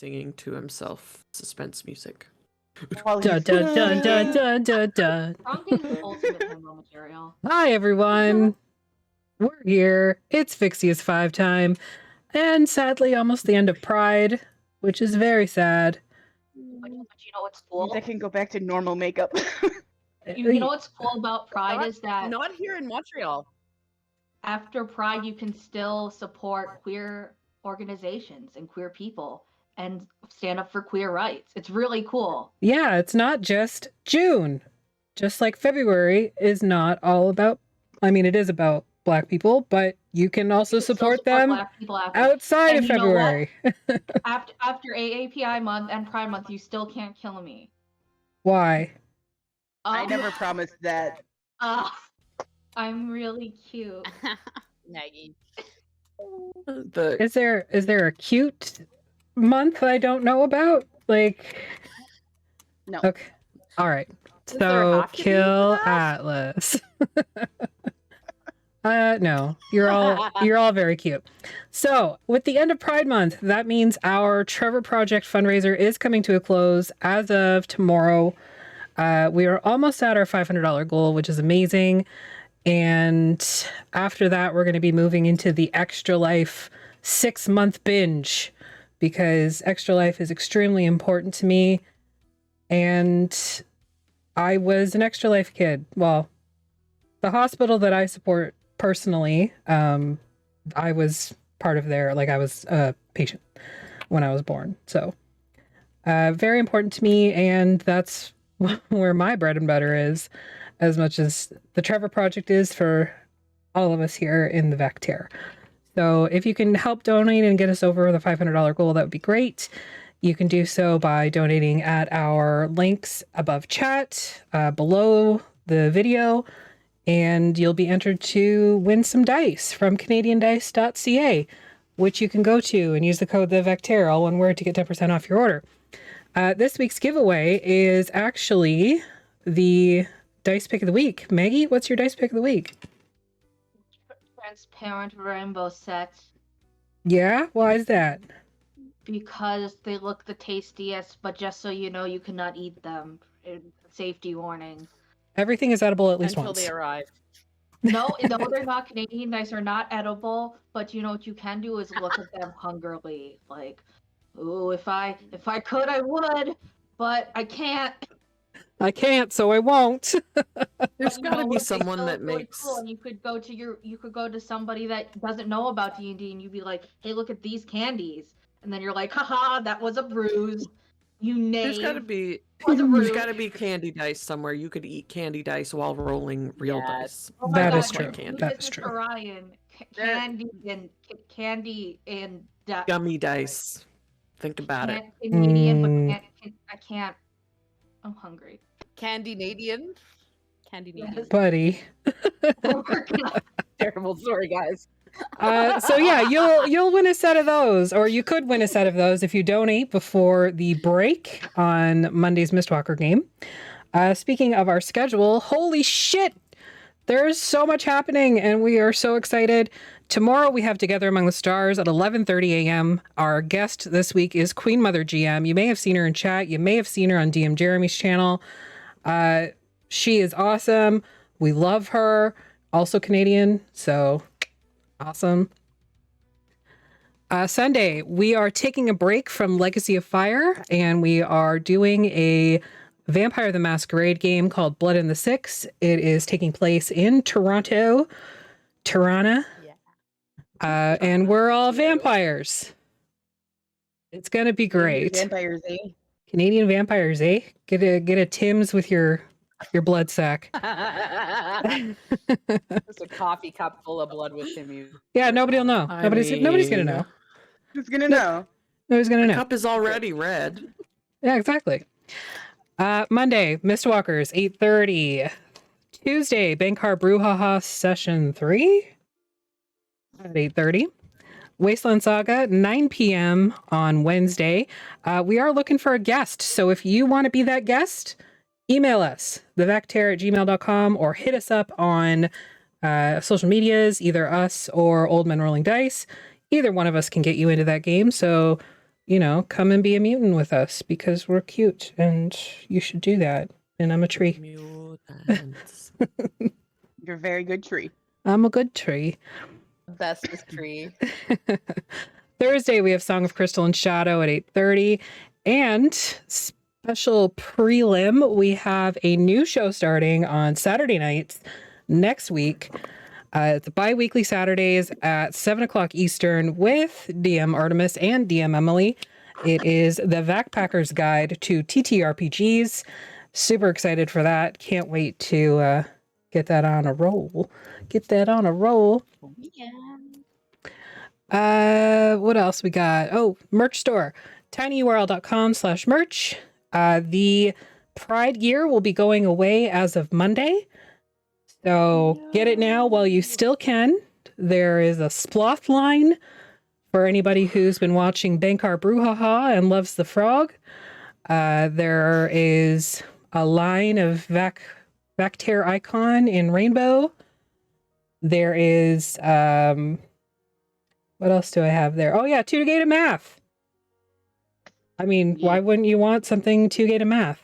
singing to himself suspense music. While Dun, he's- dun, dun, dun, dun, dun, dun. Prompting is ultimate himbo material. Hi, everyone. We're here. It's Phixius 5 time. And sadly, almost the end of Pride, which is very sad. But you know what's means cool? I can go back to normal makeup. You know what's cool about Pride is that Not here in Montreal. after Pride, you can still support queer organizations and queer people and stand up for queer rights. It's really cool. Yeah, it's not just June. Just like February is not all about, I mean, it is about Black people, but you can also You can still support them Black people after. outside And of you know what? February. After AAPI month and Pride month, you still can't kill me. Why? I never promised that. I'm really cute. Maggie. The Is there a cute month I don't know about? Like, No. okay, all right. Is there So have to be kill for that? Atlas. No, you're all very cute. So with the end of Pride Month, that means our Trevor Project fundraiser is coming to a close as of tomorrow. We are almost at our $500 goal, which is amazing. And after that, we're going to be moving into the Extra Life 6-month binge because Extra Life is extremely important to me. And I was an Extra Life kid. Well, the hospital that I support personally, I was part of their, like I was a patient when I was born. So very important to me. And that's where my bread and butter is, as much as the Trevor Project is for all of us here in the Vectaire. So if you can help donate and get us over the $500 goal, that would be great. You can do so by donating at our links above chat, below the video, and you'll be entered to win some dice from CanadianDice.ca, which you can go to and use the code the Vectaire, all one word, to get 10% off your order. This week's giveaway is actually the dice pick of the week. Maggie, what's your dice pick of the week? Transparent rainbow sets Yeah? Why is that? because they look the tastiest, but just so you know, you cannot eat them. Safety warning. Everything is edible at least Until once. they arrive. No, they're not. Canadian dice are not edible, but you know what you can do is look at them hungrily. Like, ooh, if I could, I would, but I can't. I can't, so I won't. there's You got to know, be it's someone so that really makes. cool, and you could go to somebody that doesn't know about D&D, and you'd be like, "Hey, look at these candies," and then you're like, "Haha, that was a bruise." You There's got to name. be. Was a There's bruise. got to be candy dice somewhere. You could eat candy dice while rolling real Yes. dice. Oh my That God, is true. Candy. That is visit true. Orion. There- Candy and Gummy dice. Think about it. Canadian, Mm. but I can't. I'm hungry. Canadian. Yes. Buddy. We're working on- Terrible. Sorry, guys. So yeah, you'll win a set of those, or you could win a set of those if you donate before the break on Monday's Mistwalker game. Speaking of our schedule, holy shit, there's so much happening, and we are so excited. Tomorrow we have Together Among the Stars at 11:30 a.m. Our guest this week is Queen Mother GM. You may have seen her in chat. You may have seen her on DM Jeremy's channel. She is awesome. We love her. Also Canadian, so awesome. Sunday, we are taking a break from Legacy of Fire, and we are doing a Vampire the Masquerade game called Blood in the Six. It is taking place in Toronto, Tirana, and we're all vampires. It's gonna be great. Vampires, eh? Canadian vampires, eh? Get a Tim's with your blood sack. Just a coffee cup full of blood with him. Yeah, nobody will know. I Nobody's gonna mean, know. Who's gonna know? Nobody's gonna The know. cup is already red. Yeah, exactly. Monday, Mistwalkers, 8:30. Tuesday, Bankar Brouhaha Session 3 at 8:30. Wasteland Saga, 9 p.m. on Wednesday. We are looking for a guest, so if you want to be that guest, email us, thevectaire@gmail.com, or hit us up on social medias, either us or Old Men Rolling Dice. Either one of us can get you into that game, so come and be a mutant with us because we're cute and you should do that. And I'm a tree. Mutants. You're a very good tree. I'm a good tree. Bestest tree. Thursday, we have Song of Crystal and Shadow at 8:30. And special prelim, we have a new show starting on Saturday nights next week. It's bi-weekly Saturdays at 7 o'clock Eastern with DM Artemis and DM Emily. It is the Backpacker's Guide to TTRPGs. Super excited for that. Can't wait to get that on a roll. What else we got? Oh, merch store. tinyurl.com/merch. The Pride gear will be going away as of Monday. So get it now while you still can. There is a Sploth line for anybody who's been watching Bankar Brouhaha and loves the frog. There is a line of Vactair icon in rainbow. There is, what else do I have there? Oh yeah, 2-gated math. I mean, why wouldn't you want something 2-gated math?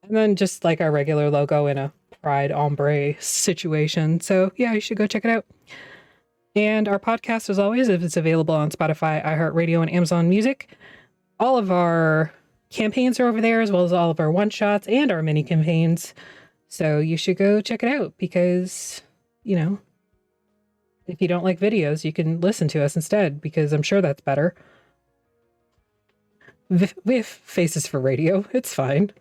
And then just like our regular logo in a Pride ombre situation. So yeah, you should go check it out. And our podcast, as always, if it's available on Spotify, iHeartRadio, and Amazon Music. All of our campaigns are over there, as well as all of our one-shots and our mini campaigns. So you should go check it out because, if you don't like videos, you can listen to us instead, because I'm sure that's better. We have faces for radio. It's fine.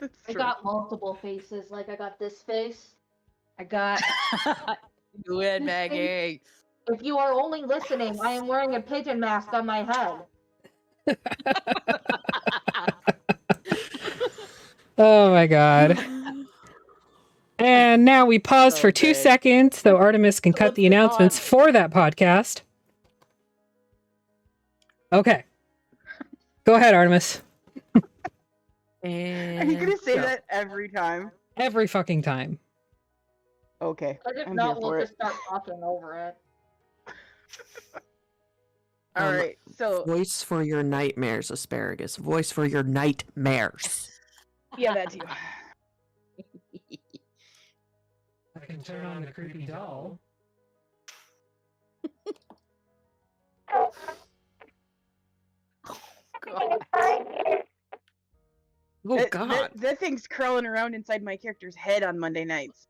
That's I true. got multiple faces. Like I got this face. I got. Do it, Maggie. If you are only listening, I am wearing a pigeon mask on my head. Oh my god. And now we pause So for 2 good. seconds so Artemis can cut the What's announcements on? for that podcast. Okay. Go ahead, Artemis. Are you And gonna say go. that every time? Every fucking time. Okay, I did I'm not here for want it. to start talking over it. All Um, right, so Voice for your nightmares, asparagus. Voice for your nightmares. yeah, that too. I can turn on the creepy doll. God. Oh That- God. that thing's crawling around inside my character's head on Monday nights.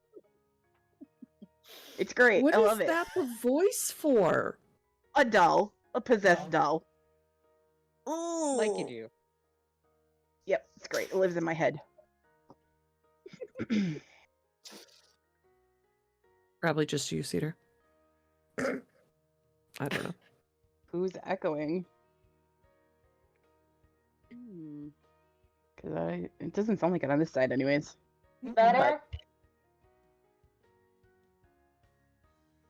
It's great. What I is love it. that the voice for? A doll, a possessed doll. Oh, Like you do. Yep, it's great. It lives in my head. Probably just you, Cedar. I don't know. Who's echoing? Because it doesn't sound like it on this side, anyways. Better?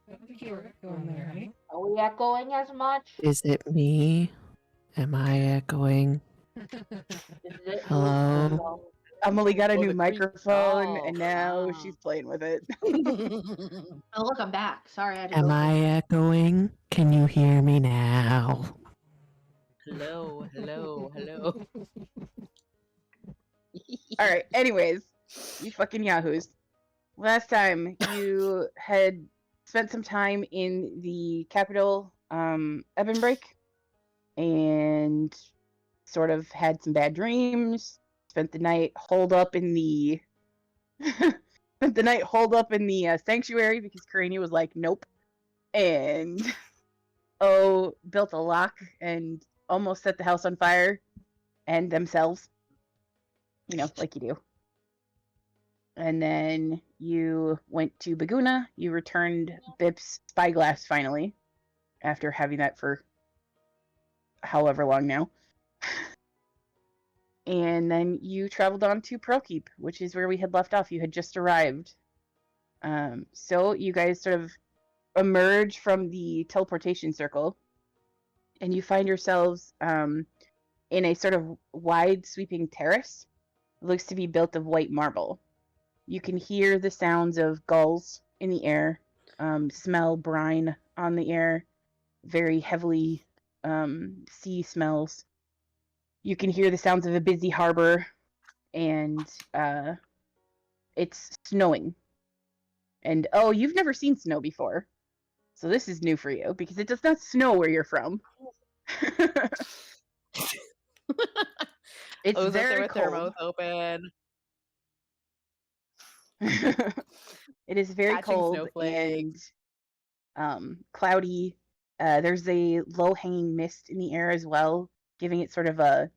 I don't think you were going there, honey. Are we echoing as much? Is it me? Am I echoing? Is it- Hello? Emily got a Oh, new the creep microphone, doll. and now Wow. she's playing with it. Oh, look, I'm back. Sorry, I had to Am go. I echoing? Can you hear me now? Hello, hello, hello. All right. Anyways, you fucking yahoos. Last time you had spent some time in the capital, Ebonbreak, and sort of had some bad dreams. Spent the night holed up in the sanctuary because Karania was like, nope. And built a lock and almost set the house on fire and themselves. Like you do. And then you went to Baguna. You returned Bip's spyglass finally, after having that for however long now. And then you traveled on to Pearlkeep, which is where we had left off. You had just arrived. So you guys sort of emerge from the teleportation circle, and you find yourselves in a sort of wide sweeping terrace. It looks to be built of white marble. You can hear the sounds of gulls in the air, smell brine on the air, very heavily sea smells. You can hear the sounds of a busy harbor, and it's snowing. And oh, you've never seen snow before, so this is new for you because it does not snow where you're from. It's O's up there very with their cold. mouth open. It is very Catching cold snowflakes. and cloudy. There's a low-hanging mist in the air as well, giving it sort of a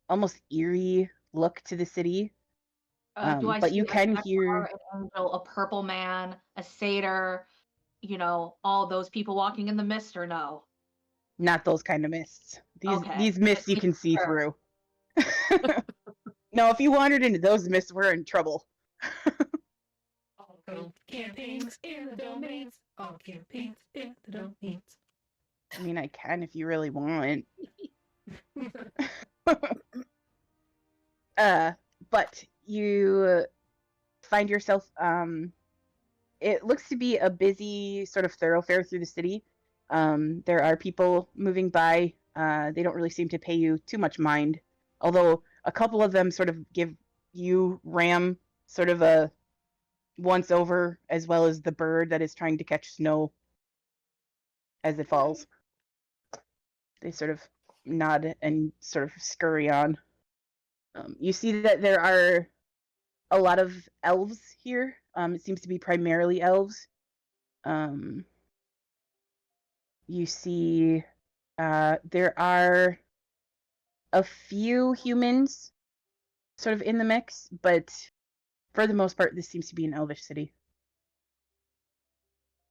almost eerie look to the city. Do I but see you a can jaguar, hear an angel, a purple man, a satyr, all those people walking in the mist, or no? not those kind of mists. Okay, These mists just you making can see sure. through. No, if you wandered into those mists, we're in trouble. All campaigns in the domains. All campaigns in the domains. I mean, I can if you really want. But you find yourself it looks to be a busy sort of thoroughfare through the city. There are people moving by. They don't really seem to pay you too much mind, although a couple of them sort of give you, Ram, sort of a once over, as well as the bird that is trying to catch snow as it falls. They sort of nod and sort of scurry on. You see that there are a lot of elves here. It seems to be primarily elves. You see there are a few humans sort of in the mix, but for the most part, this seems to be an elvish city.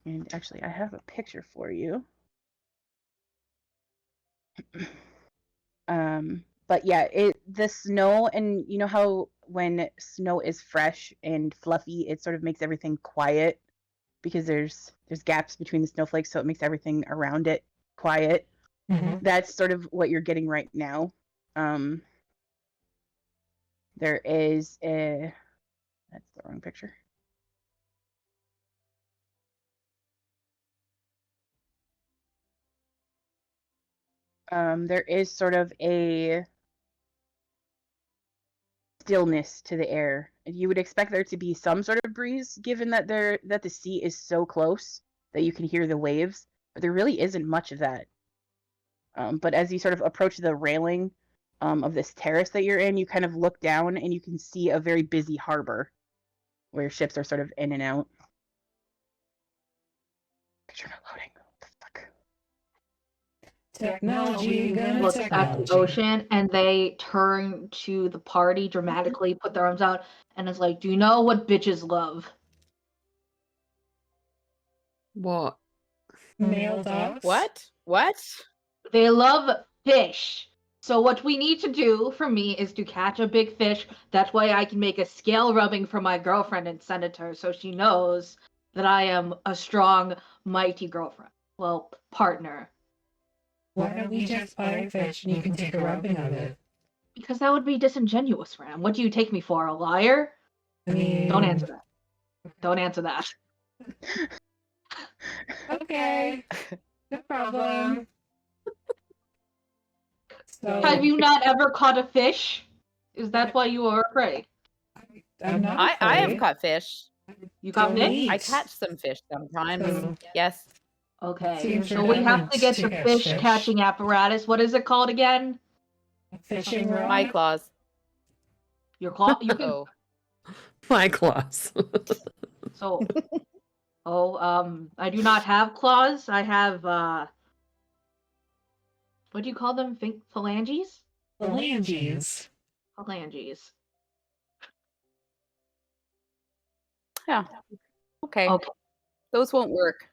And actually, I have a picture for you. But yeah, the snow, and you know how when snow is fresh and fluffy, it sort of makes everything quiet because there's gaps between the snowflakes, so it makes everything around it quiet. Mhm. That's sort of what you're getting right now. There is that's the wrong picture. There is sort of a stillness to the air. You would expect there to be some sort of breeze, given that the sea is so close that you can hear the waves, but there really isn't much of that. But as you sort of approach the railing of this terrace that you're in, you kind of look down and you can see a very busy harbor where ships are sort of in and out. Picture not loading. What the fuck? Technology, gonna Look at the technology. ocean, and they turn to the party dramatically, put their arms out, and it's like, do you know what bitches love? What? Male dogs. What? What? They love fish. So what we need to do for me is to catch a big fish. That way I can make a scale rubbing for my girlfriend and send it to her so she knows that I am a strong, mighty girlfriend. Well, partner. Why don't we just buy a fish and you can take a rubbing of it? Because that would be disingenuous, Ram. What do you take me for, a liar? I mean, Don't answer that. Don't answer that. Okay, no problem. So Have you not ever caught a fish? Is that why you are afraid? I'm not I have afraid. caught fish. You got Don't fish? eat. I catch some fish sometimes. So- Yes. Okay, Seems so we have redundant to get to the catch fish fish. catching apparatus. What is it called again? A fishing rod. My claws. Your claw? You can. Oh. My claws. So, I do not have claws. I have, what do you call them? Phalanges? Phalanges. Phalanges. Yeah. Okay. Okay. Those won't work.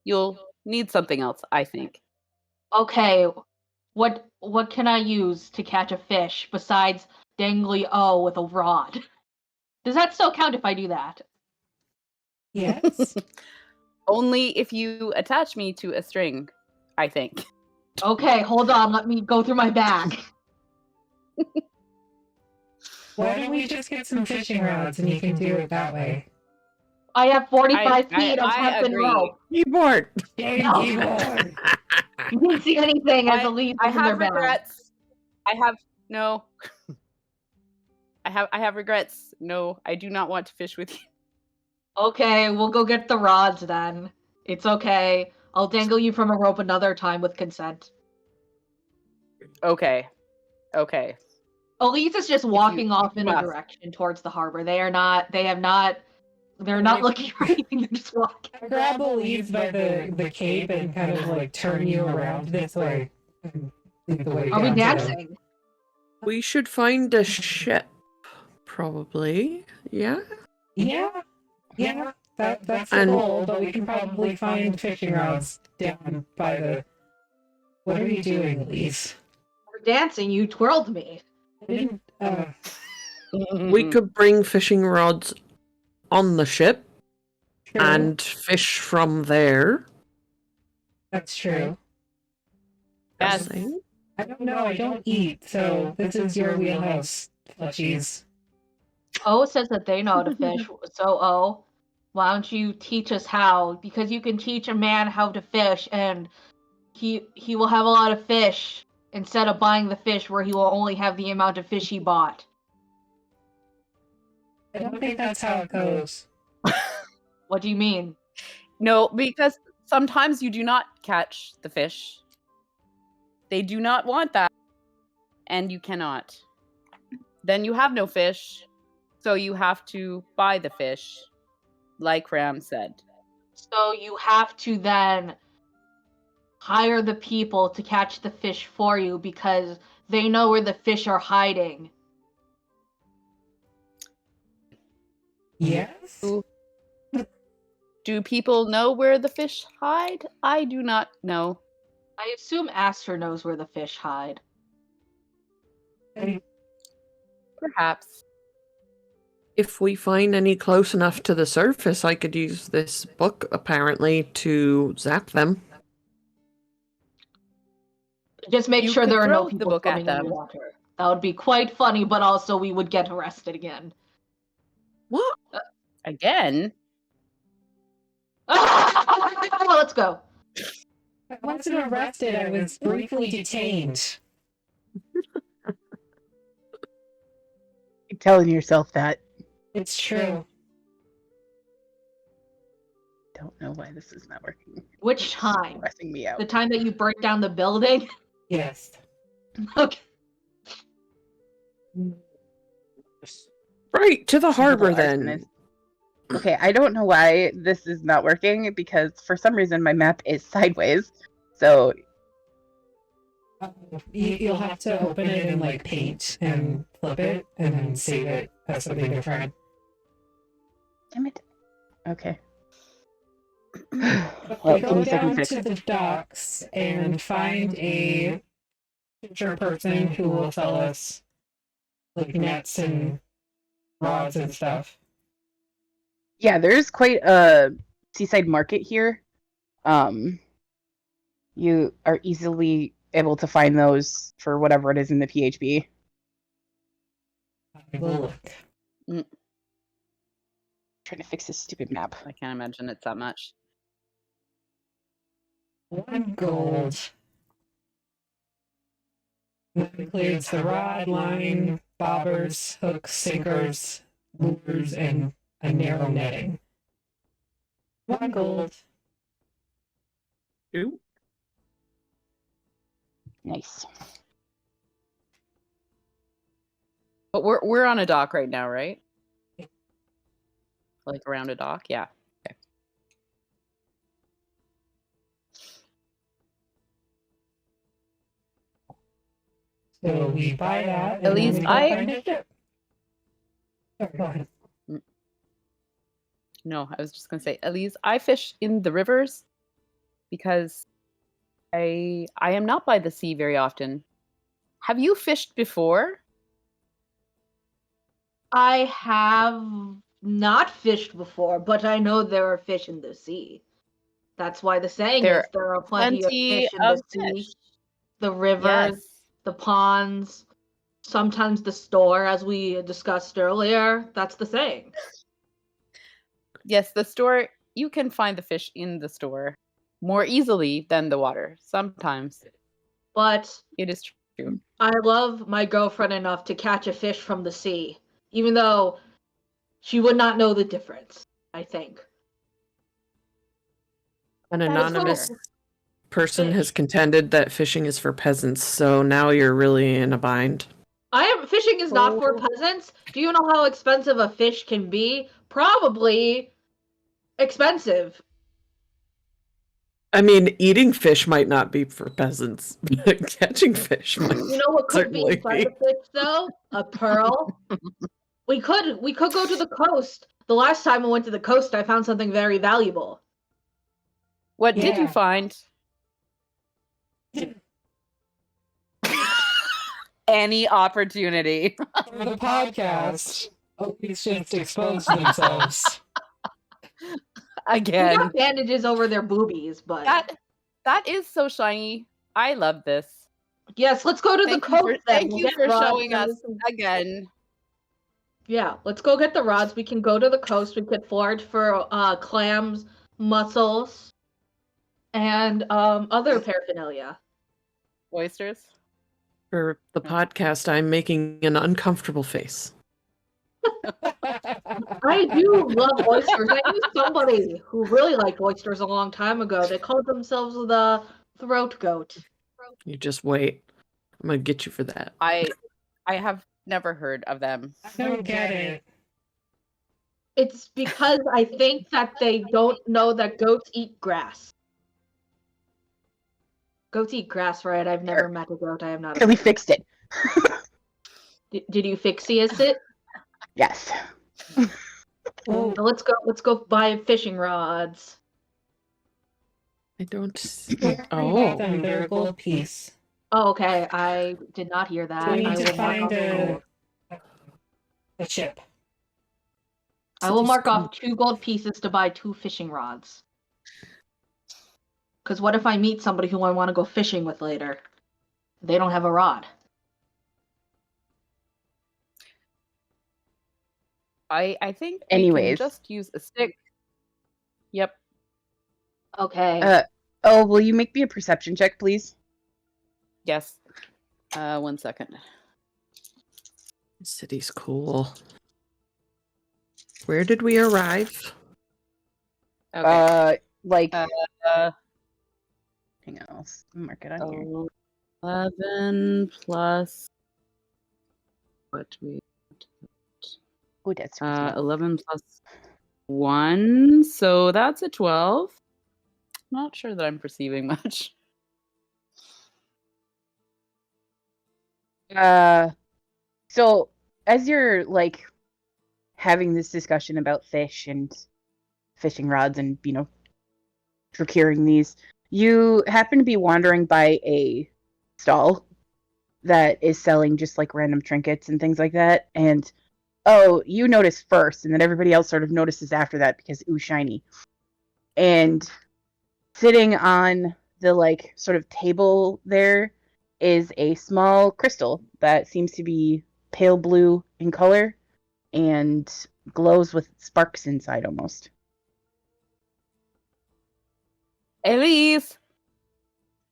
You'll need something else, I think. Okay. What can I use to catch a fish besides dangly O with a rod? Does that still count if I do that? Yes. Only if you attach me to a string, I think. Okay, hold on. Let me go through my bag. Why don't we just get some fishing rods and you can do it that way? I have 45 feet of I hemp and agree. rope. Keyboard. No. You didn't see anything as Elise I was in their have bag. regrets. I have no. I have regrets. No, I do not want to fish with you. Okay, we'll go get the rods then. It's okay. I'll dangle you from a rope another time with consent. Okay. Okay. Elise is just walking off in a must. direction towards the harbor. They're not looking for anything, they're just walking. I grab Elise by the cape and kind of like turn you around this way. And lead the way Are we down to them. dancing? We should find a ship, probably. Yeah. Yeah. That's the And- goal, but we can probably find fishing rods down by the. What are you doing, Elise? We're dancing, you twirled me. I didn't. We could bring fishing rods on the ship True. and fish from there. That's true. Yes. I don't know. I don't eat, so this is your wheelhouse, fleshies. O says that they know how to fish, so O, why don't you teach us how? Because you can teach a man how to fish, and he will have a lot of fish instead of buying the fish where he will only have the amount of fish he bought. I don't think that's how it goes. What do you mean? No, because sometimes you do not catch the fish. They do not want that. And you cannot. Then you have no fish. So you have to buy the fish. Like Ram said. So you have to then hire the people to catch the fish for you because they know where the fish are hiding. Yes? Do people know where the fish hide? I do not know. I assume Aster knows where the fish hide. Perhaps. If we find any close enough to the surface, I could use this book, apparently, to zap them. Just make You sure could there are no throw the people book at swimming in the them. water. That would be quite funny, but also we would get arrested again. What? Again? Let's go. I wasn't arrested, I was briefly detained. Keep telling yourself that. It's true. Don't know why this is not working. Which It's time? stressing me out. The time that you burnt down the building? Yes. Okay. Right, to the harbor Civil then. arsonist. Okay, I don't know why this is not working because for some reason my map is sideways. So You'll have to open it in like Paint and flip it and then save it as something different. damn it. Okay. We Well, go give me a second down fix. to the docks and find a fisher person who will sell us like nets and rods and stuff. Yeah, there's quite a seaside market here. You are easily able to find those for whatever it is in the PHB. I will look. Trying to fix this stupid map. I can't imagine it's that much. 1 gold. That includes the rod, line, bobbers, hooks, sinkers, lures, and a narrow netting. 1 gold. Ooh. Nice. But we're on a dock right now, right? Like around a dock? Yeah. Okay. So we buy that. At least go I- find a ship. Sorry, go ahead. No, I was just gonna say, Elise, I fish in the rivers because I am not by the sea very often. Have you fished before? I have not fished before, but I know there are fish in the sea. That's why the saying There is there are plenty of fish in the sea, fish. the rivers, Yes. the ponds, sometimes the store, as we discussed earlier. That's the saying. Yes, the store, you can find the fish in the store more easily than the water. Sometimes But it is true. I love my girlfriend enough to catch a fish from the sea, even though she would not know the difference, I think. An That is anonymous fair. person has Fish. contended that fishing is for peasants, so now you're really in a bind. Fishing is not for Oh. peasants. Do you know how expensive a fish can be? Probably expensive. I mean, eating fish might not be for peasants, but catching fish might You know what could be certainly inside be. the fish though? A pearl. We could go to the coast. The last time I went to the coast, I found something very valuable. What did you Yeah. find? Any opportunity. For the podcast, these shouldn't expose themselves. We Again. got bandages over their boobies, but That is so shiny. I love this. yes, let's go to the Thank you coast. for, then. thank We'll you get for rods showing and us we can- again. Yeah, let's go get the rods. We can go to the coast. We could forage for clams, mussels, and other paraphernalia. Oysters. For the podcast, I'm making an uncomfortable face. I do love oysters. I knew somebody who really liked oysters a long time ago. They called themselves the throat goat. You just wait. I'm gonna get you for that. I have never heard of them. I don't get it. It's because I think that they don't know that goats eat grass. Goats eat grass, right? I've never met a goat. I am not. We fixed it. Did you Phixius it? Yes. Well, Now let's go buy fishing rods. I don't see. oh, Oh, they're a gold piece. Oh, okay. I did not hear that. So we I need to will mark find off a chip. I will mark off 2 gold pieces to buy 2 fishing rods. Because what if I meet somebody who I want to go fishing with later? They don't have a rod. I think we can Anyways. just use a stick. Yep. Okay. Will you make me a perception check, please? Yes. 1 second. this city's cool. Where did we arrive? Okay. Like, Uh, hang on, I'll mark it on here. 11 plus what we Oh, that's 11 plus 1, so that's a 12. Not sure that I'm perceiving much. So as you're like having this discussion about fish and fishing rods and procuring these, you happen to be wandering by a stall that is selling just like random trinkets and things like that, and you notice first, and then everybody else sort of notices after that because ooh, shiny. And sitting on the like sort of table there is a small crystal that seems to be pale blue in color and glows with sparks inside almost. Elise,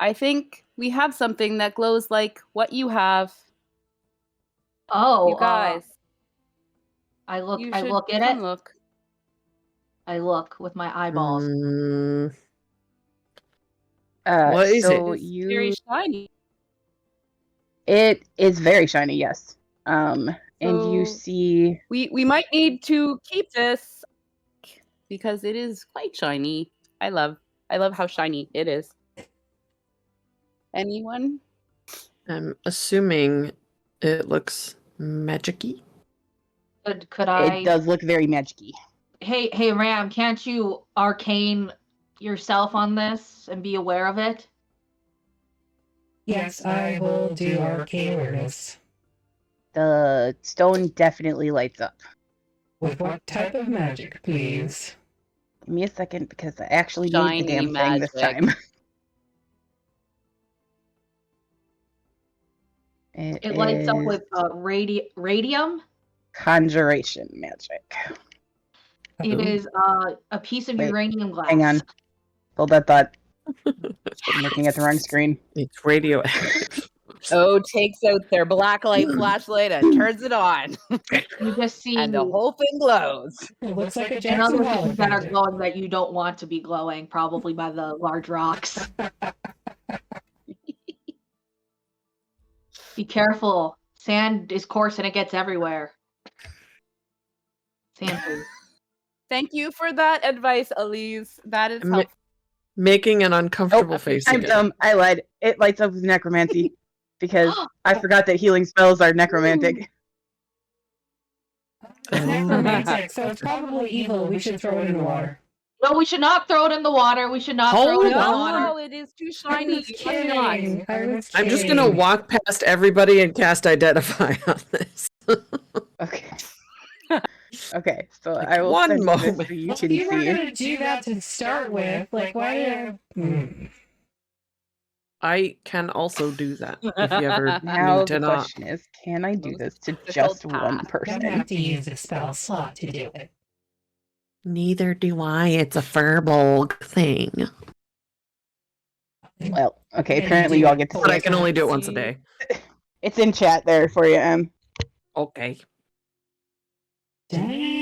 I think we have something that glows like what you have. Oh, You guys, I look you I should look at come it. look. I look with my eyeballs. What is so it? It's very shiny. It is very shiny, yes. And you So- see We might need to keep this because it is quite shiny. I love how shiny it is. Anyone? I'm assuming it looks magic-y. Could I? it does look very magic-y. Hey, Ram, can't you arcane yourself on this and be aware of it? Yes, I will do arcane awareness. The stone definitely lights up. With what type of magic, please? Give me a second because I actually need Shiny the damn thing this magic. time. It lights up is with radium. conjuration magic. It Oh. is a piece of Wait, uranium glass. Hang on. Hold that thought. I'm looking at the wrong screen. It's radioactive. Oh, takes out their blacklight flashlight and turns it on, You just see and the whole thing glows. It looks like a and Jackson other Pollock things that are painting. glowing that you don't want to be glowing, probably by the large rocks. Be careful. Sand is coarse and it gets everywhere. Sand food. Thank you for that advice, Elise. That is Ma- helpful. Making an uncomfortable face I'm again. dumb. I lied. It lights up with necromancy because I forgot that healing spells are necromantic. It's necromantic, so it's probably evil. We should throw it in the water. No, we should not throw it in the water. We should not throw it in the Hold water. No, it is too I shiny. was You cannot. kidding. I was I'm just gonna kidding. walk past everybody and cast Identify on this. Okay. Okay, so Like, I will one send you this moment. so you Well, can you were see. gonna do that to start with. Like, why? I can also do that if you ever Now need the to not. question is, can I do Most this to difficult just one task. I'm person? gonna have to use a spell slot to do it. Neither do I. It's a furbolg thing. Well, okay, Yeah, apparently you you do all it. get to But see I it. can only do it once a day. It's in chat there for you, Em. Okay. Dang.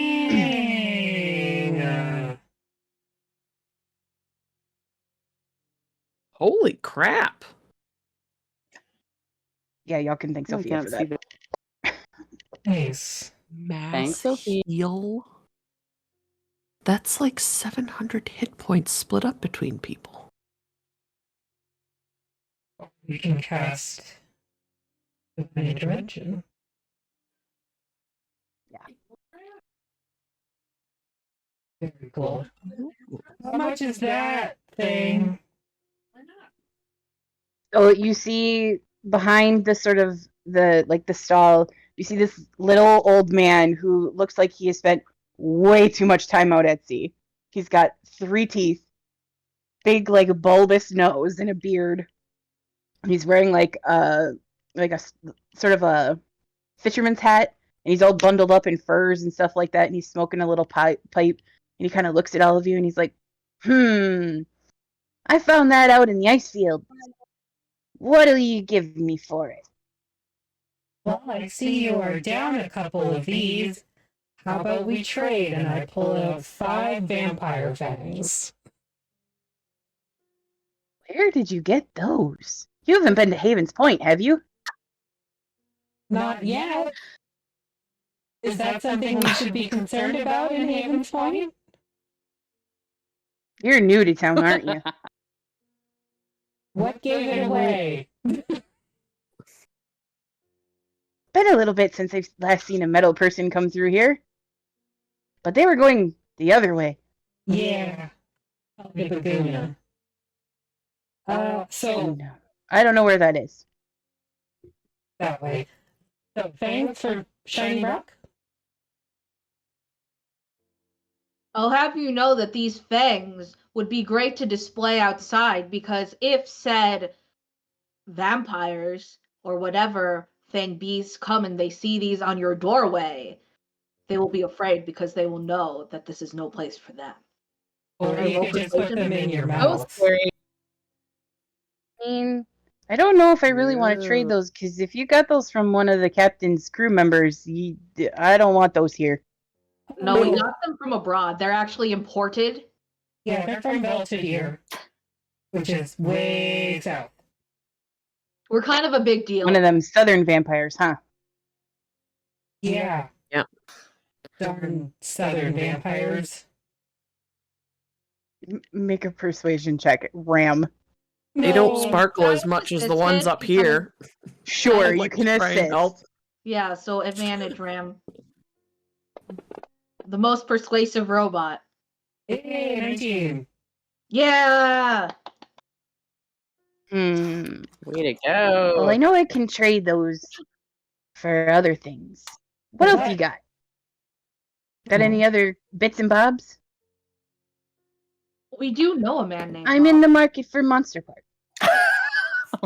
Holy crap. Yeah, y'all can thank I Sophia can't for see that. Nice. Mass Thanks, Sophie. heal. That's like 700 hit points split up between people. You can cast Divine Intervention. Very cool. How much is that thing? So you see behind the sort of the stall, you see this little old man who looks like he has spent way too much time out at sea. He's got 3 teeth, big like bulbous nose, and a beard. He's wearing like a sort of a fisherman's hat, and he's all bundled up in furs and stuff like that, and he's smoking a little pipe, and he kind of looks at all of you, and he's like, I found that out in the ice field. What'll you give me for it? Well, I see you are down a couple of these. How about we trade and I pull out 5 vampire fangs? Where did you get those? You haven't been to Haven's Point, have you? Not yet. Is that something we should be concerned about in Haven's Point? You're new to town, aren't you? What gave it away? Been a little bit since I've last seen a metal person come through here. But they were going the other way. Yeah. Laguna. So No, I don't know where that is. that way. So fangs for Shiny Rock? I'll have you know that these fangs would be great to display outside because if said vampires or whatever fang beasts come and they see these on your doorway, they will be afraid because they will know that this is no place for them. Or you could just put them in your mouth. I mean, I don't know if I really want to trade those, because if you got those from one of the captain's crew members, I don't want those here. No, we got them from abroad. They're actually imported. Yeah, they're from Belvedere, which is way south. We're kind of a big deal. One of them southern vampires, huh? Yeah. Yeah. Darn southern vampires. Make a persuasion check. Ram. They don't No. sparkle as much as the ones up here. Sure, I'd you like can to try and assist. help. Yeah, so advantage ram. The most persuasive robot. Hey, 19. Yeah! Hmm. Way to go. Well, I know I can trade those for other things. What else you got? Got any other bits and bobs? We do know a man named I'm in the market for Monster Park.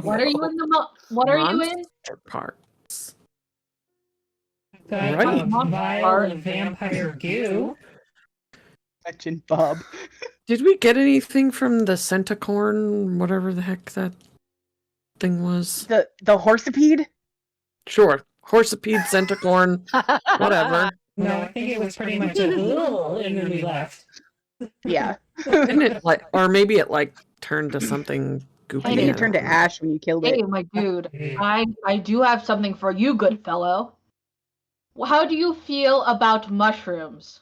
What are you in the what are you in? Monster parts. Got Right. a vial of vampire goo. Fetching Bob. Did we get anything from the centacorn, whatever the heck that thing was? The horsepede? Sure. Horsepede, centacorn, whatever. No, I think it was pretty much a "Ugh," and then we left. Yeah. Didn't it or maybe it turned to something goopy. I think it turned to ash when you killed Hey, it. my dude, I do have something for you, good fellow. How do you feel about mushrooms?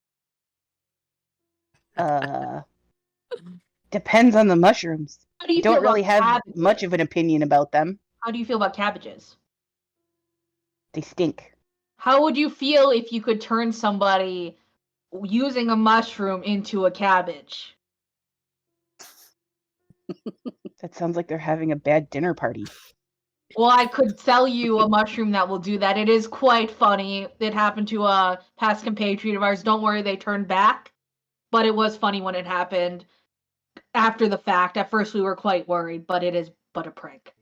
Depends on the mushrooms. How do you Don't feel really about have cabbages? much of an opinion about them. How do you feel about cabbages? They stink. How would you feel if you could turn somebody using a mushroom into a cabbage? That sounds like they're having a bad dinner party. Well, I could sell you a mushroom that will do that. It is quite funny. It happened to a past compatriot of ours. Don't worry, they turned back. But it was funny when it happened after the fact. At first, we were quite worried, but it is but a prank.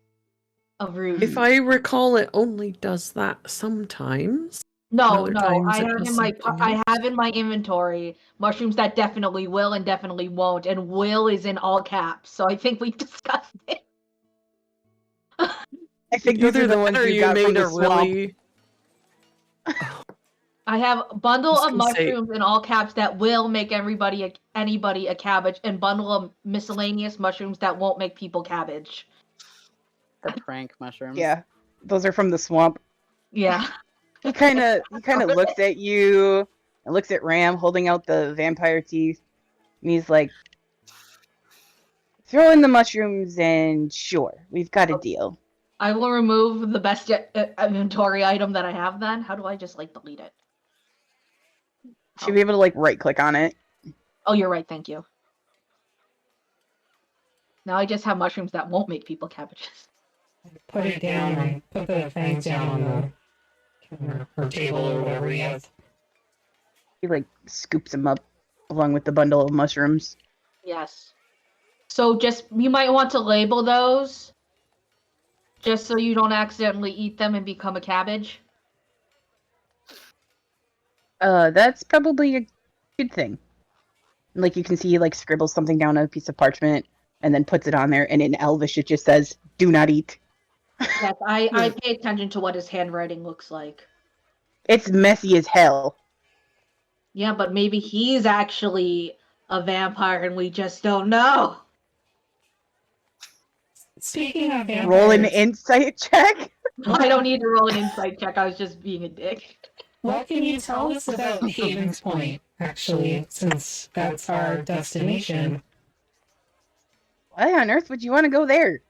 A ruse. If I recall, it only does that sometimes. No, other no. times I it have does in my something I else. have in my inventory mushrooms that definitely will and definitely won't, and will is in all caps. So I think we discussed it. I think those Either are the that ones or you you got from made the a swamp. really. I have a bundle I was of gonna say- mushrooms in all caps that will make anybody a cabbage, and bundle of miscellaneous mushrooms that won't make people cabbage. The prank mushrooms. Yeah, those are from the swamp. Yeah. He kind of looks at you and looks at Ram holding out the vampire teeth, and he's like, "Throw in the mushrooms, and sure, we've got a deal." I will remove the best inventory item that I have then. How do I just delete it? Should be able to right click on it. Oh, you're right. Thank you. Now I just have mushrooms that won't make people cabbages. Put it down and put the fangs down on the counter or table or whatever he has. He scoops them up along with the bundle of mushrooms. Yes. So you might want to label those just so you don't accidentally eat them and become a cabbage. That's probably a good thing. You can see he scribbles something down on a piece of parchment and then puts it on there, and in Elvish it just says, "Do not eat." Yes, I pay attention to what his handwriting looks like. It's messy as hell. Yeah, but maybe he's actually a vampire and we just don't know. Speaking of vampires, Roll an insight check. I don't need to roll an insight check. I was just being a dick. what can you tell us about Haven's Point, actually, since that's our destination? Why on earth would you want to go there?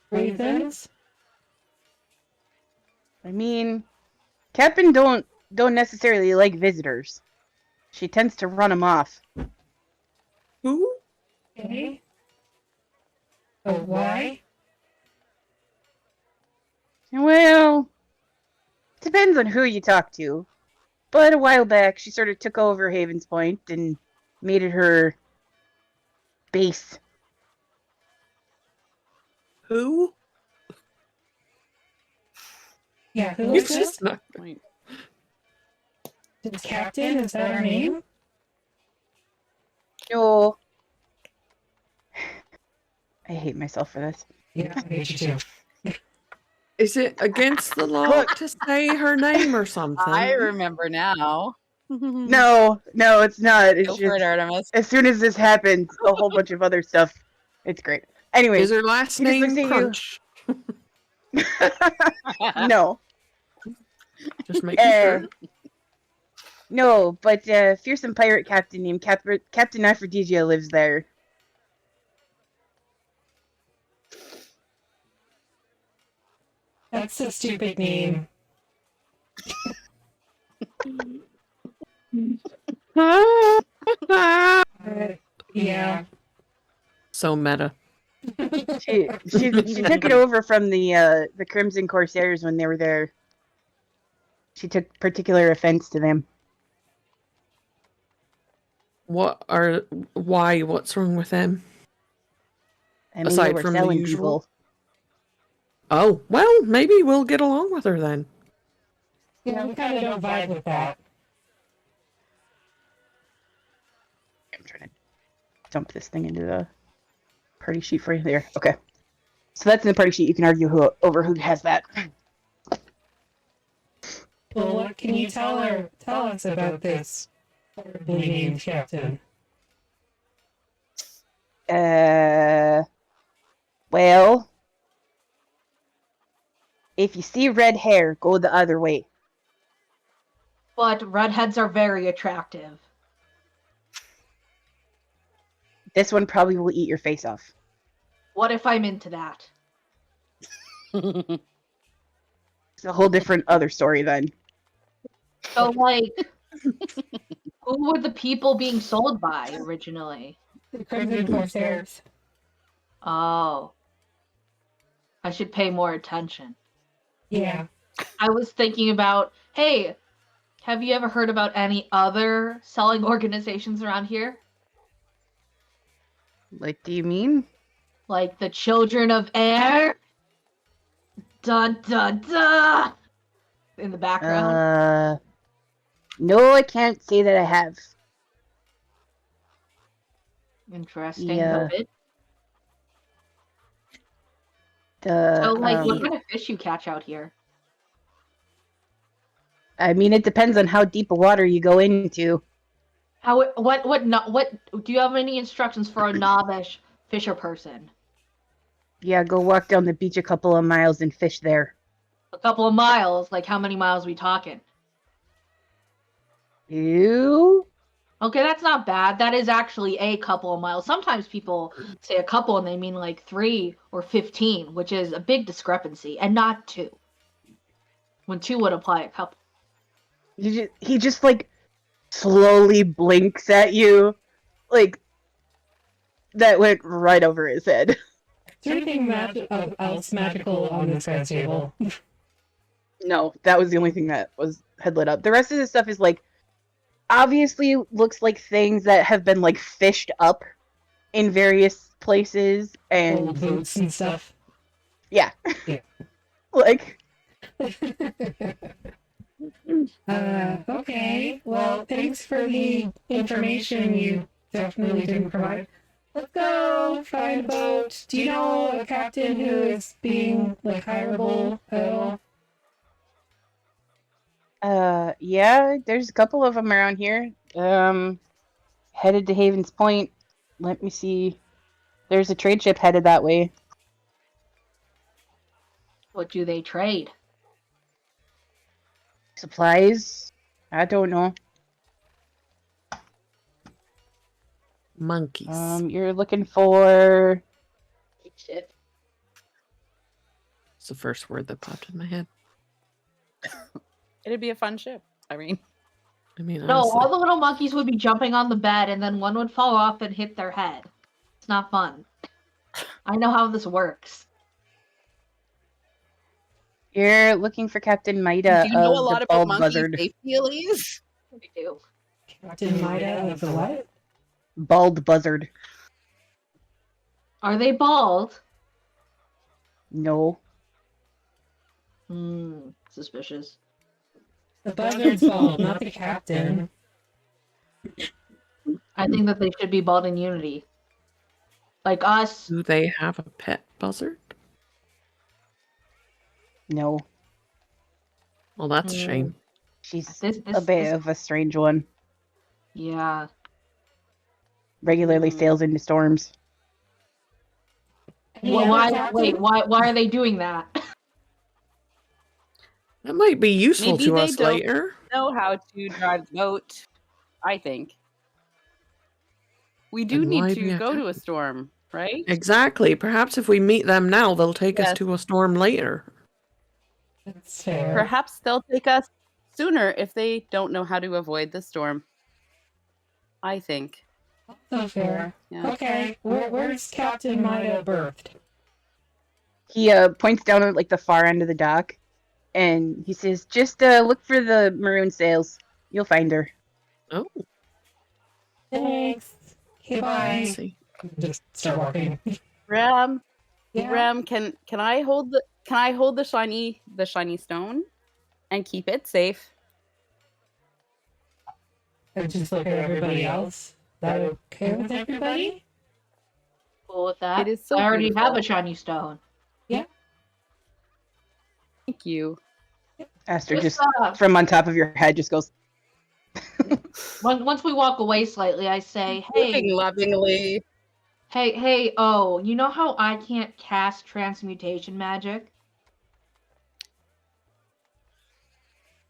Ravens? I mean, Captain don't necessarily like visitors. She tends to run them off. Who? Okay. Oh, why? Well, depends on who you talk to. But a while back, she sort of took over Haven's Point and made it her base. Who? Yeah, who It's is just this? not. Point. Captain, is that our name? No. I hate myself for this. Yeah, I hate you too. Is it against the law Look. to say her name or something? I remember now. No, it's not. It's Go for it, just, Artemis. as soon as this happens, a whole bunch of other stuff. It's great. Anyway, Is her last he just name looks at you. Crunch? No. Just making Uh, sure. No, but a fearsome pirate captain named Captain Aphrodisia lives there. That's a stupid name. Yeah. So meta. She took it over from the Crimson Corsairs when they were there. She took particular offense to them. Why? What's wrong with them? I mean, Aside they were from the selling usual? people. Oh, well, maybe we'll get along with her then. Yeah, we kind of don't vibe with that. I'm trying to dump this thing into the party sheet for you there. Okay. So that's in the party sheet. You can argue over who has that. Well, what can you tell us about this horribly named captain? Well, if you see red hair, go the other way. But redheads are very attractive. This one probably will eat your face off. What if I'm into that? It's a whole different other story then. So, like, who were the people being sold by originally? The Crimson Corsairs. Oh. I should pay more attention. Yeah. I was thinking about, hey, have you ever heard about any other selling organizations around here? Like, do you mean? Like the Children of Air? Dun dun dun! In the background. No, I can't say that I have. Interesting. Yeah. Noted. The, So, like, what kind of fish you catch out here? I mean, it depends on how deep a water you go into. What do you have any instructions for a novice fisher person? Yeah, go walk down the beach a couple of miles and fish there. A couple of miles? Like, how many miles are we talking? You? Okay, that's not bad. That is actually a couple of miles. Sometimes people say a couple and they mean like 3 or 15, which is a big discrepancy, and not 2. When 2 would apply a couple. He just like slowly blinks at you, like that went right over his head. Is there anything else magical on this guy's table? No, that was the only thing that had lit up. The rest of the stuff is like obviously looks like things that have been like fished up in various places and Old boots and stuff. Yeah. Yeah. Like okay. Well, thanks for the information you definitely didn't provide. Let's go find a boat. Do you know a captain who is being, like, hireable at all? Yeah, there's a couple of them around here. Headed to Haven's Point. Let me see. There's a trade ship headed that way. What do they trade? Supplies? I don't know. Monkeys. You're looking for Shit. It's the first word that popped in my head. It'd be a fun ship. I mean, No, honestly. all the little monkeys would be jumping on the bed, and then one would fall off and hit their head. It's not fun. I know how this works. You're looking for Captain Maida do you know of a lot the about Bald monkey Buzzard. safety, Elise? What do you do? Captain Maida of the what? Bald Buzzard. Are they bald? No. Suspicious. The buzzard's bald, not the captain. I think that they should be bald in unity. Like us. Do they have a pet buzzard? No. Well, that's a shame. She's This- a bit of a strange one. Yeah. Regularly sails into storms. Why are they doing that? That might be useful Maybe to they us don't- later. Know how to drive the boat, I think. We do And why need be to a go to a captain? storm, right? Exactly. Perhaps if we meet them now, they'll take us Yes. to a storm later. That's fair. Perhaps they'll take us sooner if they don't know how to avoid the storm. I think. So fair. Yeah. Okay, where's Captain Maida berthed? He points down at like the far end of the dock, and he says, "Just look for the maroon sails. You'll find her." Oh, Thanks. Okay, I bye. see. Just start walking. Ram, Yeah. Ram, can I hold the shiny stone and keep it safe? And just look at everybody else. That okay with everybody? Cool with that. It is so I already have beautiful. a shiny stone. Thank you. Aster Just, just from on top of your head just goes. Once we walk away slightly, I say, Looking "Hey, lovingly. hey, oh, you know how I can't cast transmutation magic?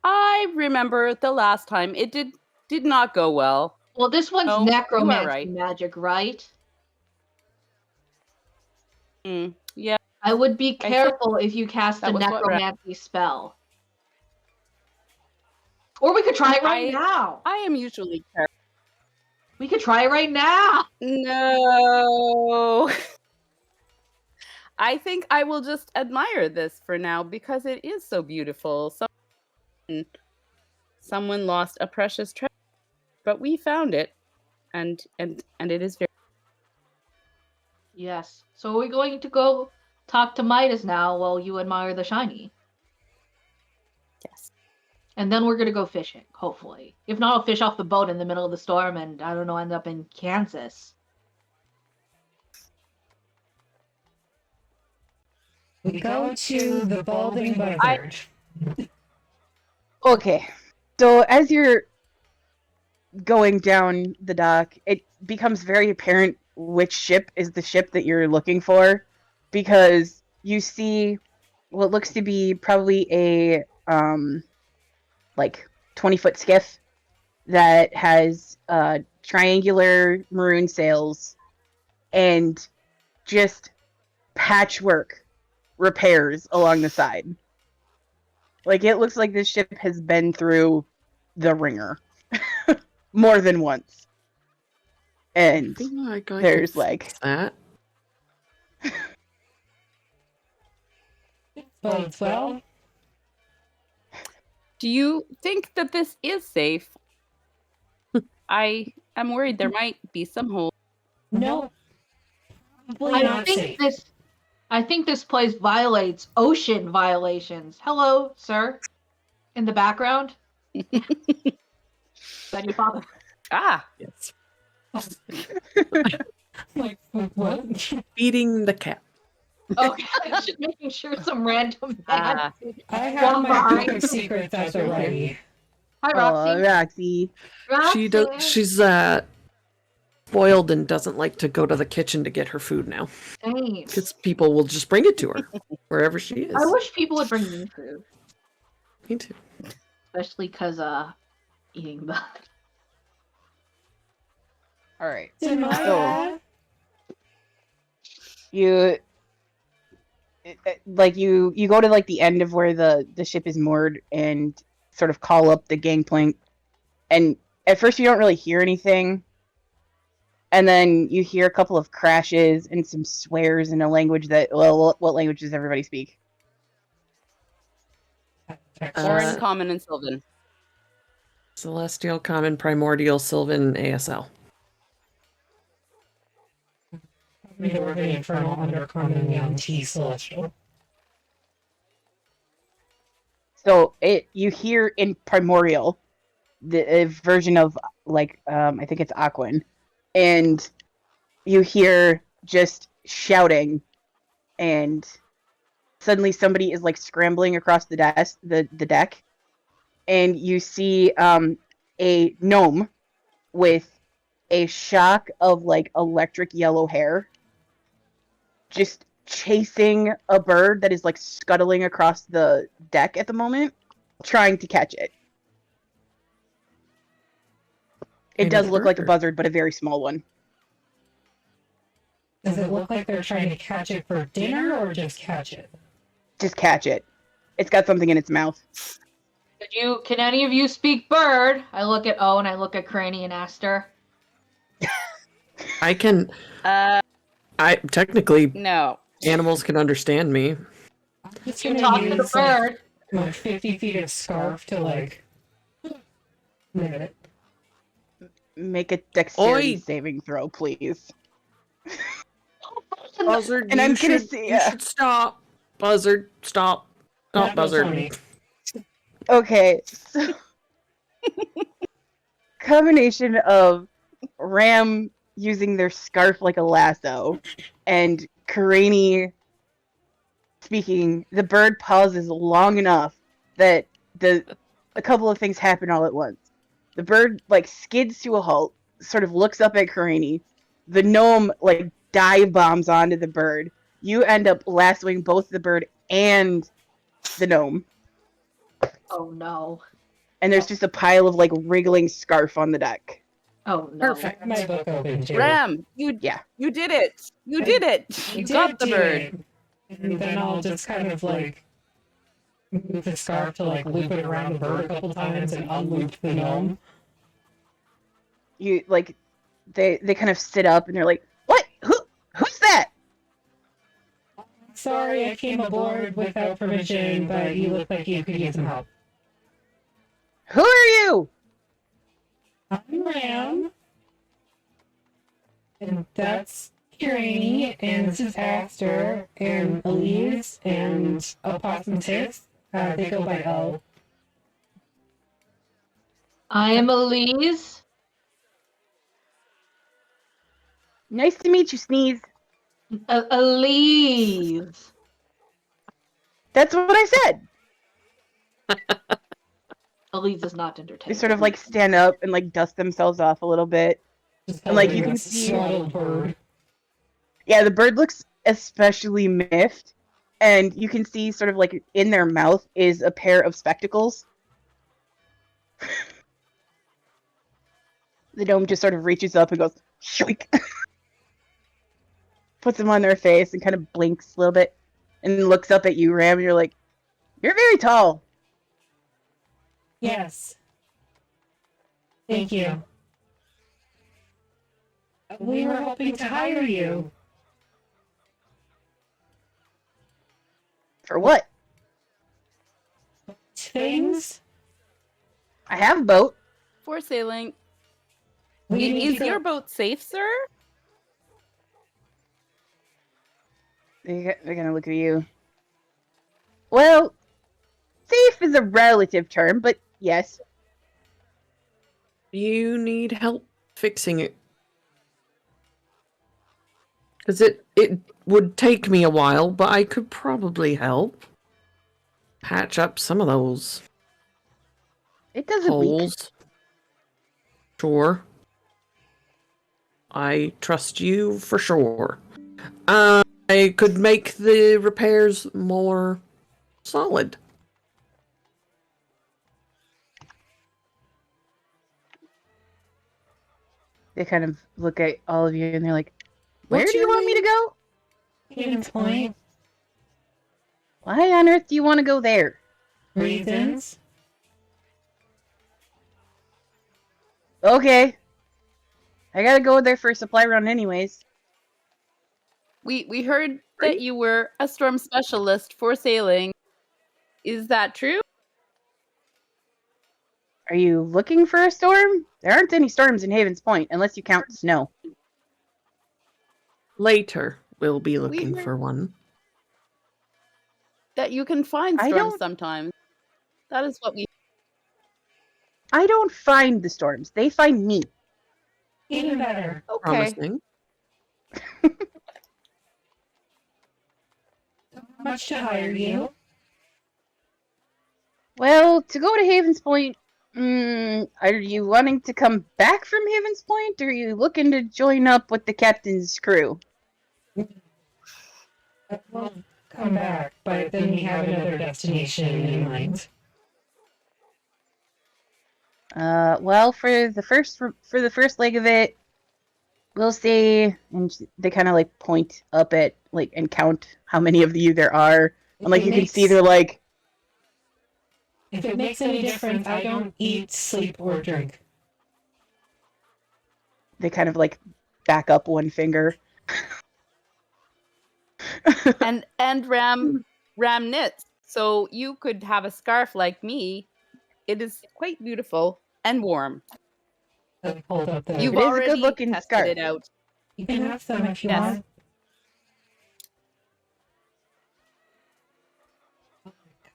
I remember the last time it did not go well. Well, this one's No, you are necromancy right. magic, right? Yeah, I would be I think careful if you cast a that was what necromancy spell. Or we could try it right I- now. I am usually careful. We could try it right now. No. I think I will just admire this for now because it is so beautiful. Someone lost a precious treasure, but we found it, and it is very. Yes. So are we going to go talk to Midas now while you admire the shiny? Yes. And then we're gonna go fishing, hopefully. If not, I'll fish off the boat in the middle of the storm and, I don't know, end up in Kansas. We go to the Balding Buzzard. Okay, so as you're going down the dock, it becomes very apparent which ship is the ship that you're looking for, because you see what looks to be probably a like 20-foot skiff that has triangular maroon sails and just patchwork repairs along the side. Like, it looks like this ship has been through the ringer more than once. And I feel like I there's could like fix that. Well, Do you think that this is safe? I am worried there might be some holes. no. Probably I not think safe. I think this place violates ocean violations. Hello, sir. In the background. Is that your father? Ah, Yes. Like, what? Feeding the cat. Okay, just making sure some random Ah. man. I have One my behind book of you. secrets at the ready. Hi, Roxy. Roxy. Roxy. She's spoiled and doesn't like to go to the kitchen to get her food now. Thanks. Because people will just bring it to her wherever she is. I wish people would bring me food, Me too. especially because eating the. All right. Did my So- dad? You you go to like the end of where the ship is moored and sort of call up the gangplank, and at first you don't really hear anything, and then you hear a couple of crashes and some swears in a language that, well, what language does everybody speak? Orin, Common, and Sylvan. Celestial, Common, Primordial, Sylvan, ASL. Dwarven, Infernal, Undercommon, Young T, Celestial. So you hear in Primordial the version of like I think it's Aquan, and you hear just shouting, and suddenly somebody is like scrambling across the deck, and you see a gnome with a shock of like electric yellow hair just chasing a bird that is like scuttling across the deck at the moment, trying to catch it. It Kind does of look like a bird. buzzard, but a very small one. Does it look like they're trying to catch it for dinner or just catch it? Just catch it. It's got something in its mouth. Can any of you speak bird? I look at O and I look at Cranny and Aster. I can. I technically No. animals can understand me. I'm just You gonna talk to the use like, bird. my 50 feet of scarf to like. Minute. Make a dexterity Oi! saving throw, please. Buzzard, And you I'm gonna should, say, you should stop. Buzzard, stop. Stop, That was Buzzard. funny. Okay, so combination of Ram using their scarf like a lasso, and Karani speaking, the bird pauses long enough that a couple of things happen all at once. The bird like skids to a halt, sort of looks up at Karani. The gnome like dive bombs onto the bird. You end up lassoing both the bird and the gnome. Oh no. And there's just a pile of like wriggling scarf on the deck. Oh no. Perfect. My book open too. Ram, you did it. You did it. You got the bird. And then I'll just kind of like move the scarf to like loop it around the bird a couple times and unloop the gnome. You like they kind of sit up and they're like, "What? Who's that?" Sorry, I came aboard without permission, but you look like you could use some help. Who are you? I'm Ram. And that's Kirini, and this is Aster, and Elise, and Opossum Tits. They go by O. I am Elise. Nice to meet you, Sneeze. Elise. That's what I said. Elise is not They entertaining. sort of like stand up and like dust themselves off a little bit. And like you can see, bird. yeah, the bird looks especially miffed, and you can see sort of like in their mouth is a pair of spectacles. The gnome just sort of reaches up and goes, shoink! Puts them on their face and kind of blinks a little bit and looks up at you, Ram, and you're like, "You're very tall." Yes. Thank you. We were hoping to hire you. For what? Things? I have a boat. For sailing. We need Is to your go- boat safe, sir? They're gonna look at you. Well, safe is a relative term, but yes. You need help fixing it. Because it would take me a while, but I could probably help. Patch up some of those It doesn't leak. holes. Sure. I trust you for sure. I could make the repairs more solid. They kind of look at all of you and they're like, "Where What's do you your want me to go? Havens Point. Why on earth do you want to go there?" Reasons? Okay. I gotta go there for a supply run anyways. We heard that you were a storm specialist for sailing. Is that true? Are you looking for a storm? There aren't any storms in Havens Point, unless you count snow. Later, we'll be We looking heard- for one. That you can find I storms don't- sometimes. That is what we. I don't find the storms. They find me. Even better. Okay. Promising. How much to hire you? Well, to go to Havens Point, are you wanting to come back from Havens Point, or are you looking to join up with the captain's crew? We'll come back, but then we have another destination in mind. Well, for the first leg of it, we'll say, and they kind of like point up at like and count how many of you there are, and like you can see they're like, If it makes any difference, I don't eat, sleep, or drink. they kind of like back up one finger. And Ram knits, so you could have a scarf like me. It is quite beautiful and warm. Hold up there. You've It is a already good-looking tested scarf. it out. You can have some if you Yes. want.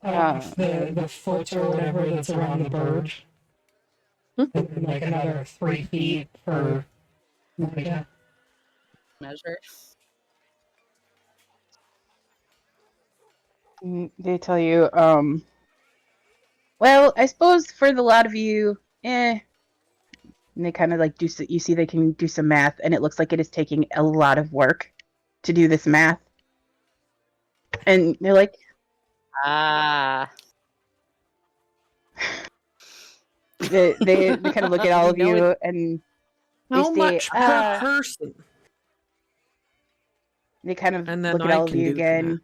The foot or whatever that's around the bird. And then, like another 3 feet for Yeah. Measure. They tell you, well, I suppose for the lot of you, And they kind of like you see they can do some math, and it looks like it is taking a lot of work to do this math. And they're like, Ah. they kind of look at all of you, and they How say, much per person? they kind of And then look at I all of can you do the again, math.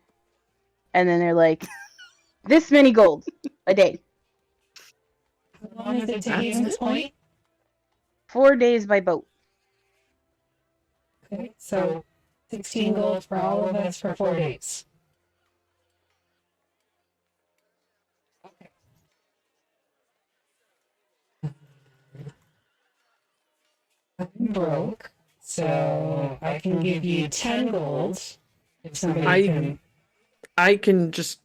and then they're like, this many gold a day. How long is it taking this point? 4 days by boat. Okay, so 16 gold for all of us for 4 days. Okay. I'm broke, so I can give you 10 gold if somebody can. I can just...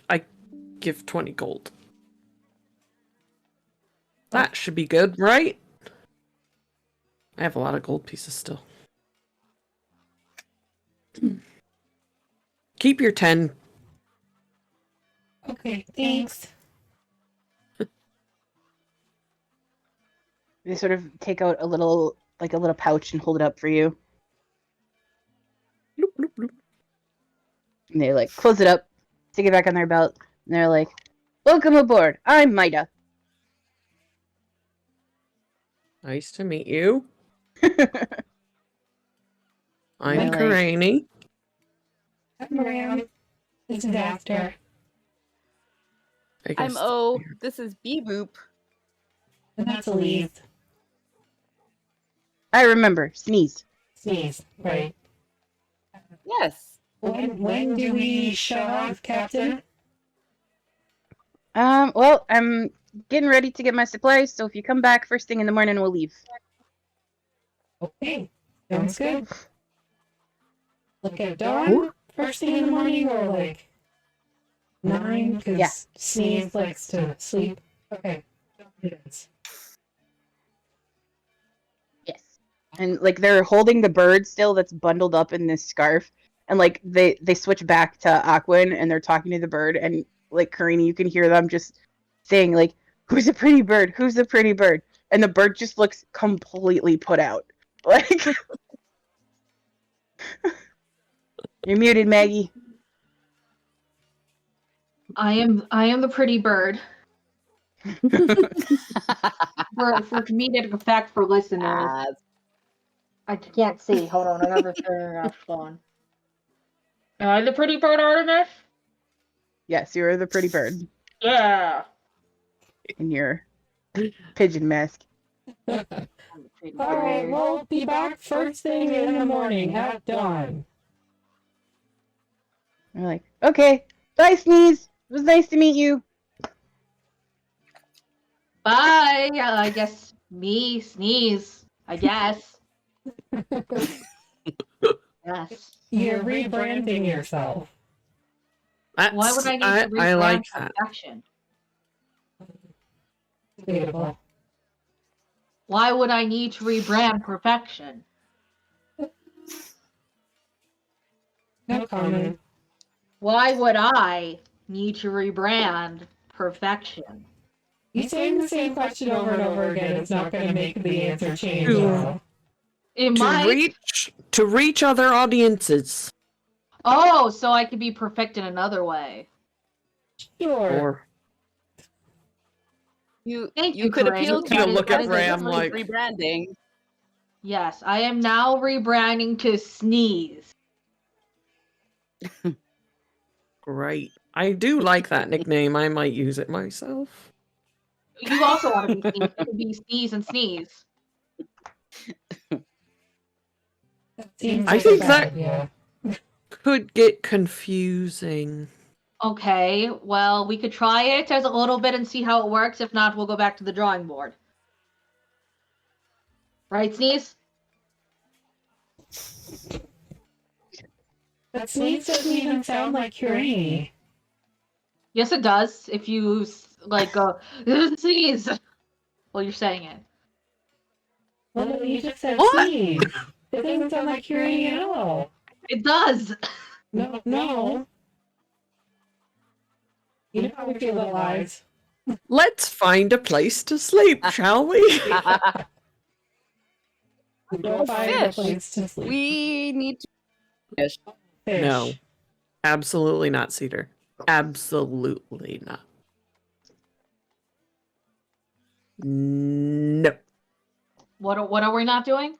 I give 20 gold. That should be good, right? I have a lot of gold pieces still. Keep your 10. Okay, thanks. They sort of take out a little pouch and hold it up for you. Bloop, bloop, bloop. And they like close it up, stick it back on their belt, and they're like, welcome aboard, I'm Maida. Nice to meet you. I'm Really? Karani. I'm around. This is after. I I'm guess O. This is B Boop. And that's Elise. I remember, sneeze. Sneeze, right? Yes. When do we shut off, Captain? Well, I'm getting ready to get my supplies, so if you come back first thing in the morning, we'll leave. Okay, sounds good. Look at dawn first thing in the morning, or like 9, because Yeah. Sneeze likes to sleep. Okay. Yes. And like they're holding the bird still that's bundled up in this scarf, and like they switch back to Aquin and they're talking to the bird, and like Karina, you can hear them just saying like, "Who's a pretty bird? Who's a pretty bird?" And the bird just looks completely put out. Like, you're muted, Maggie. I am the pretty bird. For comedic effect for listeners. I can't see. Hold on, I got the paragraph on. Am I the pretty bird, Artemis? Yes, you're the pretty bird Yeah. in your pigeon mask. I'm the pretty Alright, bird. we'll be back first thing in the morning at dawn. They're like, okay, bye, Sneeze. It was nice to meet you. Bye. I guess me sneeze. I guess. Yes. You're rebranding yourself. That's, Why would I need to I rebrand like that. perfection? Debatable. Why would I need to rebrand perfection? No comment. Why would I need to rebrand perfection? You saying the same question over and over again, it's not going to make the answer change. Ooh. Though. It To might. reach other audiences. Oh, so I could be perfect in another way. Sure. Or Thank You you, could Corinne. appeal to You his look at sense of Ram humor like- rebranding. Yes, I am now rebranding to Sneeze. great. I do like that nickname. I might use it myself. You also want to be Sneeze. You could be Sneeze and Sneeze. Seems I like think a that- bad idea. Could get confusing. Okay, well, we could try it as a little bit and see how it works. If not, we'll go back to the drawing board. Right, Sneeze? That Sneeze doesn't even sound like Curie. Yes, it does. If you, like, go, Sneeze, well, you're saying it. Well, no, you just said What? see. It doesn't sound like hearing at all. It does. No. You know how we feel about lies. Let's find a place to sleep, shall we? Go find a Fish. place to sleep. We need to fish. Fish. No. Absolutely not, Cedar. Absolutely not. No. What are we not doing?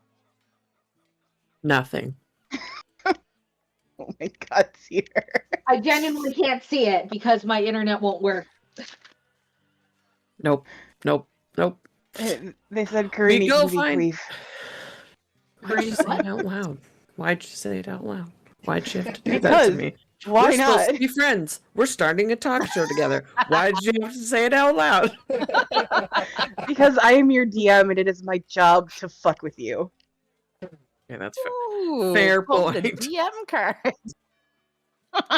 Nothing. Oh my god, Cedar. I genuinely can't see it because my internet won't work. Nope. Nope. Nope. They said Karini go can be find- queef. Why'd you say it out loud? Why'd you say it out loud? Why'd you have to do that Because to me? Why We're not? supposed to be friends. We're starting a talk show together. Why'd you have to say it out loud? Because I am your DM and it is my job to fuck with you. Yeah, that's fair. Ooh, Fair pull the point. DM card.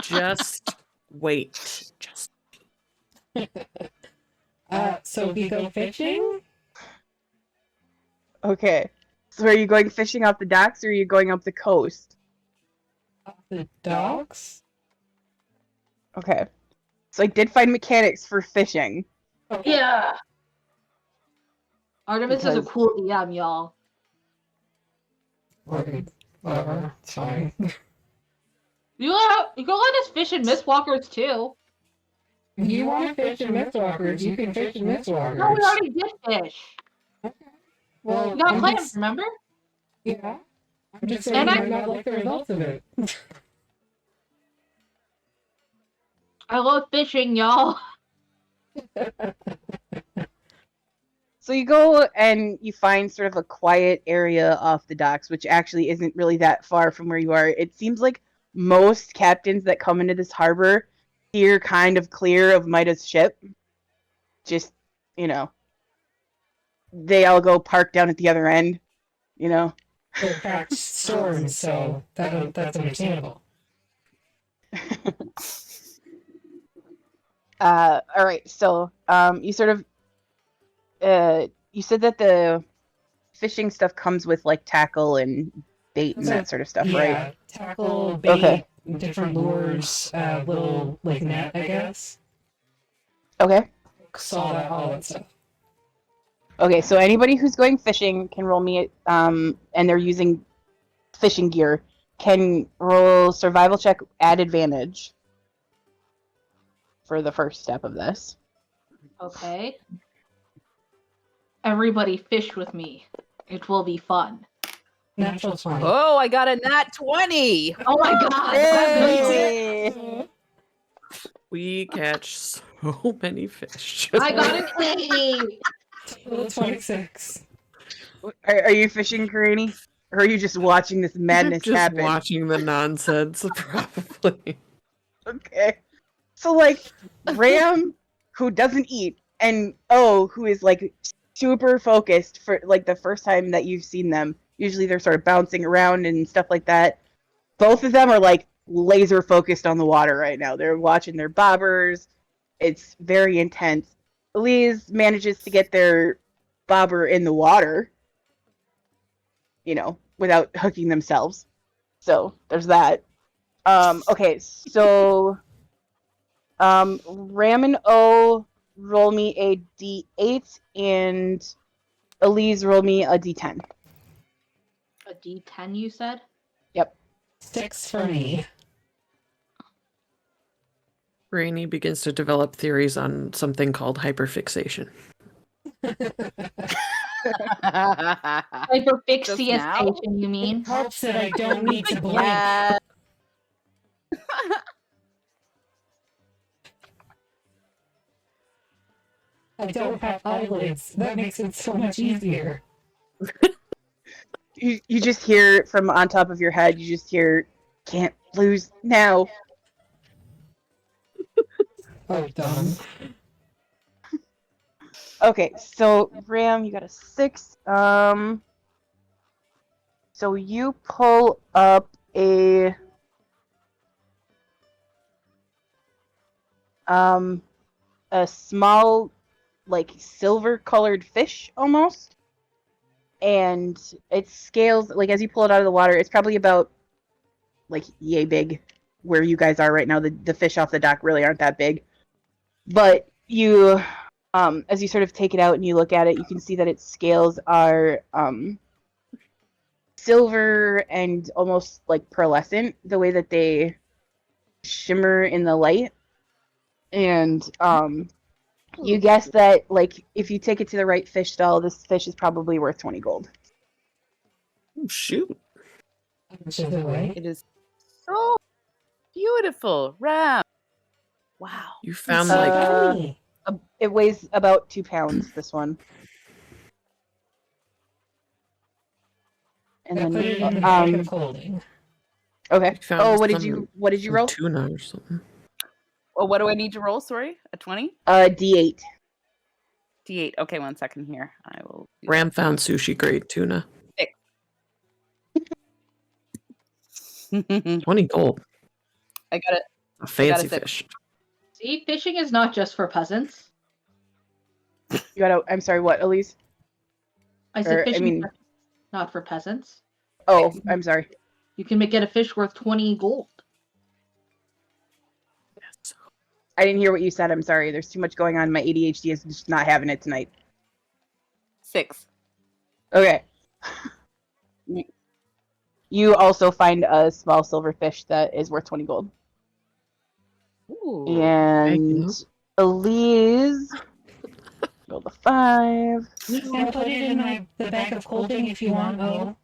Just wait. Just So we go fishing? Okay. So are you going fishing off the docks or are you going up the coast? Off the docks? Okay. So I did find mechanics for fishing. Yeah. Artemis is a Because- cool DM, y'all. Whatever. It's fine. You can let us fish in Mistwalkers too. If you want to fish in Mistwalkers, you can fish in Mistwalkers. No, we already did fish. Well, We got I'm plans, just- remember? Yeah. I'm just And saying I- I not like the results of it. I love fishing, y'all. So you go and you find sort of a quiet area off the docks, which actually isn't really that far from where you are. It seems like most captains that come into this harbor steer kind of clear of Mida's ship. Just, they all go park down at the other end, They're packed storms, so that's understandable. All right, so you sort of you said that the fishing stuff comes with like tackle and bait and that sort of stuff, right? Yeah, tackle, bait, Okay. different lures, little like net, I guess. Okay. All that stuff. Okay, so anybody who's going fishing can roll me and they're using fishing gear can roll survival check at advantage for the first step of this. Okay. Everybody fish with me. It will be fun. Natural 20. Oh, I got a nat 20. Oh my god! Hey! we catch so many fish. I got an 80! Total 26. Are you fishing, Karini? Or are you just watching this madness just happen? watching the nonsense, probably. Okay. So like Ram, who doesn't eat, and O, who is like super focused for like the first time that you've seen them. Usually they're sort of bouncing around and stuff like that. Both of them are like laser focused on the water right now. They're watching their bobbers. It's very intense. Elise manages to get their bobber in the water, without hooking themselves. So there's that. Okay, so Ram and O roll me a D8 and Elise roll me a D10. A D10, you said? 6 for me. Rainey begins to develop theories on something called hyperfixation. Hyperfixius now? station, you mean? Helps that I don't need to blink. Yeah. I don't have eyelids. That makes it so much easier. You just hear from on top of your head, you just hear, can't lose now. Oh, dumb. Okay, so Ram, you got a 6. So you pull up a small, like silver colored fish almost. and it scales, like, as you pull it out of the water, it's probably about, like, yay big where you guys are right now. The fish off the dock really aren't that big. But you, as you sort of take it out and you look at it, you can see that its scales are silver and almost, like, pearlescent, the way that they shimmer in the light. And you guess that, like, if you take it to the right fish stall, this fish is probably worth 20 gold. Oh, shoot. It is so beautiful. Ram. Wow. You found, like... It weighs about 2 pounds, this one. And I then, put it in the bag of holding. okay. You found Oh, what did some- you roll? Tuna or something. Well, what do I need to roll? Sorry, a 20? D8. D8. Okay, 1 second here. I will. do Ram found sushi grade tuna. that. 20 gold. I got it. A fancy 6. fish. See, fishing is not just for peasants. You got I'm sorry, what, Elise? I said Or, I fishing mean- is not for peasants. Oh, I'm sorry. You can get a fish worth 20 gold. I didn't hear what you said. I'm sorry. There's too much going on. My ADHD is just not having it tonight. 6. Okay. You also find a small silver fish that is worth 20 gold. Ooh. And Elise rolled a 5. You can put it in the bag of holding if you want, though.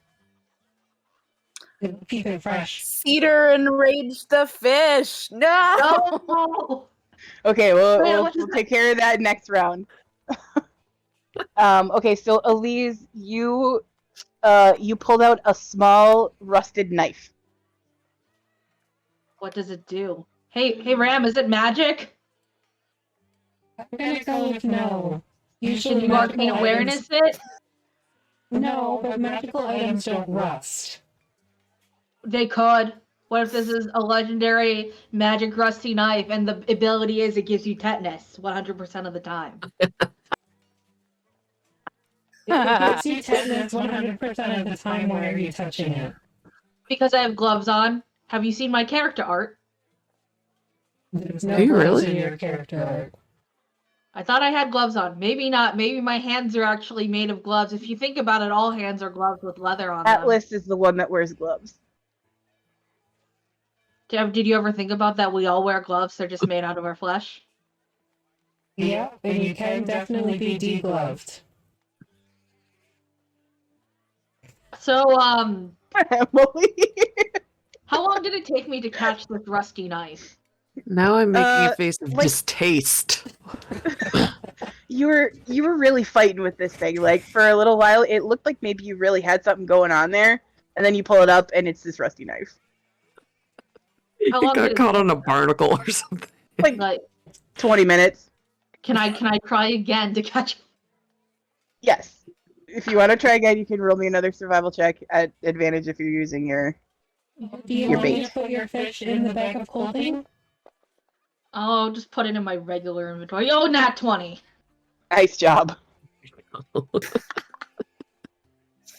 It'll keep it fresh. Cedar enraged the fish. No. No! Okay, Wait, we'll what is that? take care of that next round. Okay, so Elise, you pulled out a small rusted knife. What does it do? Hey, Ram, is it magic? I'm gonna go with no. Usually Can you arcane magical awareness items- it? No, but magical items don't rust. They could. What if this is a legendary magic rusty knife and the ability is it gives you tetanus 100% of the time? If it gives you tetanus 100% of the time, why are you touching it? Because I have gloves on. Have you seen my character art? There's no Are you gloves really? in your character art. I thought I had gloves on. Maybe not. Maybe my hands are actually made of gloves. If you think about it, all hands are gloves with leather on them. Atlas is the one that wears gloves. Did you ever think about that? We all wear gloves. They're just made out of our flesh. Yeah, and you can definitely be degloved. So, Emily. how long did it take me to catch this rusty knife? Now I'm making a face of like- distaste. You were really fighting with this thing. Like, for a little while, it looked like maybe you really had something going on there, and then you pull it up, and it's this rusty knife. You How long did got it caught take? on a barnacle or something. Like, 20 minutes. can I try again to catch? Yes. If you want to try again, you can roll me another survival check at advantage if you're using your... Do you Your want me bait. to put your fish in the bag of holding? Oh, just put it in my regular inventory. Oh, nat 20. Nice job.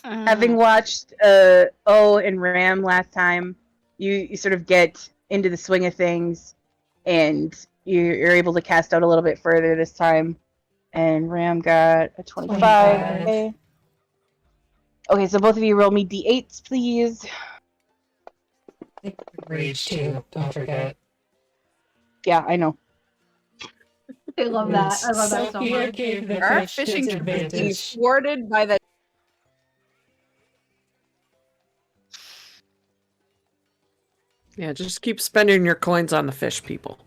Having watched O and Ram last time, you sort of get into the swing of things, and you're able to cast out a little bit further this time. And Ram got a 25. 25. Okay, so both of you roll me d8s, please. Rage too, don't forget. Yeah, I know. I love that. I love that so Sophia much. gave the Our fish fishing trip is being disadvantage. thwarted by the. Yeah, just keep spending your coins on the fish, people.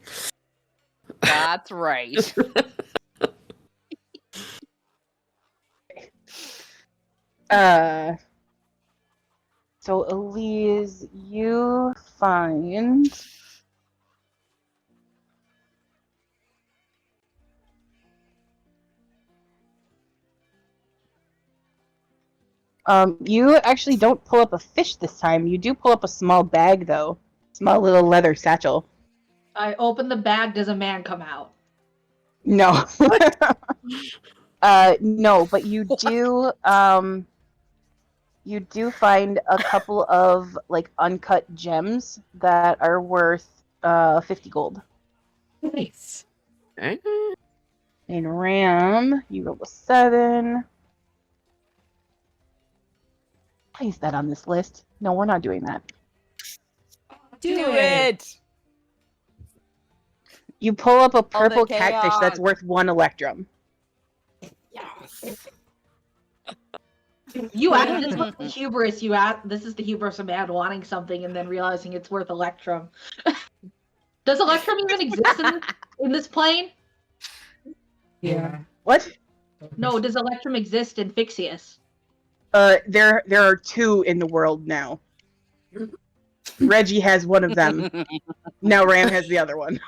That's right. So Elise, you find you actually don't pull up a fish this time. You do pull up a small bag though. Small little leather satchel. I open the bag. Does a man come out? No. No, but you do you do find a couple of like uncut gems that are worth 50 gold. Nice. Okay. And Ram, you roll a 7. Why is that on this list? No, we're not doing that. Do it! You pull up a All the purple catfish that's chaos. worth 1 electrum. Yes. You add this is the hubris. This is the hubris of man wanting something and then realizing it's worth electrum. Does electrum even exist in this plane? Yeah. What? No, does electrum exist in Phixius? There are 2 in the world now. Reggie has one of them. Now Ram has the other one.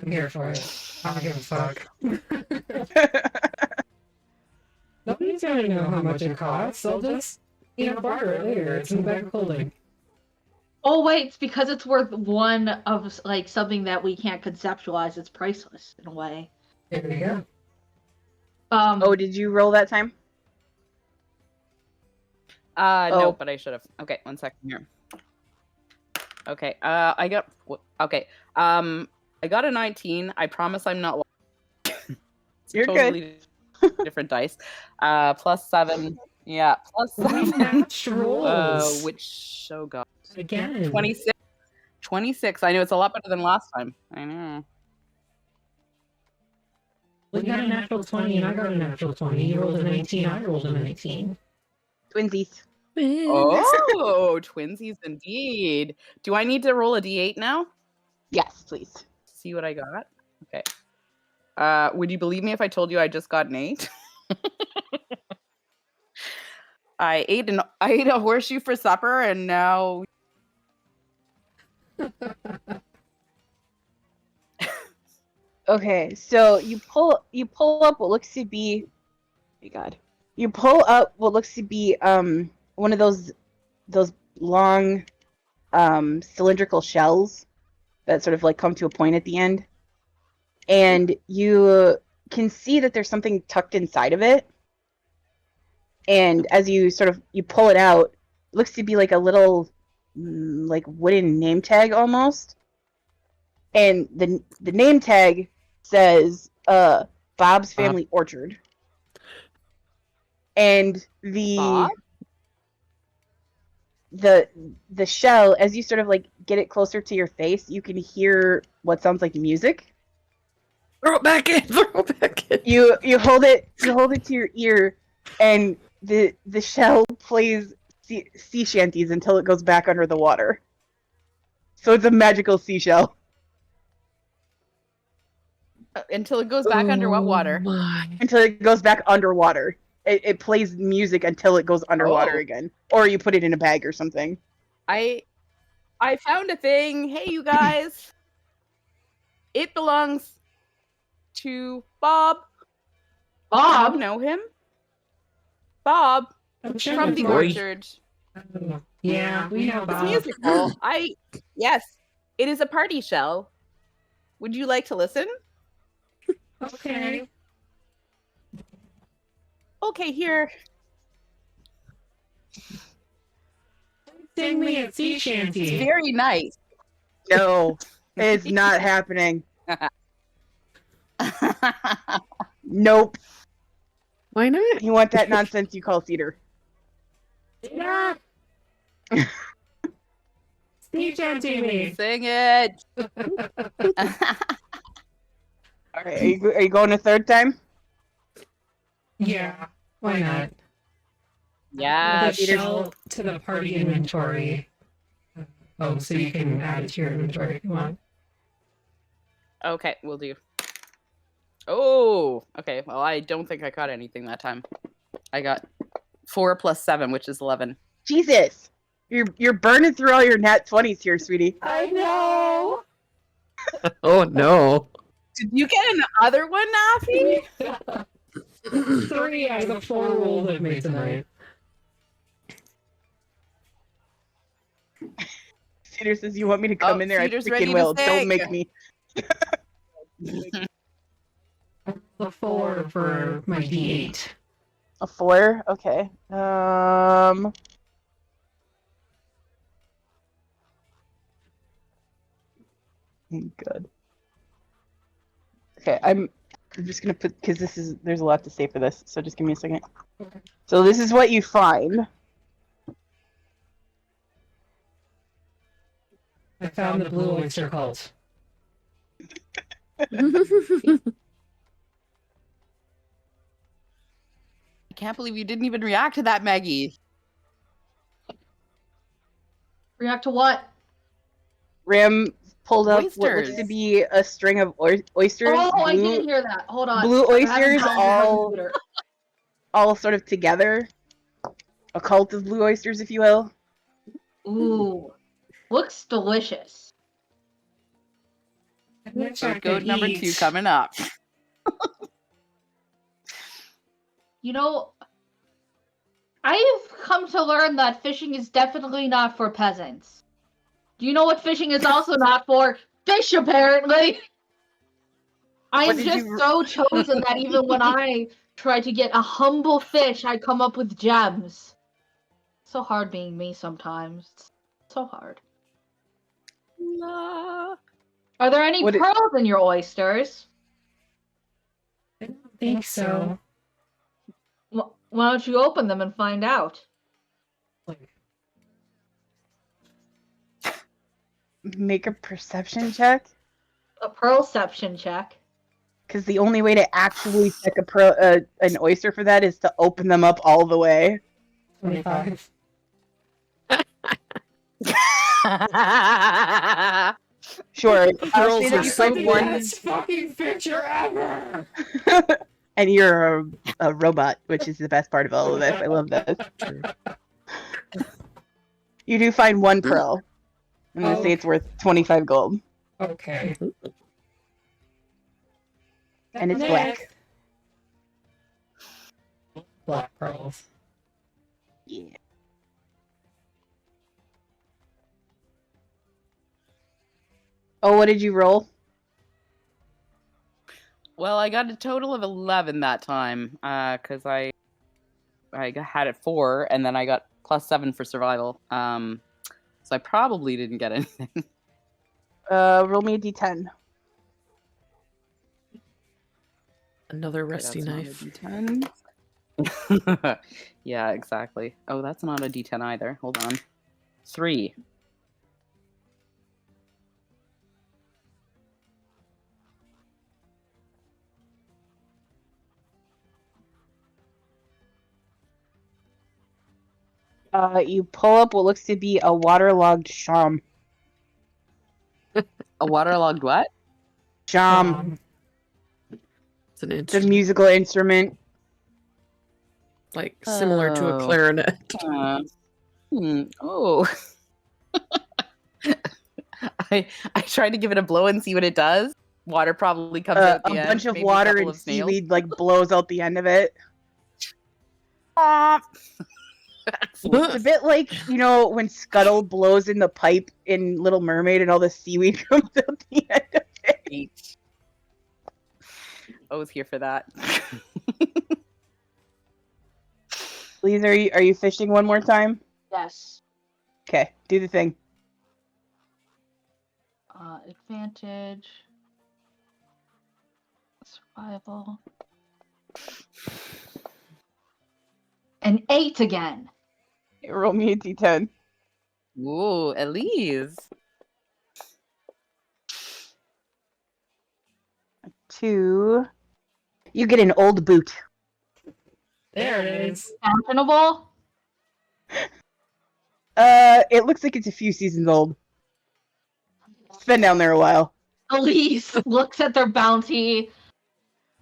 I'm here for it. I don't give a fuck. Nobody's gonna know how much it costs. They'll just, barter it later. It's in the bag of holding. Oh wait, it's because it's worth 1 of like something that we can't conceptualize. It's priceless in a way. There you go. Oh, did you roll that time? No, but I should have. Okay, 1 second here. Okay, I got a 19. I promise I'm not. It's You're totally different dice. Plus 7. Yeah, plus 7. Naturals. Which god. Again. 26. 26. I know it's a lot better than last time. I know. Well, you got a natural 20 and I got a natural 20. You rolled a 19, I rolled a 19. Twinsies. Oh, twinsies indeed. Do I need to roll a d8 now? Yes, please. See what I got? Okay. Would you believe me if I told you I just got an 8? I ate a horseshoe for supper and now Okay, so you pull up what looks to be, oh my god, you pull up what looks to be one of those long cylindrical shells that sort of like come to a point at the end, and you can see that there's something tucked inside of it. And as you pull it out, it looks to be like a little like wooden name tag almost. And the name tag says Bob's Family Orchard. And the shell, as you sort of like get it closer to your face, you can hear what sounds like music. Throw it back in. Throw it back in. You hold it to your ear, and the shell plays sea shanties until it goes back under the water. So it's a magical seashell. until it goes back under what water? My. Until it goes back underwater. It plays music until it goes underwater again. Or you put it in a bag or something. I found a thing. Hey, you guys. It belongs to Bob. Bob? You know him? Bob I'm sure from that's the Boy. orchard. Yeah, we know It's Bob. musical. Yes, it is a party shell. Would you like to listen? Okay. Okay, here. Sing me a sea It's shanty. very nice. No, it's not happening. Nope. Why not? You want that nonsense you call cedar. Yeah. Sea shanty me. Sing it. Alright, are you going a third time? Yeah, why not? Yeah. The shell to the party inventory. Oh, so you can add it to your inventory if you want. Okay, we'll do. Oh, okay. Well, I don't think I caught anything that time. I got 4 plus 7, which is 11. Jesus! You're burning through all your nat 20s here, sweetie. I know! Oh no. Did you get another one, Nafi? 3 out of the 4 rolls I've made tonight. Cedar says you want me to come in there. Cedar's I ready freaking to will. Don't sing. make me. The 4 for my D8. A 4? Okay. Good. Okay, I'm just gonna put, because there's a lot to say for this, so just give me a second. Okay. So this is what you find. I found the blue oyster cult. I can't believe you didn't even react to that, Maggie. React to what? Ram pulled up what looks Oysters. to be a string of oysters. Oh, I blue, didn't hear that. Hold on. blue I haven't oysters, downloaded my computer. all sort of together. A cult of blue oysters, if you will. Ooh, looks delicious. So goat number 2 coming up. You know, I've come to learn that fishing is definitely not for peasants. Do you know what fishing is also not for? Fish, apparently! I'm did just you- so chosen that even when I try to get a humble fish, I come up with gems. So hard being me sometimes. So hard. Are there any pearls in your oysters? I don't think so. Why don't you open them and find out? Make a perception check. A pearlception check. Because the only way to actually check an oyster for that is to open them up all the way. 25. Sure. I'll Pearls say are that you so find one, Best fucking picture ever! and you're a robot, which is the best part of all of this. I love this. You do find one pearl. I'm going to say it's worth 25 gold. Okay. And it's black. Black pearls. Yeah. Oh, what did you roll? Well, I got a total of 11 that time, because I had it 4, and then I got +7 for survival. So I probably didn't get anything. Roll me a d10. Another Okay, rusty that's not a knife. D10. Yeah, exactly. Oh, that's not a D10 either. Hold on. 3. You pull up what looks to be a waterlogged sham. A waterlogged what? Sham. It's an It's a instrument, musical instrument. like similar to a Oh. clarinet. Oh. I tried to give it a blow and see what it does. Water probably comes out A the end. bunch of maybe a water couple and of snails. seaweed like blows out the end of it. It's a bit like, you know, when Scuttle blows in the pipe in Little Mermaid and all the seaweed comes out the end of it. I was here for that. Please, are you fishing one more time? Yes. Okay, do the thing. Advantage. Survival. An 8 again. Roll me a d10. Ooh, Elise. 2. You get an old boot. There it is. Fashionable? It looks like it's a few seasons old. It's been down there a while. Elise looks at their bounty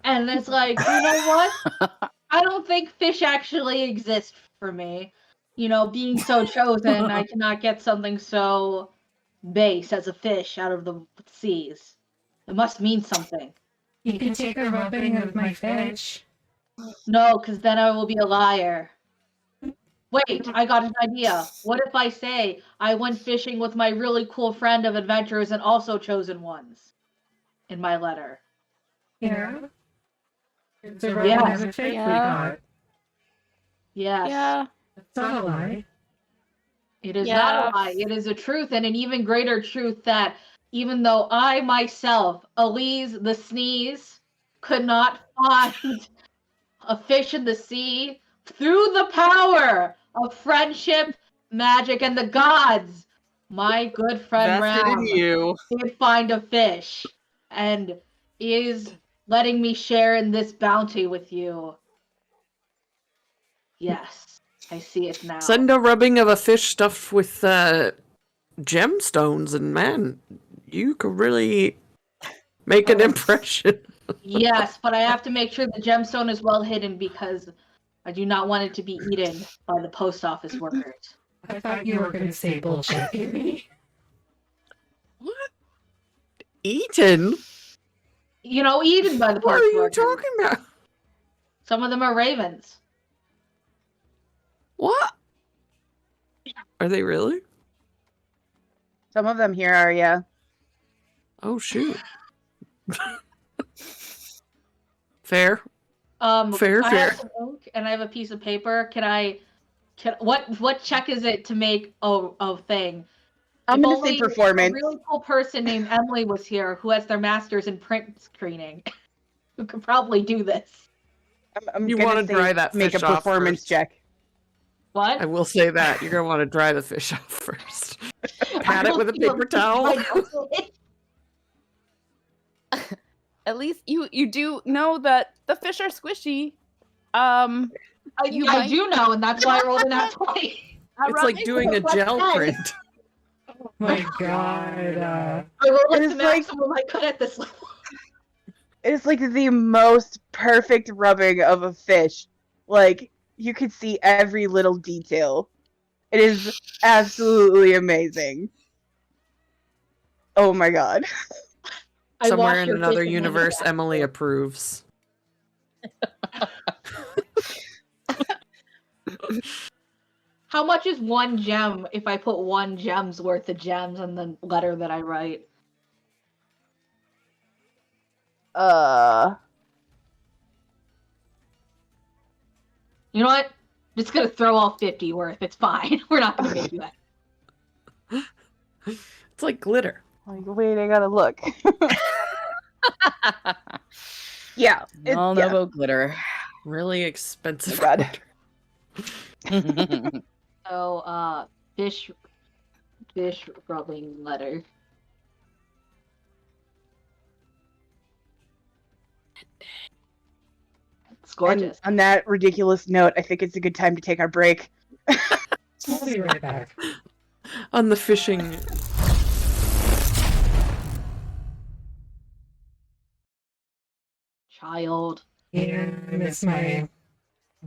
and is like, you know what? I don't think fish actually exist for me. You know, being so chosen, I cannot get something so base as a fish out of the seas. It must mean something. You can take a rubbing of my fish. No, because then I will be a liar. Wait, I got an idea. What if I say I went fishing with my really cool friend of adventurers and also chosen ones in my letter? Yeah. It's a Yeah. rubbing of a fish we got. Yes. Yeah. That's not a lie. It is Yeah. not a lie. It is a truth, and an even greater truth that even though I myself, Elise the Sneeze, could not find a fish in the sea, through the power of friendship, magic, and the gods, my good friend Vested in Ram you. did find a fish and is letting me share in this bounty with you. Yes, I see it now. Send a rubbing of a fish stuffed with gemstones, and man, you could really make an impression. Yes, but I have to make sure the gemstone is well hidden because I do not want it to be eaten by the post office workers. I thought you were going to say bullshit. What? Eaten? You know, eaten by the What are post you workers. talking about? Some of them are ravens. What? Are they really? Some of them here are, yeah. Oh shoot. Fair. Fair. I have some ink and I have a piece of paper. What check is it to make a thing? I'm If gonna say only performance. A really cool person named Emily was here who has their master's in print screening, who could probably do this. I'm You gonna wanna say dry that make a fish off performance first. check. What? I will say that. You're gonna want to dry the fish off first. Pat I it with a don't feel paper towel. like At least you do know that the fish are squishy. I might- do know, and that's why I rolled an at 20. It's like doing a gel print. Oh my god. I rolled like It's the like- maximum I could at this level. It's like the most perfect rubbing of a fish. Like, you could see every little detail. It is absolutely amazing. Oh my god. I Somewhere washed in your another fish in universe, the Emily approves. How much is one gem if I put one gem's worth of gems in the letter that I write? You know what? Just gonna throw all 50 worth. It's fine. We're not gonna make you that. It's like glitter. Like, wait, I gotta look. Yeah. All know about glitter. Really expensive. Oh my glitter. So, fish rubbing letter. It's And gorgeous. on that ridiculous note, I think it's a good time to take our break. We'll be right back. On the fishing. Child. Yeah, I miss my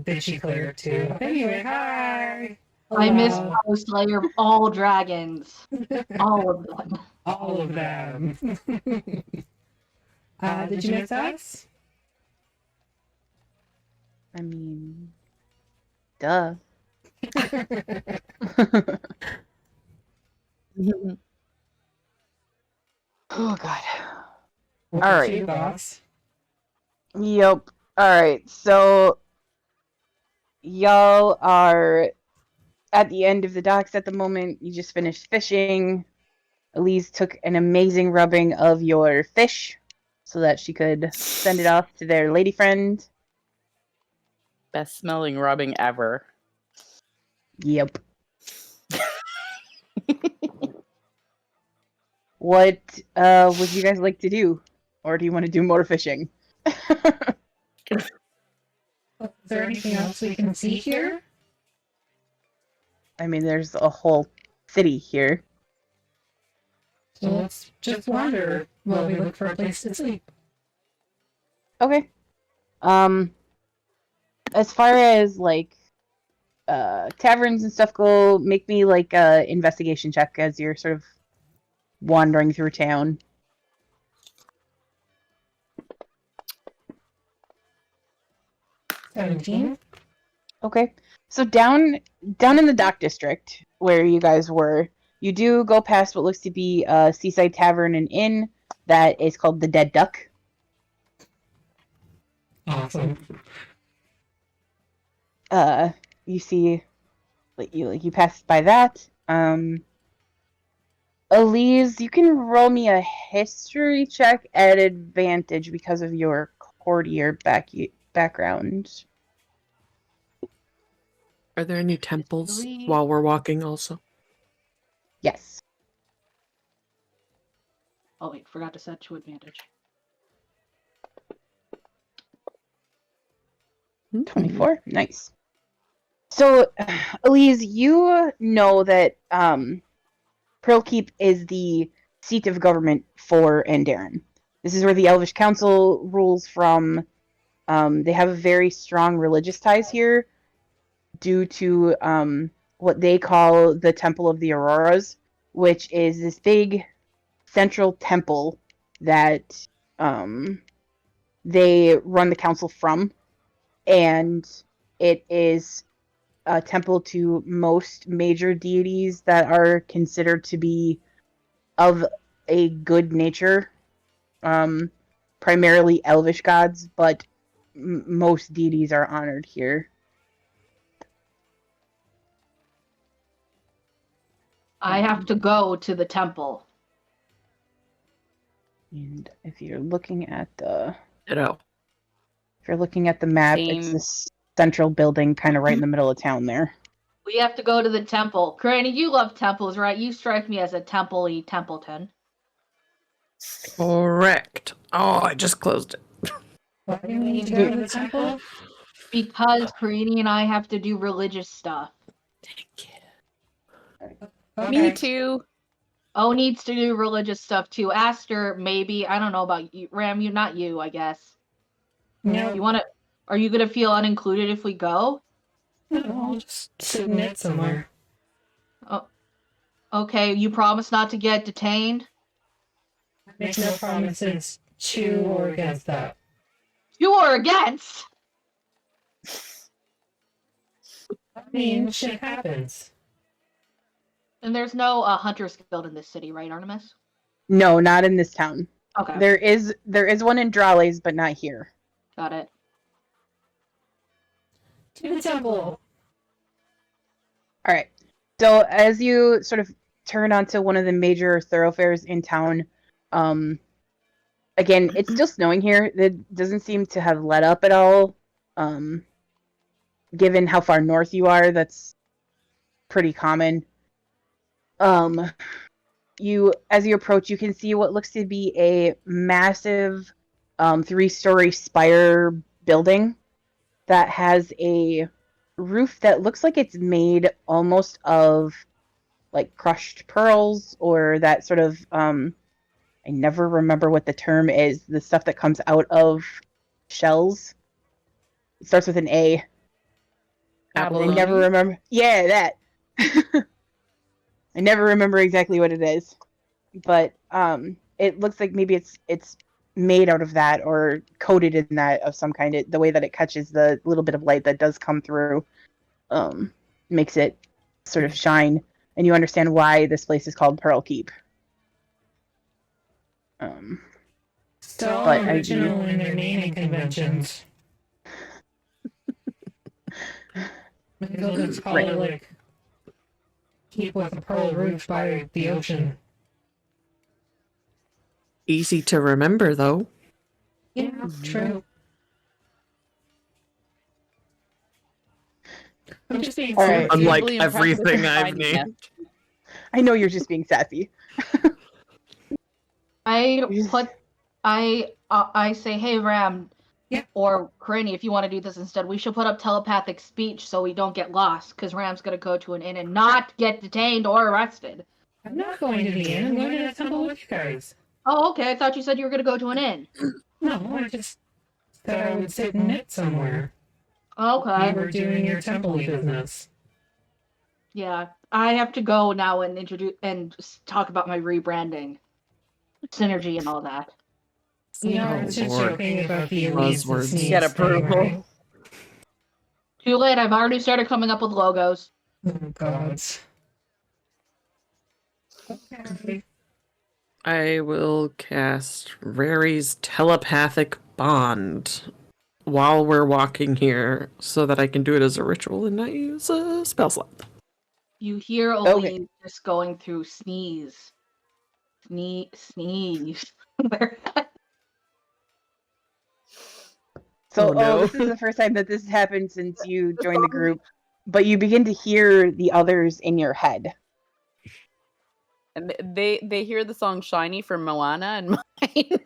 bitchy clear too. Anyway, hi. I miss Hello. Post Layer of all dragons. All of them. all of them. Did you miss us? I mean, duh. Oh god. All right. Boss. Yep. Alright, so y'all are at the end of the docks at the moment. You just finished fishing. Elise took an amazing rubbing of your fish so that she could send it off to their lady friend. Best smelling rubbing ever. Yep. What would you guys like to do? Or do you want to do more fishing? Is there anything else we can see here? I mean, there's a whole city here. So let's just wander while we look for a place to sleep. Okay. As far as like taverns and stuff go, make me like a investigation check as you're sort of wandering through town. $17. Okay. So down in the dock district where you guys were, you do go past what looks to be a seaside tavern and inn that is called the Dead Duck. Awesome. you see, you pass by that. Elise, you can roll me a history check at advantage because of your courtier background. Are there any temples History. while we're walking also? Yes. Oh wait, forgot to set to advantage. 24. Nice. So, Elise, you know that Pearlkeep is the seat of government for Andairen. This is where the Elvish Council rules from. They have very strong religious ties here due to what they call the Temple of the Auroras, which is this big central temple that they run the council from. And it is a temple to most major deities that are considered to be of a good nature. Primarily Elvish gods, but most deities are honored here. I have to go to the temple. And if you're looking at the Ditto. map, it's Same. this central building kind of right in the middle of town there. We have to go to the temple. Granny, you love temples, right? You strike me as a temple-y Templeton. Correct. Oh, I just closed it. Why do you need to go to the temple? Because Karini and I have to do religious stuff. Me too. O needs to do religious stuff too. Aster, maybe. I don't know about you. Ram, you, not you, I guess. No, You want to? Are you gonna feel unincluded if we go? no, I'll just sit and knit somewhere. Oh, okay. You promise not to get detained. Make no promises to or against that. You are against. I mean, shit happens. And there's no Hunters Guild in this city, right, Artemis? No, not in this town. Okay, There is one in Drales, but not here. got it. To the temple. All right. So as you sort of turn onto one of the major thoroughfares in town, again, it's still snowing here. It doesn't seem to have let up at all. Given how far north you are, that's pretty common. As you approach, you can see what looks to be a massive 3-story spire building that has a roof that looks like it's made almost of like crushed pearls, or that sort of I never remember what the term is, the stuff that comes out of shells. It starts with an A. I Abalone. never remember. Yeah, that. I never remember exactly what it is, but it looks like maybe it's made out of that or coated in that of some kind. The way that it catches the little bit of light that does come through makes it sort of shine, and you understand why this place is called Pearlkeep. Still But I original in their naming conventions. Maybe they'll just call it like keep with a pearl roof by the ocean. Easy to remember, though. Yeah, true. I'm just being All right. silly. Unlike Hugely impressed with everything your I've finding it. named. I know you're just being sassy. I say, hey Ram, Yeah. or Karini, if you want to do this instead, we should put up telepathic speech so we don't get lost, because Ram's gonna go to an inn and not get detained or arrested. I'm not going to the inn. I'm going to the temple with you guys. Oh, okay. I thought you said you were gonna go to an inn. No, I just said I would sit and knit somewhere. Okay. You were doing your temple business. Yeah, I have to go now and introduce and talk about my rebranding, synergy, and all that. Yeah, I was just Lord. joking about the elites and Buzzwords. sneaks Get thing, approval. right? Too late. I've already started coming up with logos. Oh, gods. Okay. I will cast Rary's telepathic bond while we're walking here so that I can do it as a ritual and not use a spell slot. You hear Elise just going through sneeze. Sneeze. So, Oh, no. this is the first time that this has happened since you joined the group, but you begin to hear the others in your head. And they hear the song "Shiny" from Moana and mine.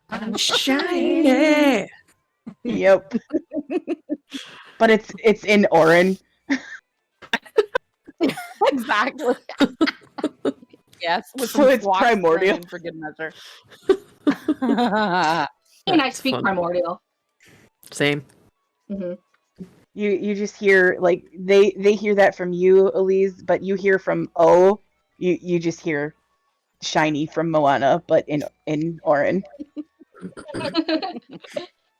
I'm shiny. Yep. But it's in Orin. Exactly. Yes, with So some it's squawks primordial. thrown in for good measure. And I That's speak fun. primordial. Same. Hmm. You just hear like they hear that from you, Elise, but you hear from O. You just hear shiny from Moana, but in Orin.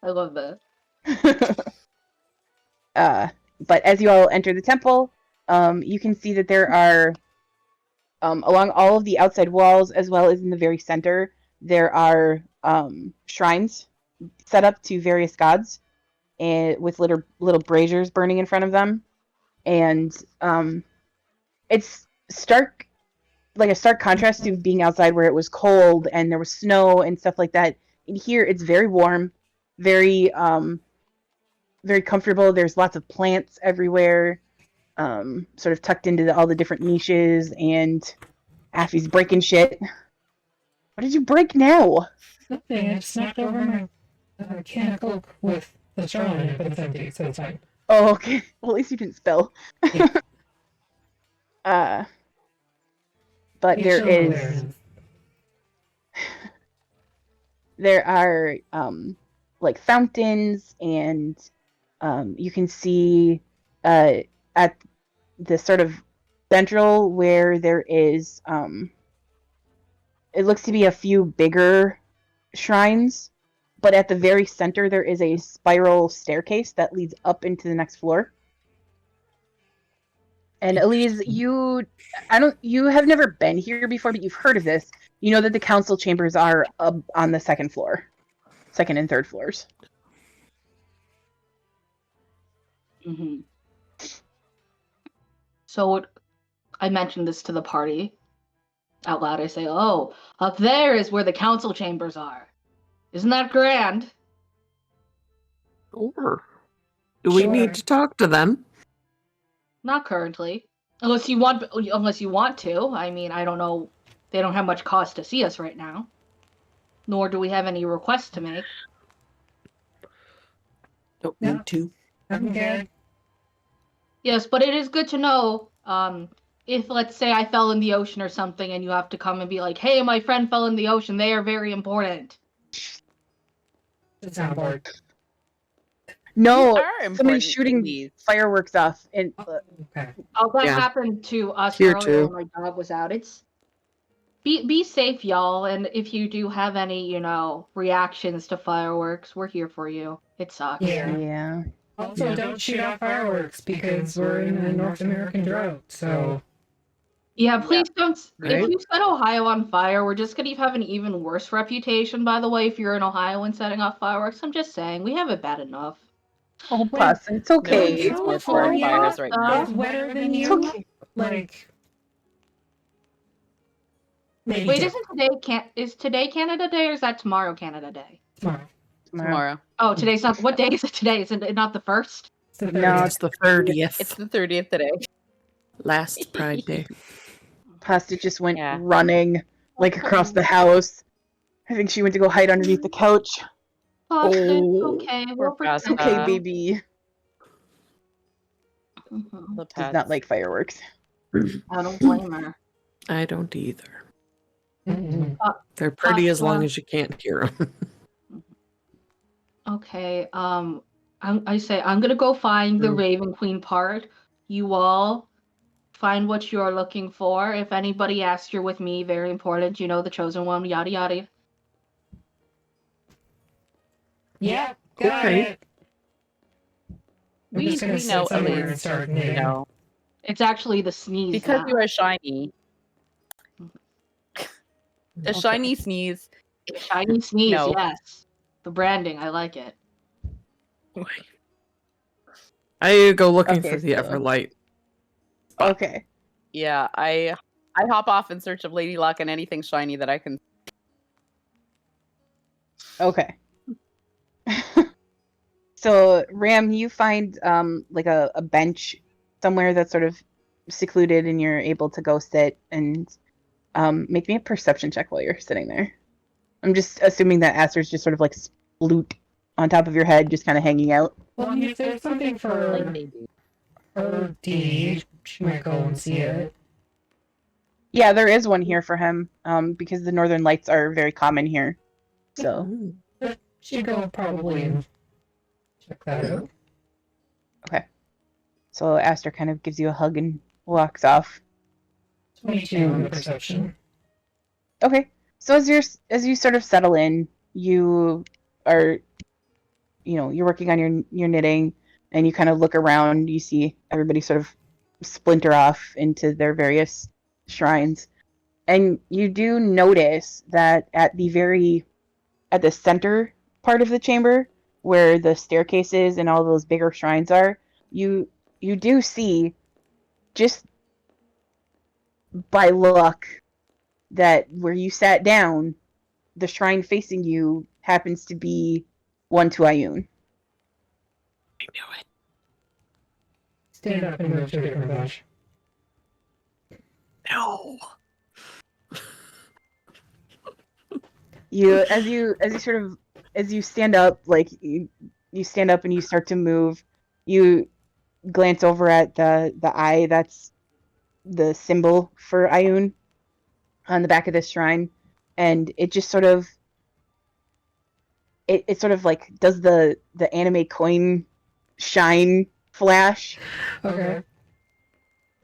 I love that. But as you all enter the temple, you can see that there are along all of the outside walls, as well as in the very center, there are shrines set up to various gods, and with little braziers burning in front of them, and it's a stark contrast to being outside where it was cold and there was snow and stuff like that. In here, it's very warm, very very comfortable. There's lots of plants everywhere, sort of tucked into all the different niches, and Affy's breaking shit. What did you break now? Nothing. I just knocked over my can of Coke with the straw in it, but it's empty, so it's fine. Oh, okay. Well, at least you didn't spill. Yeah. But It's there show is awareness. there are like fountains, and you can see at the sort of central where there is it looks to be a few bigger shrines, but at the very center there is a spiral staircase that leads up into the next floor. And Elise, you have never been here before, but you've heard of this. You know that the council chambers are up on the second and third floors. Hmm. So I mentioned this to the party. Out loud, I say, "Oh, up there is where the council chambers are. Isn't that grand?" Or do we Sure. need to talk to them? Not currently, unless you want to. I mean, I don't know. They don't have much cause to see us right now. Nor do we have any requests to make. Don't No. need to. I'm good. Yes, but it is good to know. If let's say I fell in the ocean or something, and you have to come and be like, "Hey, my friend fell in the ocean. They are very important." It's not bored. No, You are somebody's important, shooting Elise. fireworks off, and Okay. Oh, that Yeah. happened to us Here earlier too. when my dog was out. It's be safe, y'all. And if you do have any, reactions to fireworks, we're here for you. It sucks. Yeah. yeah. Also, don't shoot off fireworks because we're in a North American drought. So Yeah, please don't. Right? If you set Ohio on fire, we're just gonna have an even worse reputation. By the way, if you're in Ohio and setting off fireworks, I'm just saying we have it bad enough. Oh, plus, it's okay. No, it's more forest fires right now. it's wetter than It's you. okay. Like maybe Wait, is today Canada Day or is that tomorrow Canada Day? tomorrow. Tomorrow. Oh, today's not. What day is it today? Is it not the 1st? It's the No, 30th. It's the 30th. It's the 30th today. Last Pride Day. Pasta just went Yeah. running like across the house. I think she went to go hide underneath the couch. Oh, it's Oh. okay. Poor We'll It's protect okay, Uh, baby. you. Mhm. The Does pets. not like fireworks. I don't blame her. I don't either. Mm-mm. They're pretty as long Pasta. as you can't hear them. Okay. I say I'm gonna go find the True. Raven Queen part. You all find what you are looking for. If anybody asks, you're with me. Very important. You know the chosen one. Yada yada. Yeah, got Okay. it. I'm We just gonna know, sit somewhere and Elise. start You knitting. know, It's actually the sneeze. because now. you are shiny. A Okay. shiny sneeze. Shiny sneeze. No. Yes. The branding, I like it. I go looking Okay, for the so- Everlight. Okay. Yeah, I hop off in search of Lady Luck and anything shiny that I can. Okay. So, Ram, you find like a bench somewhere that's sort of secluded, and you're able to go sit and make me a perception check while you're sitting there. I'm just assuming that Aster's just sort of like sploot on top of your head, just kind of hanging out. Well, I mean, if there's something for her D, she might go and see it. Yeah, there is one here for him, because the northern lights are very common here. So, Ooh. But she'd go probably and check that out. so Aster kind of gives you a hug and walks off. 22 on the perception. Okay. So as you sort of settle in, you are, you're working on your knitting, and you kind of look around. You see everybody sort of splinter off into their various shrines, and you do notice that at the center part of the chamber, where the staircases and all those bigger shrines are, you do see, just by luck, that where you sat down, the shrine facing you happens to be one to Ioun. I knew it. Stand up and move to a different bench. No. As you stand up, like you stand up and you start to move, you glance over at the eye that's the symbol for Ioun on the back of this shrine, and it just sort of it sort of like does the anime coin shine flash Okay.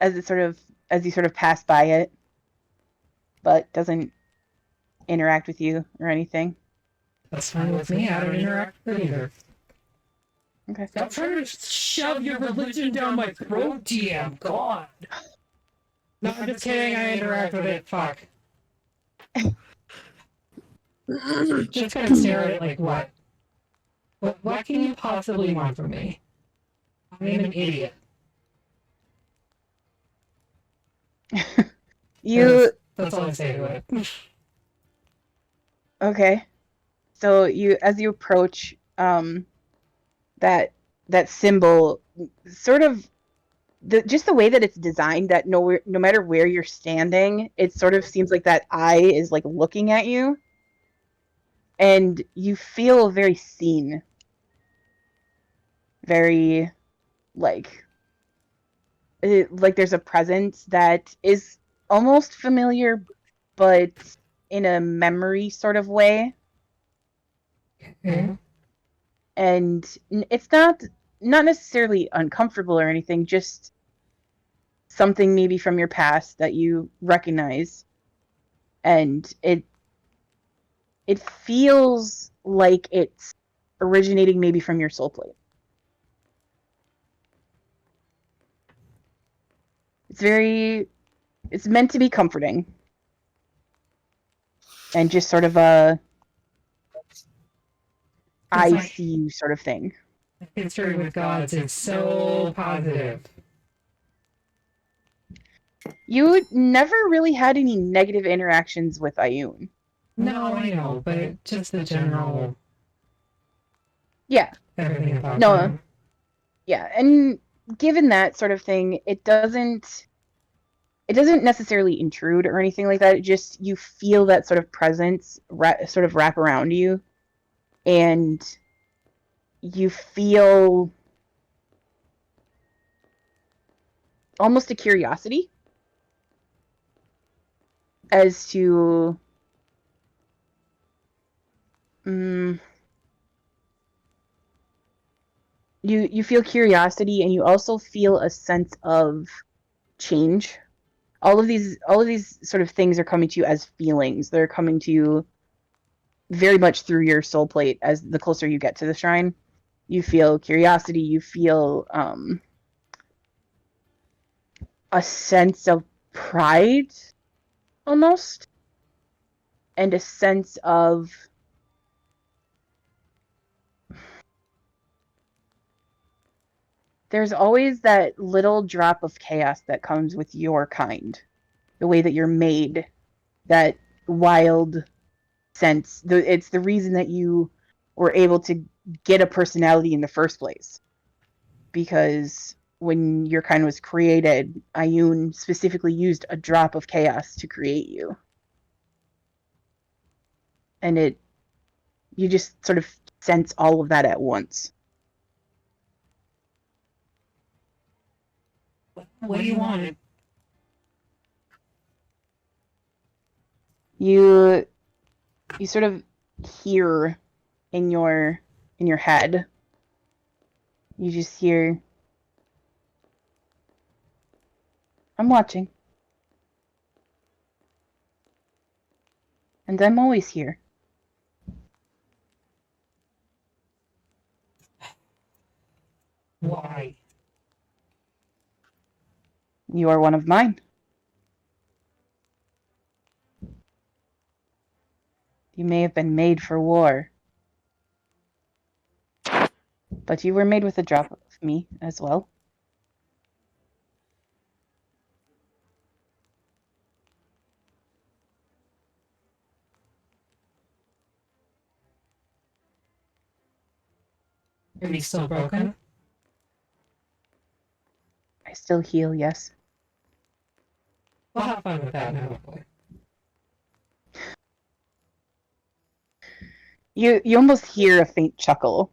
as you sort of pass by it, but doesn't interact with you or anything. That's fine with me. I don't interact with it either. Okay. Stop trying to shove your religion down my throat, DM. God. No, I'm just kidding. I interact with it. Fuck. Just gonna stare at it like, what? What can you possibly want from me? I am an idiot. That's all I say to it. Okay. So as you approach that symbol, sort of just the way that it's designed, that no matter where you're standing, it sort of seems like that eye is like looking at you, and you feel very seen, very like there's a presence that is almost familiar, but in a memory sort of way. Okay. And it's not necessarily uncomfortable or anything, just something maybe from your past that you recognize, and it feels like it's originating maybe from your soul plate. It's meant to be comforting, and just sort of a I see you sort of thing. History with gods is so positive. You never really had any negative interactions with Ioun. No, I know, but just the general. Yeah. Everything about No. them. Yeah, and given that sort of thing, it doesn't necessarily intrude or anything like that. It just, you feel that sort of presence sort of wrap around you, and you feel almost a curiosity as to you feel curiosity, and you also feel a sense of change. All of these sort of things are coming to you as feelings. They're coming to you very much through your soul plate. As the closer you get to the shrine, you feel curiosity, you feel a sense of pride almost, and a sense of there's always that little drop of chaos that comes with your kind. The way that you're made, that wild sense. It's the reason that you were able to get a personality in the first place. Because when your kind was created, Ayun specifically used a drop of chaos to create you. And you just sort of sense all of that at once. What do you want? You sort of hear in your head. You just hear, I'm watching. And I'm always here. Why? You are one of mine. You may have been made for war. But you were made with a drop of me as well. Are you still broken? I still heal, yes. We'll have fun with that, hopefully. You almost hear a faint chuckle.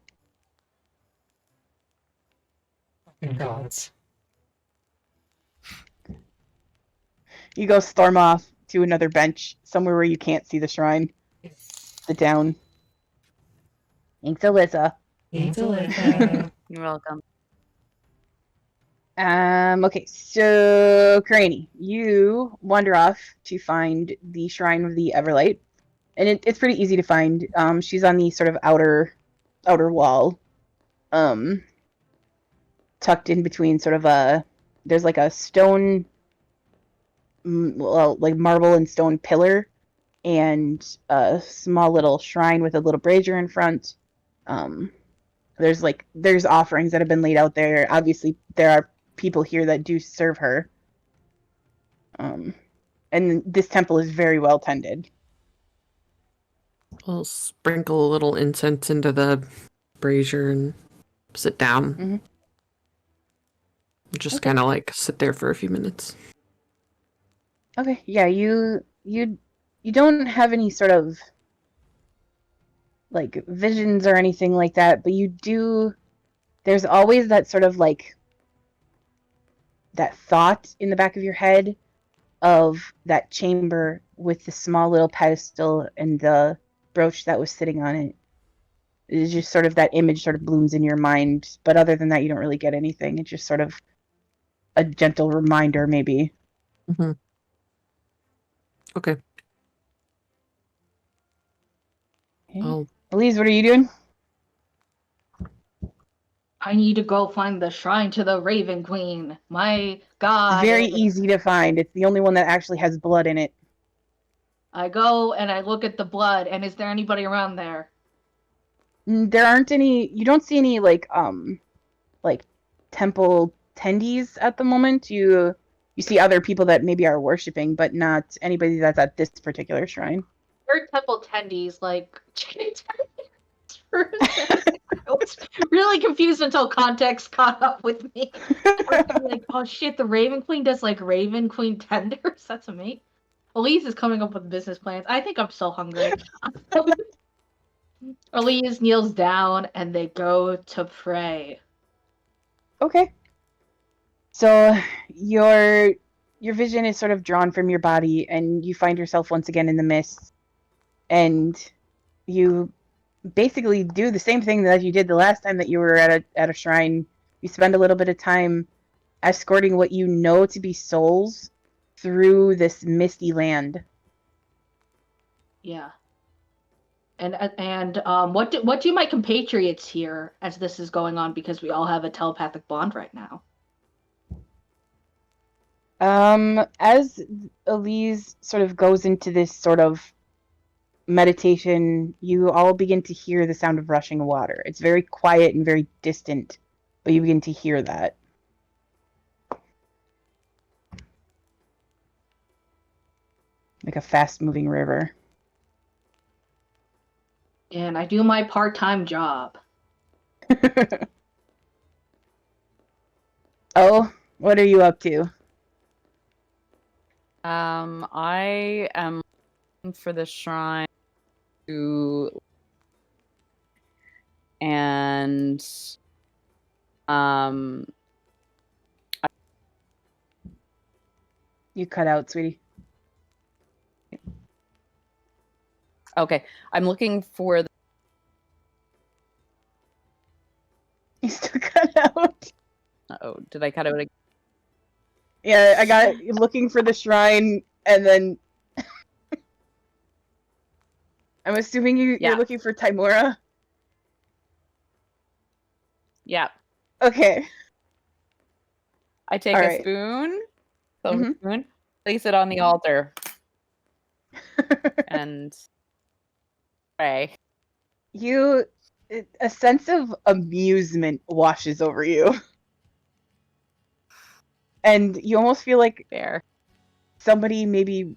Fucking gods. You go storm off to another bench, somewhere where you can't see the shrine. Sit down. Thanks, Alyssa. Thanks, Alyssa. You're welcome. Okay, so Craney, you wander off to find the Shrine of the Everlight, and it's pretty easy to find. She's on the sort of outer wall, tucked in between sort of there's like a stone, well, like marble and stone pillar, and a small little shrine with a little brazier in front. There's offerings that have been laid out there. Obviously, there are people here that do serve her. And this temple is very well tended. I'll sprinkle a little incense into the brazier and sit down. Mm-hmm. Just Okay. kind of like sit there for a few minutes. Okay, yeah, you don't have any sort of like visions or anything like that, but you do. There's always that sort of like that thought in the back of your head of that chamber with the small little pedestal and the brooch that was sitting on it. It's just sort of that image sort of blooms in your mind, but other than that, you don't really get anything. It's just sort of a gentle reminder, maybe. Mm-hmm. Okay. Okay. I'll Elise, what are you doing? I need to go find the shrine to the Raven Queen. My God. Very easy to find. It's the only one that actually has blood in it. I go and I look at the blood, and is there anybody around there? There aren't any. You don't see any like temple tendies at the moment. You see other people that maybe are worshiping, but not anybody that's at this particular shrine. Third temple tendies, like chicken tenders. I was really confused until context caught up with me. I was like, oh shit, the Raven Queen does like Raven Queen tenders. That's amazing. Elise is coming up with business plans. I think I'm so hungry. Elise kneels down and they go to pray. Okay. So your vision is sort of drawn from your body, and you find yourself once again in the mist, and you basically do the same thing that you did the last time that you were at a shrine. You spend a little bit of time escorting what you know to be souls through this misty land. Yeah. And what do my compatriots hear as this is going on, because we all have a telepathic bond right now? As Elise sort of goes into this sort of meditation, you all begin to hear the sound of rushing water. It's very quiet and very distant, but you begin to hear that. Like a fast-moving river. And I do my part-time job. Oh, what are you up to? I am looking for the shrine to, and You cut out, sweetie. okay, I'm looking for the, You still cut out. oh, did I cut out again? Yeah, I got it. You're looking for the shrine, and then I'm assuming you're Yeah. looking for Timora. Yeah. Okay. I take All a right. spoon, silver Mhm. spoon, place it on the altar, and pray. A sense of amusement washes over you. And you almost feel like There. somebody maybe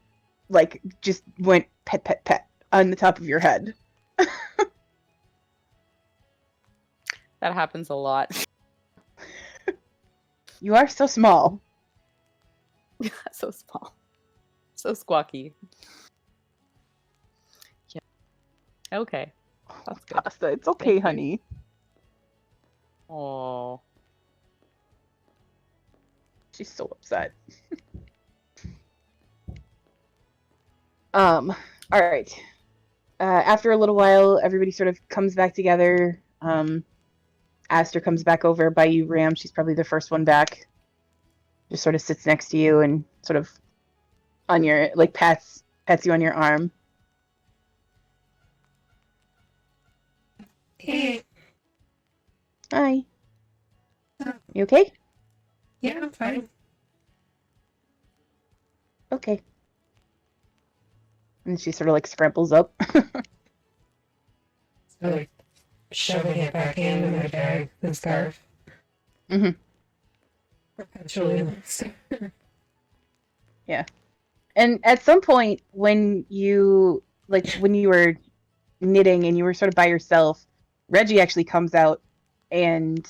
like just went pet pet pet on the top of your head. That happens a lot. You are so small. So small. So squawky. Yeah. Okay. That's good. Pasta, it's okay, Thank you. honey. Oh. She's so upset. All right. After a little while, everybody sort of comes back together. Aster comes back over by you, Ram. She's probably the first one back. Just sort of sits next to you and sort of on your, like, pats you on your arm. Hey. Hi. You okay? Yeah, I'm fine. Okay. And she sort of like scramples up. So, like, shoving it back in my bag, the scarf. Mhm. Perpetually. Yeah. And at some point when you were knitting and you were sort of by yourself, Reggie actually comes out and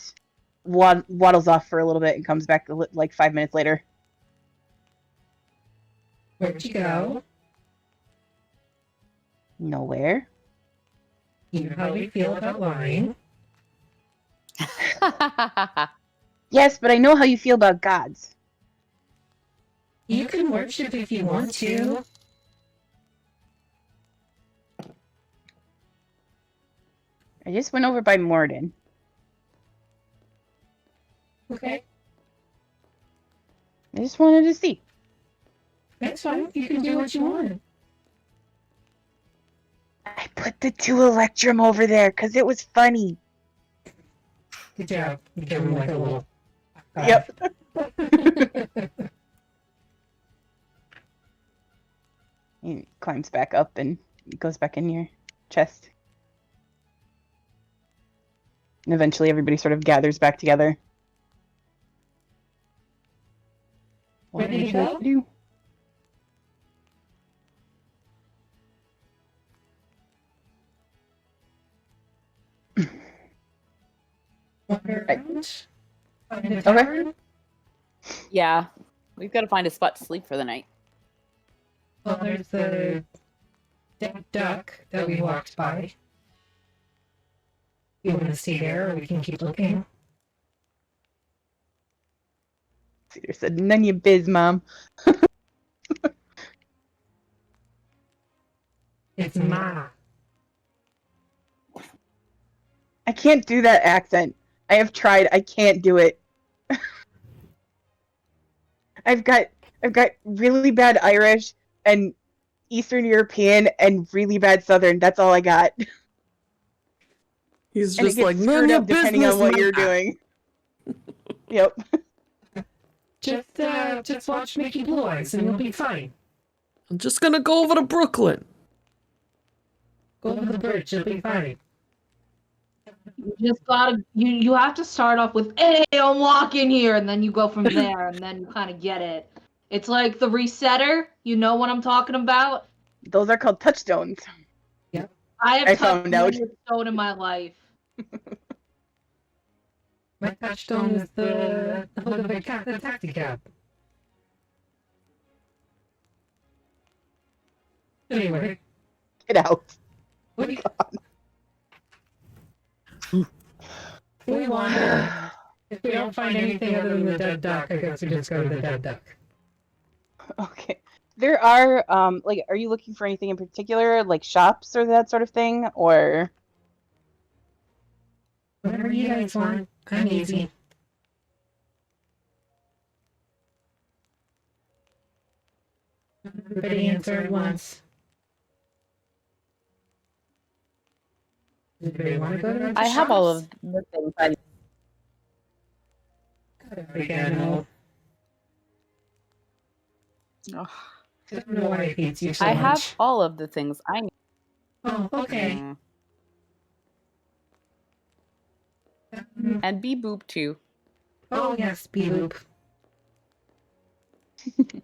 waddles off for a little bit and comes back like 5 minutes later. Where'd you go? Nowhere. You know how we feel about lying. Yes, but I know how you feel about gods. You can worship if you want to. I just went over by Morden. Okay, I just wanted to see. that's fine. You can do what you want. I put the 2 Electrum over there because it was funny. Good job. You give him like a little. Yep. He climbs back up and goes back in your chest. And eventually everybody sort of gathers back together. What Ready to would you like go? to do? Wander Right. around. Find a Okay. tavern. Yeah. We've got to find a spot to sleep for the night. Well, there's the dead duck that we walked by. You want to stay there, or we can keep looking. Cedar said, none you biz, Mom. It's Ma. I can't do that accent. I have tried. I can't do it. I've got really bad Irish and Eastern European and really bad Southern. That's all I got. He's And it just gets like, none screwed of your up depending business, on what man." you're doing. Yep. Just watch Mickey Blue Eyes, and you'll be fine. I'm just gonna go over to Brooklyn. Go over the bridge, you'll be fine. You just gotta you have to start off with, hey, I'm walking here, and then you go from there, and then you kind of get it. It's like the resetter. You know what I'm talking about? Those are called touchstones. I have I touched found out. one stone in my life. My touchstone is the hood of a taxi cab. Anyway, Get out. what do you... we wander. If we don't find anything other than the dead duck, I guess we just go to the dead duck. Okay. There are, like, are you looking for anything in particular, like shops or that sort of thing, or? Whatever you guys want, I'm easy. Everybody answer at once. Does anybody want to go to the I have all shops? of the things I Again, oh, I don't know why it hates you so I much. have all of the things I need. Oh, okay. And Bee Boop too. Oh, yes, Beep.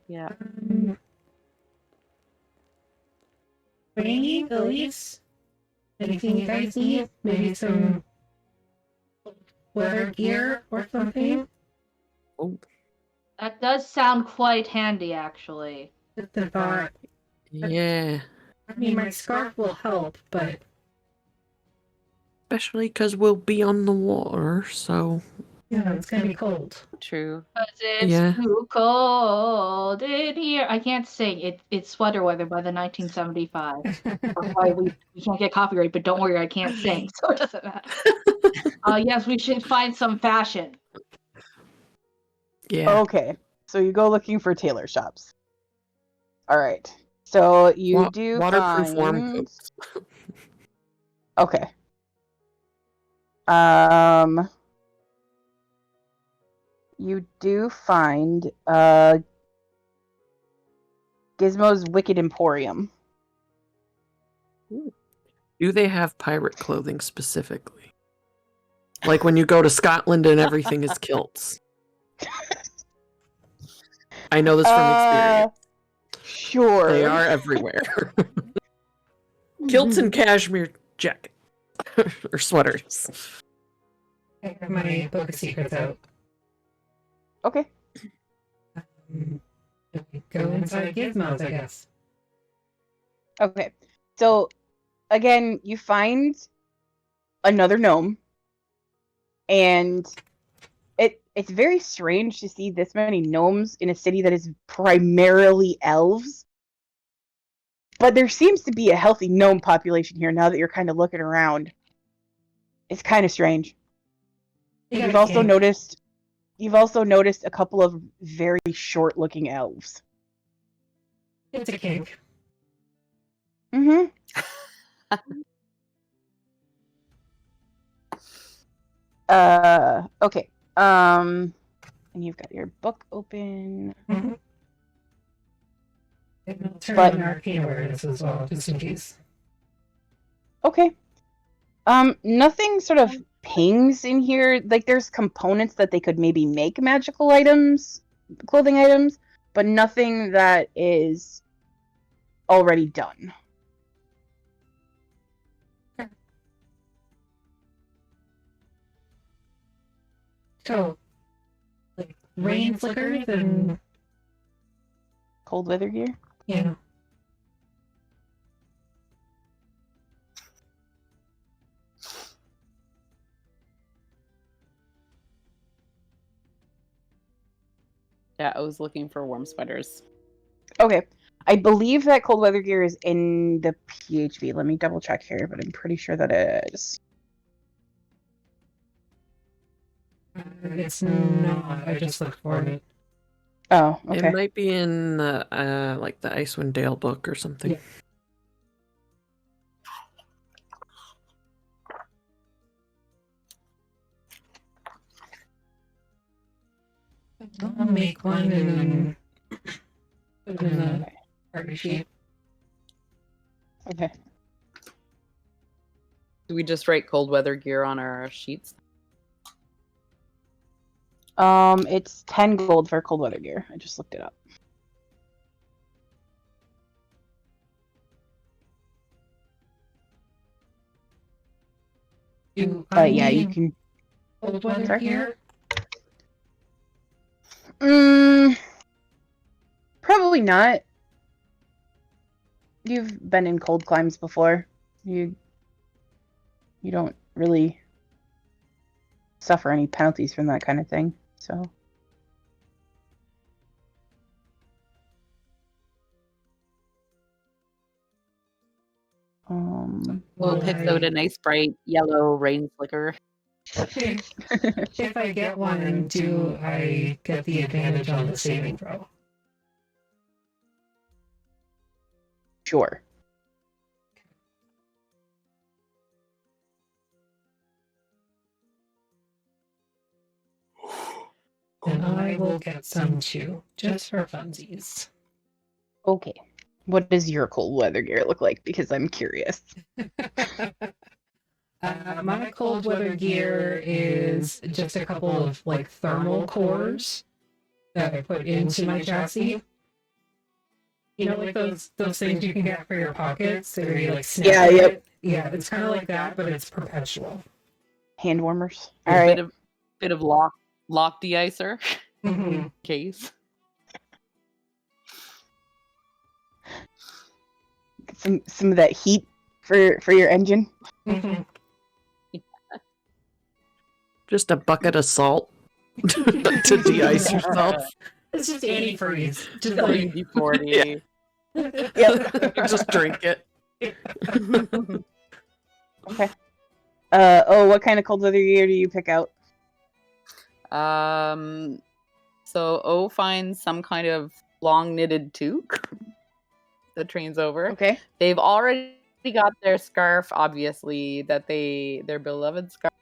Yeah. Rainy, Elise? Anything you guys need? Maybe some weather gear or something? Oh, That does sound quite handy, actually. Just a thought. yeah. I mean, my scarf will help, but Especially because we'll be on the water, so yeah, it's gonna be cold. True. Cause it's Yeah. too cold in here. I can't sing. It's Sweater Weather by the 1975. That's why we can't get copyright, but don't worry, I can't sing, so it doesn't matter. Yes, we should find some fashion. yeah. Okay. So you go looking for tailor shops. All right. So you do Waterproof warm find. coats. Okay. You do find Gizmo's Wicked Emporium. Do they have pirate clothing specifically? Like when you go to Scotland and everything is kilts. I know this from experience. Sure. They are everywhere. Kilts and cashmere jacket. Or sweaters. I have my book of secrets out. Okay. Go inside Gizmos, I guess. Okay. So again, you find another gnome, and it's very strange to see this many gnomes in a city that is primarily elves. But there seems to be a healthy gnome population here now that you're kind of looking around. It's kind of strange. You've also noticed a couple of very short-looking elves. It's a kink. Mm-hmm. Okay. And you've got your book open. Mm-hmm. And I'll turn But- on arcane awareness as well, just in case. Okay. Nothing sort of pings in here. Like, there's components that they could maybe make magical items, clothing items, but nothing that is already done. So, like, rain flickers and, Cold weather gear? you know. Yeah, I was looking for warm sweaters. Okay. I believe that cold weather gear is in the PHB. Let me double check here, but I'm pretty sure that it is. It's not. I just looked for it. Oh, okay. It might be in the like the Icewind Dale book or something. Yeah. I'll make one and then put it in the party sheet. Okay. Do we just write cold weather gear on our sheets? It's 10 gold for cold weather gear. I just looked it up. But yeah, you can. Cold weather Sorry? gear? Probably not. You've been in cold climes before. You don't really suffer any penalties from that kind of thing. So Well, picks out a nice bright yellow rain slicker. If I get one, do I get the advantage on the saving throw? sure. And I will get some too, just for funsies. Okay. What does your cold weather gear look like? Because I'm curious. My cold weather gear is just a couple of like thermal cores that I put into my chassis. You know, like those things you can get for your pockets, where you like snap Yeah, it. yep. Yeah, it's kind of like that, but it's perpetual. Hand warmers. All A right. bit of lock de-icer Mm-hmm. case. Some of that heat for your engine. Mm-hmm. Just a bucket of salt to de-ice yourself. It's just antifreeze. Just Just like, WD-40. Yep. Just drink it. Okay. What kind of cold weather gear do you pick out? So O finds some kind of long knitted toque that trains over. Okay. They've already got their scarf, obviously, their beloved scarf.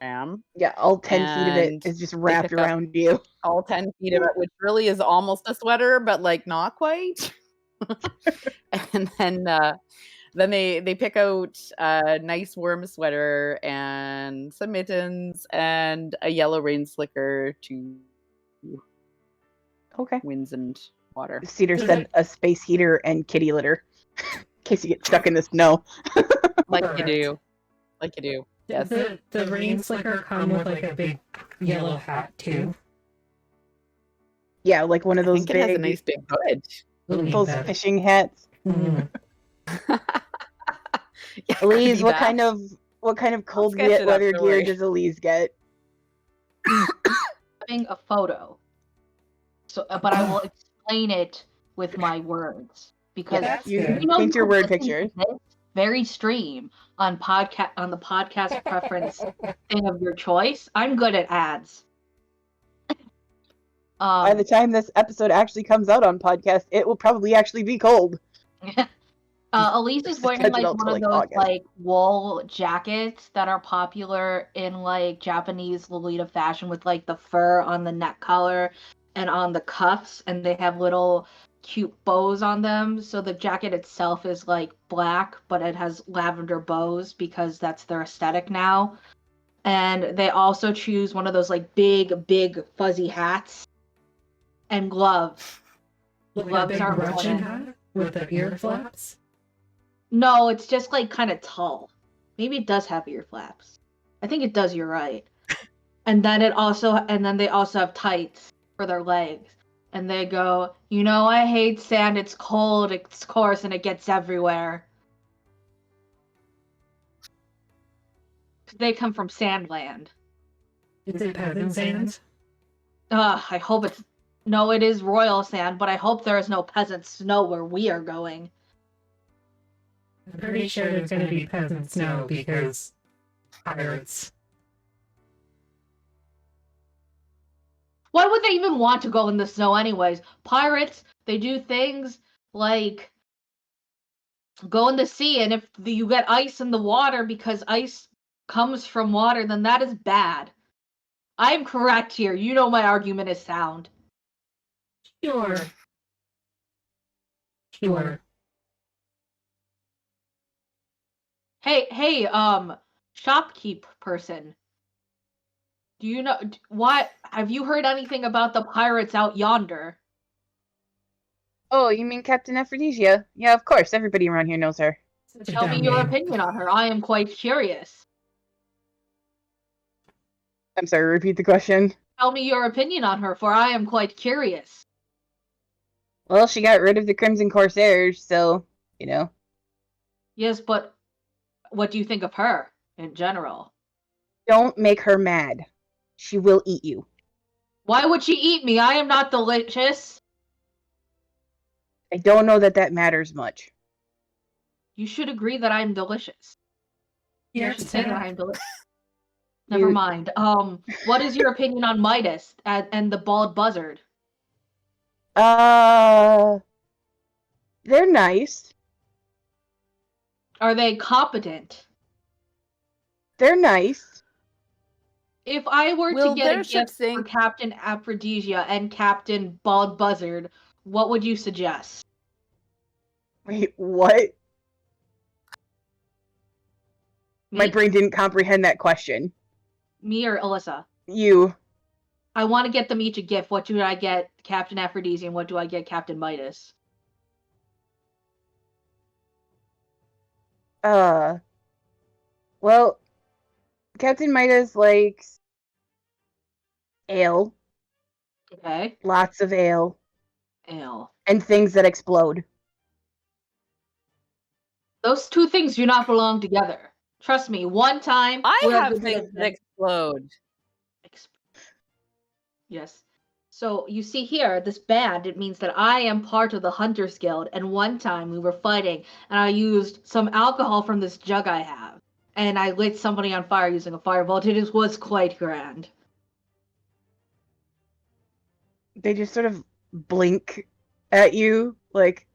Yeah, all 10 feet of it And is just wrapped pick up- around you. All 10 feet of it, which really is almost a sweater, but like not quite. And then they pick out a nice warm sweater and some mittens and a yellow rain slicker to Okay. winds and water. Cedar said a space heater and kitty litter in case you get stuck in the snow. Like you Correct. do. Like you do. Yes. The rain slicker come with like a big yellow hat too. Yeah, like one of I those think it has a big nice big hood. those fishing hats. Mhm. Yeah, Elise, could be what that. kind of cold sketch it up, weather don't gear worry. does Elise get? Having a photo. So, but I will explain it with my words because That's You good. you know paint you your can word listen to picture. this very stream on the podcast preference thing of your choice. I'm good at ads. By the time this episode actually comes out on podcast, it will probably actually be cold. Elise is wearing Stretch it like out one to, of like, those August. like wool jackets that are popular in like Japanese Lolita fashion with like the fur on the neck collar and on the cuffs, and they have little cute bows on them. So the jacket itself is like black, but it has lavender bows because that's their aesthetic now. And they also choose one of those like big fuzzy hats and gloves. Like a Gloves big are Russian important. hat with the ear flaps. No, it's just like kind of tall. Maybe it does have ear flaps. I think it does, you're right. And then they also have tights for their legs. And they go, you know, I hate sand, it's cold, it's coarse, and it gets everywhere. They come from Sandland. Is it peasant sand? I hope it's no, it is royal sand, but I hope there is no peasant snow where we are going. I'm pretty sure there's going to be peasant snow because pirates. Why would they even want to go in the snow anyways? Pirates, they do things like go in the sea, and if you get ice in the water because ice comes from water, then that is bad. I'm correct here. You know my argument is sound. Sure. Sure. Hey, shopkeep person. Do you know what? Have you heard anything about the pirates out yonder? Oh, you mean Captain Aphrodisia? Yeah, of course. Everybody around here knows her. Such a Tell me dumb your name. opinion on her. I am quite curious. I'm sorry, repeat the question. Tell me your opinion on her, for I am quite curious. Well, she got rid of the Crimson Corsairs, so, you know. Yes, but what do you think of her in general? Don't make her mad. She will eat you. Why would she eat me? I am not delicious. I don't know that matters much. You should agree that I'm delicious. You Here, should sit say that up. I'm delicious. Never mind. What is your opinion on Midas and the bald buzzard? They're nice. Are they competent? They're nice. If I were to Will get their a ship gift for sink? Captain Aphrodisia and Captain Bald Buzzard, what would you suggest? Wait, what? My Me? brain didn't comprehend that question. Me or Alyssa? You. I want to get them each a gift. What do I get Captain Aphrodisia and what do I get Captain Midas? Well, Captain Midas likes ale. Okay. Lots of ale. Ale. And things that explode. Those two things do not belong together. Trust me, one time I we had have to do things a- that explode. Yes. So you see here, this band, it means that I am part of the Hunters Guild, and one time we were fighting, and I used some alcohol from this jug I have, and I lit somebody on fire using a firebolt. It was quite grand. They just sort of blink at you, like,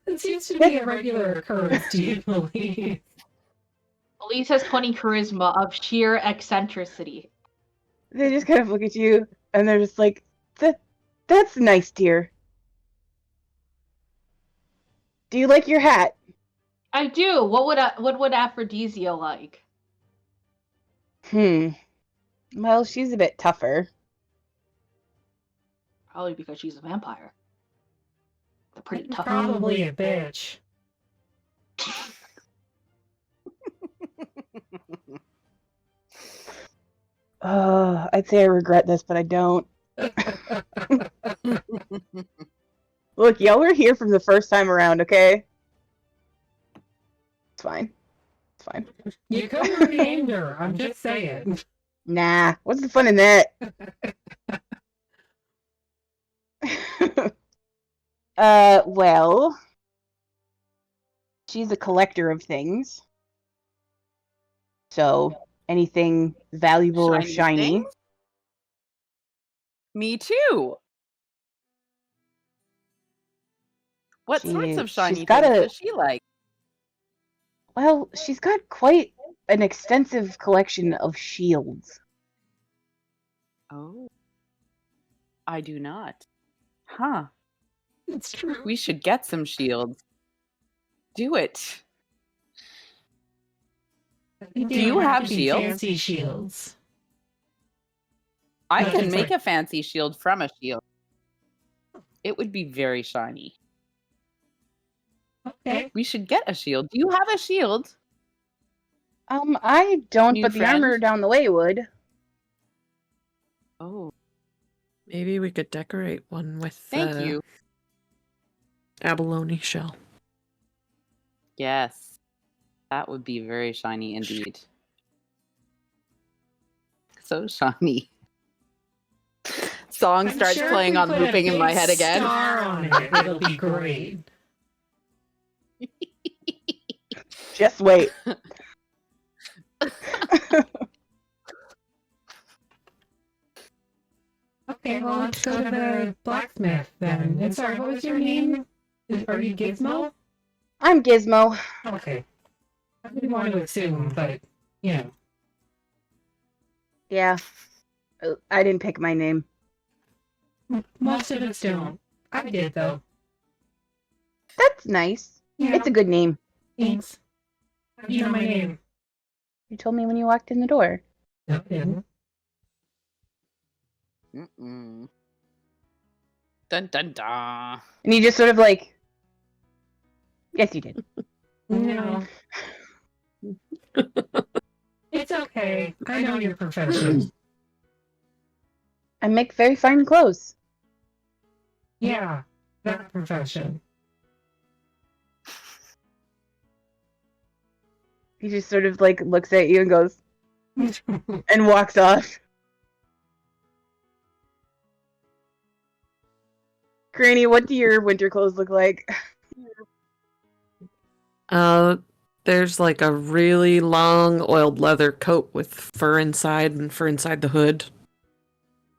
It seems to be a regular occurrence, do you believe? Elise has 20 charisma of sheer eccentricity. they just kind of look at you, and they're just like, that's nice, dear. Do you like your hat? I do. What would Aphrodisia like? Well, she's a bit tougher. Probably because she's a vampire. They're pretty tough. Probably a bitch. I'd say I regret this, but I don't. Look, y'all were here from the first time around, okay? It's fine. It's fine. You couldn't renamed her, I'm just saying. Nah, what's the fun in that? Well, she's a collector of things. So, anything valuable or shiny. things? Me too. What sorts of shiny she's got things a- does she like? Well, she's got quite an extensive collection of shields. Oh. I do not. Huh. It's true. We should get some shields. Do it. Do you have shields? Fancy shields. I No, can I'm make sorry. a fancy shield from a shield. It would be very shiny. Okay. We should get a shield. Do you have a shield? I don't, New but the friend? armor down the way would. Oh, Maybe we could decorate one with thank you. abalone shell. Yes. That would be very shiny indeed. So shiny. Song I'm starts sure if playing we on put a looping in my big head again. Star on it, it'll be great. Just wait. Okay, well, let's go to the blacksmith then. And sorry, what was your name? Are you Gizmo? I'm Gizmo. Okay. I didn't want to assume, but, you know. Yeah. I didn't pick my name. Most of us don't. I did, though. That's nice. Yeah. It's a good name. Thanks. How do you know my name? You told me when you walked in the door. No, I didn't. Mm-mm. Dun dun dun. And he just sort of like, yes, you did. No. It's okay. I know your profession. I make very fine clothes. Yeah, that profession. He just sort of like looks at you and goes, and walks off. Granny, what do your winter clothes look like? There's like a really long oiled leather coat with fur inside and fur inside the hood.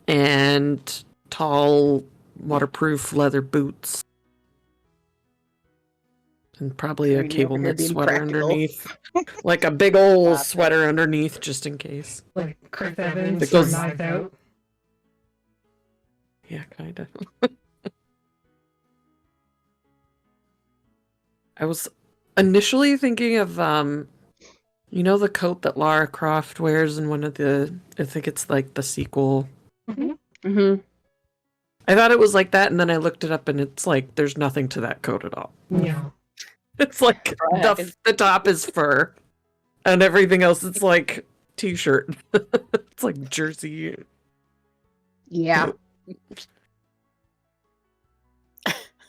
And tall waterproof leather boots. And probably a Granny cable over here knit being sweater practical. underneath. Like a big old Stop it. sweater underneath just in case. Like Chris Evans It goes- from Knives Out. Yeah, kinda. I was initially thinking of you know the coat that Lara Croft wears in one of the, I think it's like the sequel. Mm-hmm. I thought it was like that, and then I looked it up and it's like there's nothing to that coat at all. Yeah. It's like Right. the top is fur and everything else it's like t-shirt. It's like jersey. Yeah.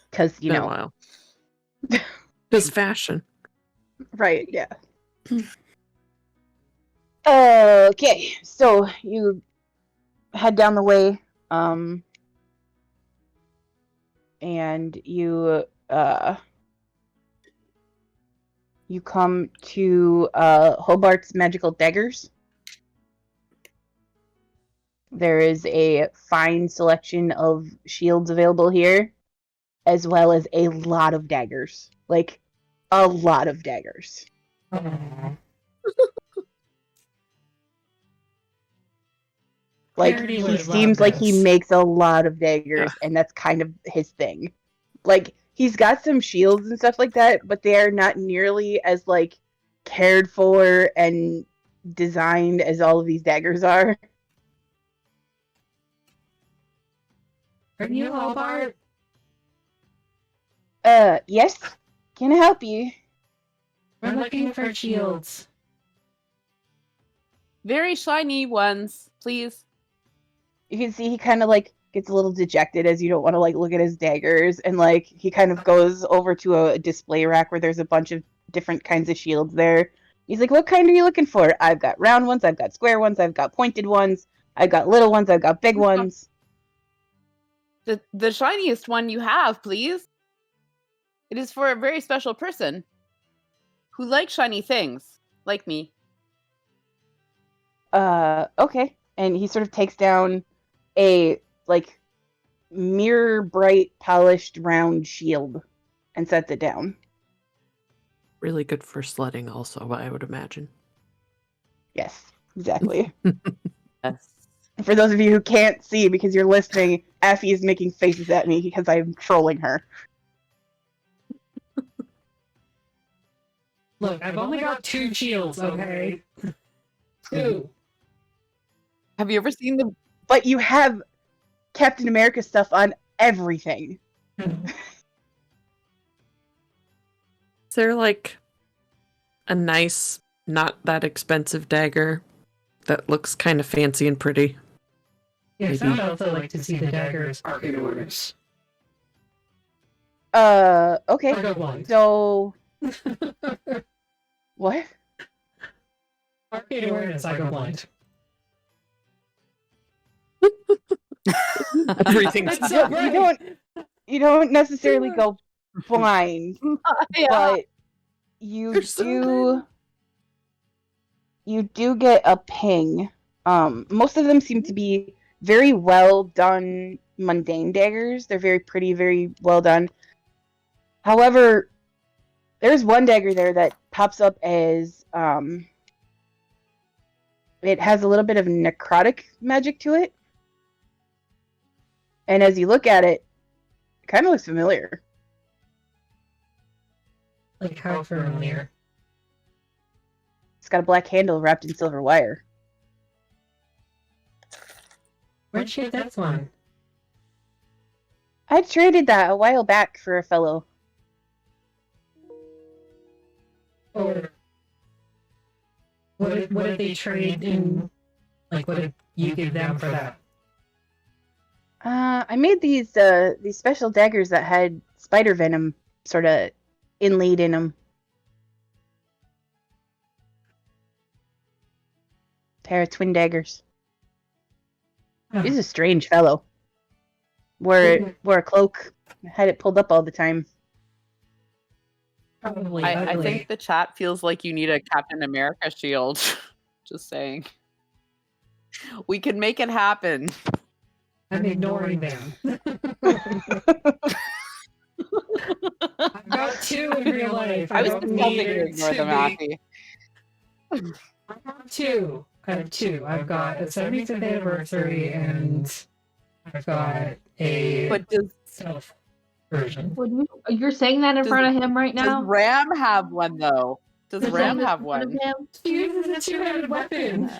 Because, you Been a know. while. Just fashion. Right, yeah. Okay, so you head down the way, and you come to Hobart's Magical Daggers. There is a fine selection of shields available here, as well as a lot of daggers. Like, a lot of daggers. Aw. Like, Charity he would seems love like he this. makes a lot of daggers, and that's kind of his thing. Like, he's got some shields and stuff like that, but they are not nearly as, like, cared for and designed as all of these daggers are. Are you Hobart? Yes? Can I help you? We're looking for shields. Very shiny ones, please. You can see he kind of, like, gets a little dejected as you don't want to, like, look at his daggers, and, like, he kind of goes over to a display rack where there's a bunch of different kinds of shields there. He's like, what kind are you looking for? I've got round ones, I've got square ones, I've got pointed ones, I've got little ones, I've got big ones. The shiniest one you have, please. It is for a very special person who likes shiny things, like me. Okay. And he sort of takes down a, like, mirror bright polished round shield and sets it down. Really good for sledding also, I would imagine. Yes, exactly. Yes. For those of you who can't see because you're listening, Affy is making faces at me because I'm trolling her. Look, I've only got 2 shields, okay? 2. Have you ever seen the? But you have Captain America stuff on everything. Is there like a nice, not that expensive dagger that looks kind of fancy and pretty? Yes, Maybe. I'd also like to see the daggers arcade orders. Okay. I go blind. So, what? Arcade awareness, I go blind. Everything's That's so right. You don't necessarily go blind, Yeah. but you You're so do you do get a ping. Most of them seem to be very well done mundane daggers. They're very pretty, very well done. However, there's one dagger there that pops up as it has a little bit of necrotic magic to it. And as you look at it, it kind of looks familiar. Like how familiar? got a black handle wrapped in silver wire. Where'd she get that one? I traded that a while back for a fellow. Or what did they trade in? Like, what did you give them for that? I made these special daggers that had spider venom sort of inlaid in them. Pair of twin daggers. Huh. He's a strange fellow. Wore a cloak, had it pulled up all the time. Probably I ugly. think the chat feels like you need a Captain America shield. Just saying. We can make it happen. I'm ignoring them. I've got two in real life. I was don't just need helping you it ignore to them, be- Afi. I have two. I've got a 75th anniversary and I've got a But does stealth version. You're saying that in Does- front of him right now? Ram have one though? Does You're Ram saying this have in front of one? him? She uses a two-handed weapon.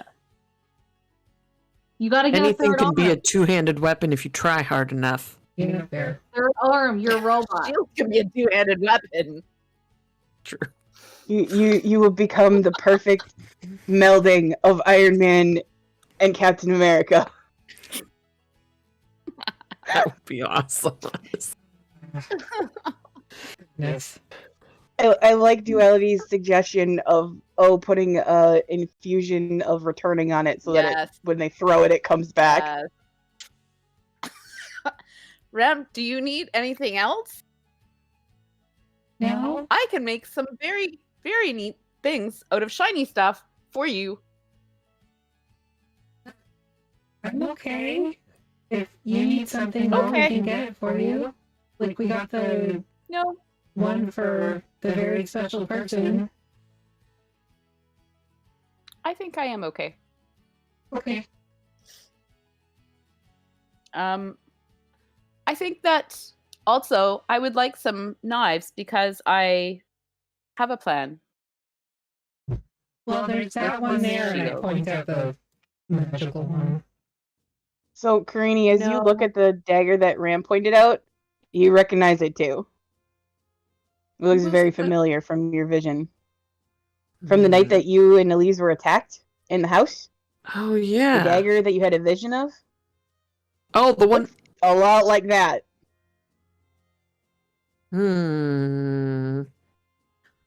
You gotta get a Anything third can arm. be a two-handed weapon if you try hard enough. Yeah, there. Third arm, you're a robot. Shield can be a two-handed weapon. True. You will become the perfect melding of Iron Man and Captain America. That would be awesome. Yes. I like Duality's suggestion of putting infusion of returning on it so that Yes. when they throw it, it comes back. Ram, do you need anything else? No. I can make some very, very neat things out of shiny stuff for you. I'm okay. If you need something, Okay. we can get it for you. Like, we got the No. one for the very special person. I think I am okay. Okay. I think that also I would like some knives because I have a plan. Well, there's that one there, and I point out the magical one. So, Karini, as you No. look at the dagger that Ram pointed out, you recognize it too. It looks Who's very that? familiar from your vision. From the night that you and Elise were attacked in the house? Oh The yeah. dagger that you had a vision of? Oh, the one. A lot like that. Hmm.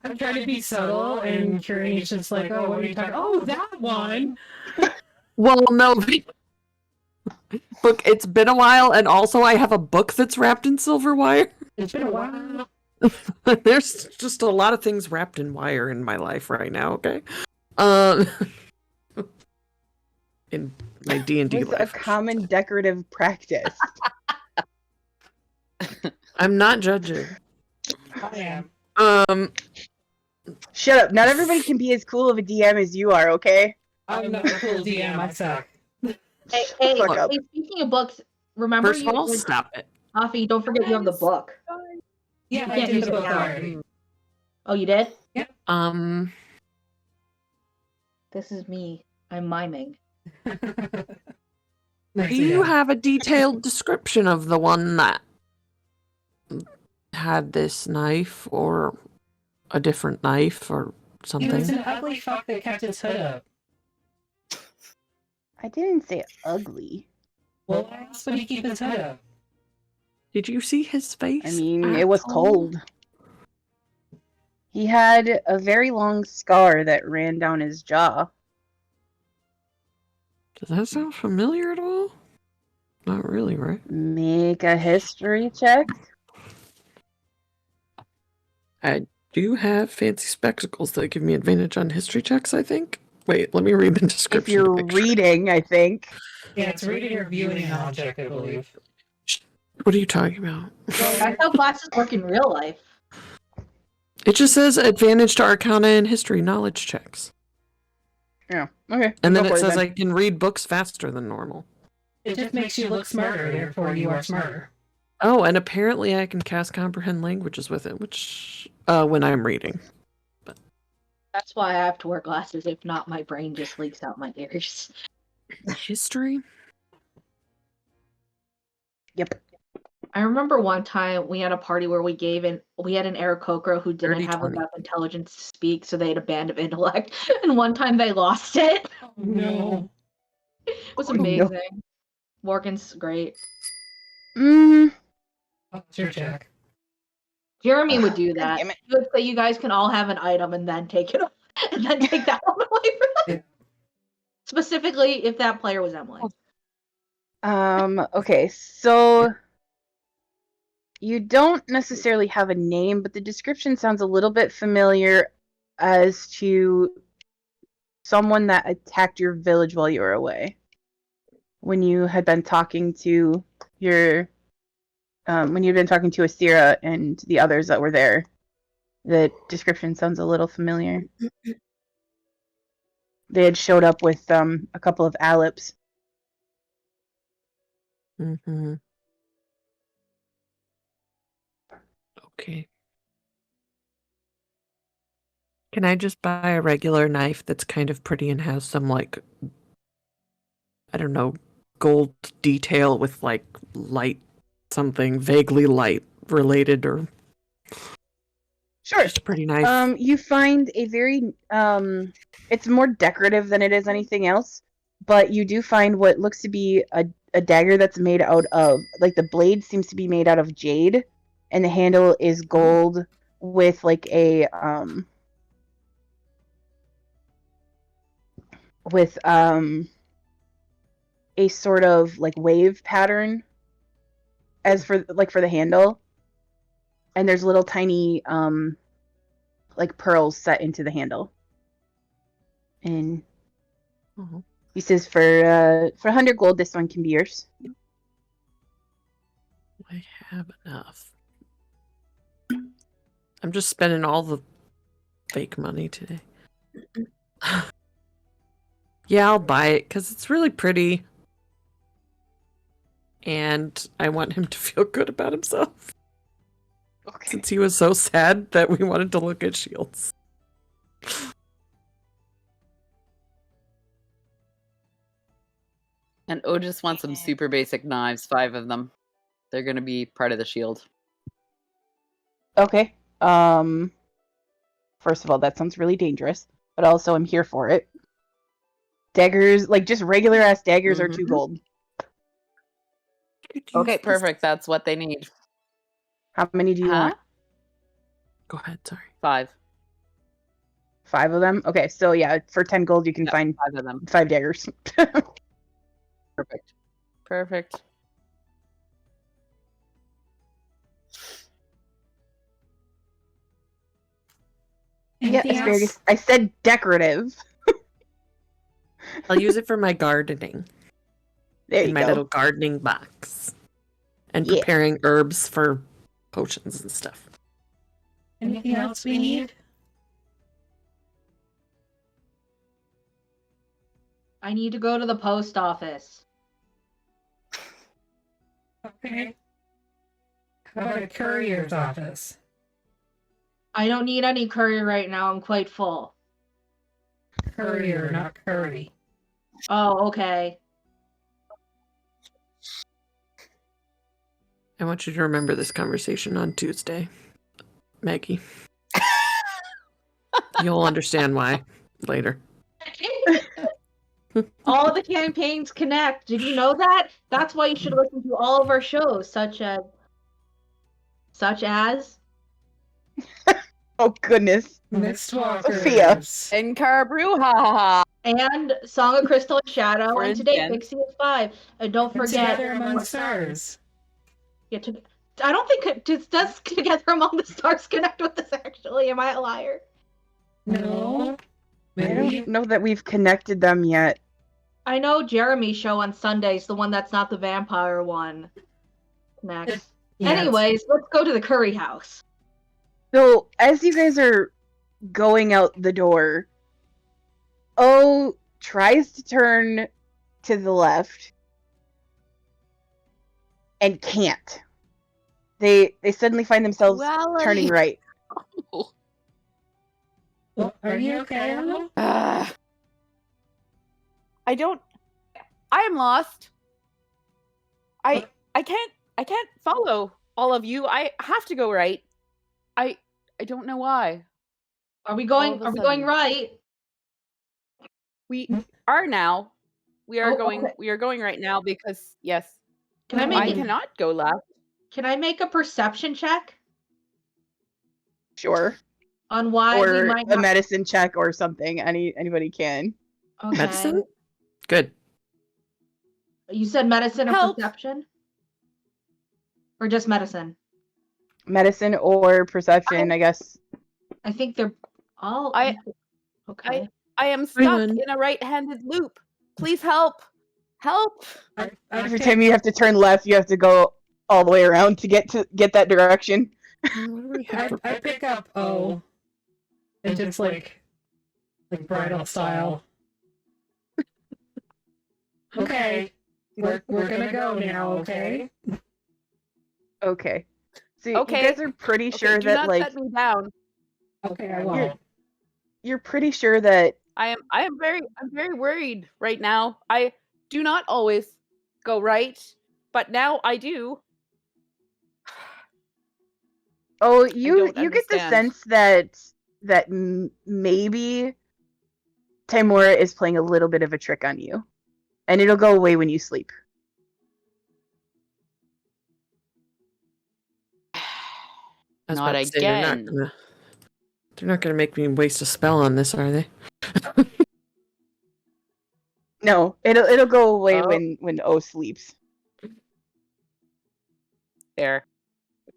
I'm trying to be subtle, and Curie's just like, oh, what are you talking? Oh, that one! Well, no. Look, it's been a while, and also I have a book that's wrapped in silver wire. It's been a while. There's just a lot of things wrapped in wire in my life right now. Okay. Um. In my D&D It's a life. common decorative practice. I'm not judging. I am. Shut up. Not everybody can be as cool of a DM as you are, okay? I'm not a cool DM, I suck. Hey, Fuck up. speaking of books, remember First of all, you, stop it. Afi, don't forget you have the book. Yeah, You I can't did use the it book now. already. Oh, you did? Um. This is me. I'm miming. Nice Do you again. have a detailed description of the one that had this knife, or a different knife, or He was something? an ugly fuck that kept his hood up. I didn't say ugly. Well, why else would he keep his hood up? Did you see his face? I mean, it was asshole? cold. He had a very long scar that ran down his jaw. Does that sound familiar at all? Not really, right? Make a history check. I do have fancy spectacles that give me advantage on history checks, I think. Wait, let me read the If description. you're to make sure. reading, I think. Yeah, it's reading or viewing an object, I believe. What are you talking about? That's how classes work in real life. It just says advantage to Arcana and history knowledge checks. Yeah. Okay. And go then it for says then. I can read books faster than normal. It just makes you look smarter, therefore you are smarter. Oh, and apparently I can cast comprehend languages with it, which when I'm reading. That's why I have to wear glasses. If not, my brain just leaks out my ears. History? Yep. I remember one time we had a party where we had an Aarakocra who didn't 30, have 20. enough intelligence to speak, so they had a band of intellect. And one time they lost it. No. It was Oh, no. amazing. Morgan's great. What's your check? Jeremy would do God that. damn it. He would say you guys can all have an item and then take it and then take that one away from them. Yeah. Specifically if that player was Emily. Okay, so you don't necessarily have a name, but the description sounds a little bit familiar as to someone that attacked your village while you were away. When you had been talking to Asira and the others that were there, the description sounds a little familiar. They had showed up with a couple of Alips. Mm-hmm. Okay. Can I just buy a regular knife that's kind of pretty and has some, like, I don't know, gold detail with, like, light something, vaguely light related, or Sure. just a pretty knife? You find a very it's more decorative than it is anything else, but you do find what looks to be a dagger that's made out of, like, the blade seems to be made out of jade, and the handle is gold with like a a sort of like wave pattern as for the handle, and there's little tiny like pearls set into the handle. And he says for 100 gold, this one can be yours. I have enough. I'm just spending all the fake money today. Yeah, I'll buy it because it's really pretty. And I want him to feel good about himself. Okay. Since he was so sad that we wanted to look at shields. And Otis wants some super basic knives, 5 of them. They're going to be part of the shield. Okay. First of all, that sounds really dangerous, but also I'm here for it. Daggers, like just regular ass daggers, are 2 gold. Okay, perfect. That's what they need. How many do you want? Go ahead, sorry. 5. 5 of them? Okay, so yeah, for 10 gold you can find 5 of them. 5 daggers. Perfect. Yeah, asparagus. I said decorative. I'll use it for my gardening. There in you my go. little gardening box. And Yeah. preparing herbs for potions and stuff. Anything else we need? I need to go to the post office. Okay. How about a courier's office? I don't need any curry right now. I'm quite full. Courier, not curry. Oh, okay. I want you to remember this conversation on Tuesday, Maggie. You'll understand why later. All the campaigns connect. Did you know that? That's why you should listen to all of our shows, such as Oh goodness. Mistwalkers. Sophia. And Carbruha. and Song of Crystal and Shadow, For and today instance. Phixius 5. And don't forget, Together Among the Stars. I don't think it does Together Among the Stars connect with this. Actually, am I a liar? No. I Maybe. don't know that we've connected them yet. I know Jeremy's show on Sundays, the one that's not the vampire one. Next. Yeah, Anyways, let's go to the curry house. So as you guys are going out the door, O tries to turn to the left and can't. They suddenly find themselves turning right. Are you okay, Emma? I am lost. I can't follow all of you. I have to go right. I don't know why. Are we All going? of a Are we going sudden. right? We are now. We are Oh, going. okay. We are going right now because yes, Can I I make? cannot go left. Can I make a perception check Sure. on why we Or might a not? medicine check or something. Anybody can. Okay. Medicine? Good. You said medicine or Help. perception, or just medicine? Medicine or perception, I guess. I think they're all. I Okay. I am stuck on. in a right-handed loop. Please help. Help. Every time you have to turn left, you have to go all the way around to get that direction. I pick up O. And just like bridal style. Okay. We're gonna go now, okay? Okay. So Okay. you guys are pretty sure do that not like set me down. Okay, I won't. you're pretty sure that I'm very worried right now. I do not always go right, but now I do. oh don't you get the understand. sense that maybe Timora is playing a little bit of a trick on you, and it'll go away when you sleep. I was Not about to say, again. they're not gonna make me waste a spell on this, are they? No, it'll go away Oh. when O sleeps. There.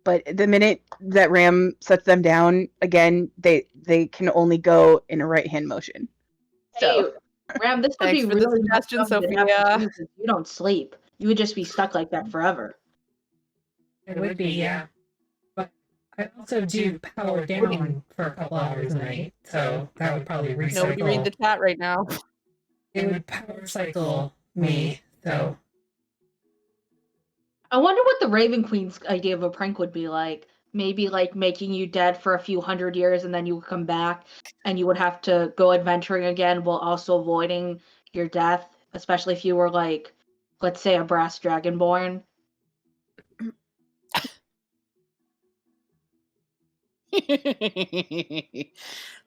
But the minute that Ram sets them down again, they can only go in a right hand motion. Hey, So Ram, this would Thanks be for the really suggestion, messed up to have Sophia. to do 'cause you don't sleep. You would just be stuck like that forever. It would be, yeah. But I also do power down for a couple hours a night, so that would probably recycle. Nobody read the chat right now. It would power cycle me, so. I wonder what the Raven Queen's idea of a prank would be like. Maybe like making you dead for a few hundred years and then you would come back and you would have to go adventuring again while also avoiding your death, especially if you were like, let's say, a brass dragonborn.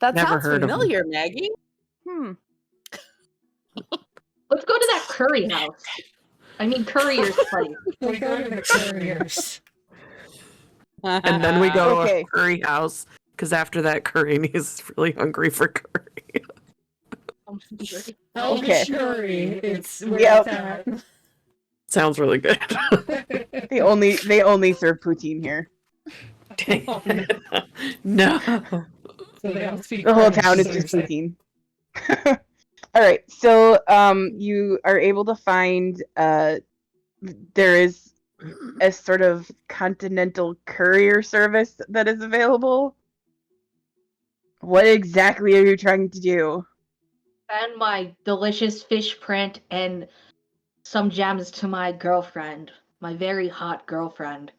That Never sounds heard of 'em. familiar, Maggie. Let's go to that curry house. I mean, courier's place. We go to the couriers. And then we go to Okay. a curry house, because after that, curry is really hungry for curry. Okay. Curry. It's where Yep. it's at. Sounds really good. They only serve poutine here. Dang it. No. So they all speak The whole French, town is so just you're saying. poutine. All right, so you are able to find there is a sort of continental courier service that is available. What exactly are you trying to do? Send my delicious fish print and some gems to my girlfriend, my very hot girlfriend.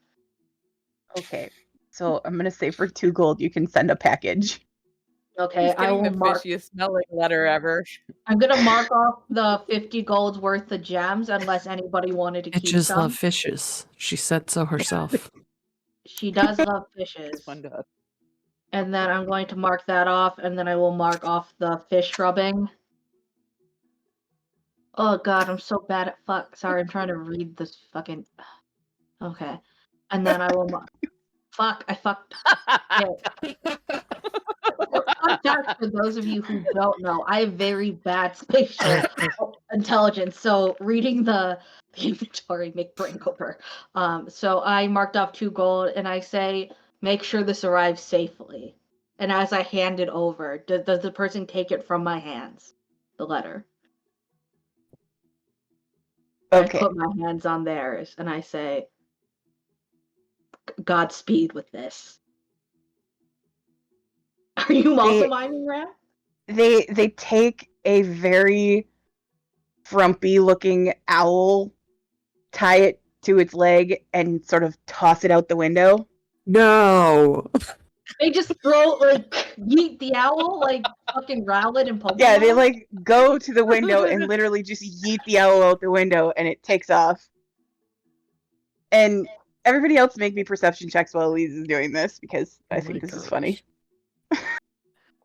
Okay, so I'm gonna say for 2 gold you can send a package. Okay, He's I getting will the mark. fishiest smelling letter ever. I'm gonna mark off the 50 golds worth of gems unless anybody wanted to keep Bitches some. love fishes. She said so herself. She does love fishes. It's fun to And then I'm going to mark that off, and then I will mark off the fish rubbing. Oh god, I'm so bad at fuck. Sorry, I'm trying to read this fucking. Okay. And then I will fuck, I fucked. Fun fact for those of you who don't know, I have very bad spatial intelligence, so reading the inventory make brain go burr. So I marked off 2 gold, and I say, make sure this arrives safely. And as I hand it over, does the person take it from my hands? The letter. Okay. I put my hands on theirs, and I say, Godspeed with this. Are you also miming, Ram? They take a very frumpy looking owl, tie it to its leg, and sort of toss it out the window. No. They just throw yeet the owl like fucking Rowlet and Pokemon. Yeah, they like go to the window and literally just yeet the owl out the window, and it takes off. And everybody else make me perception checks while Elise is doing this because I think this is funny.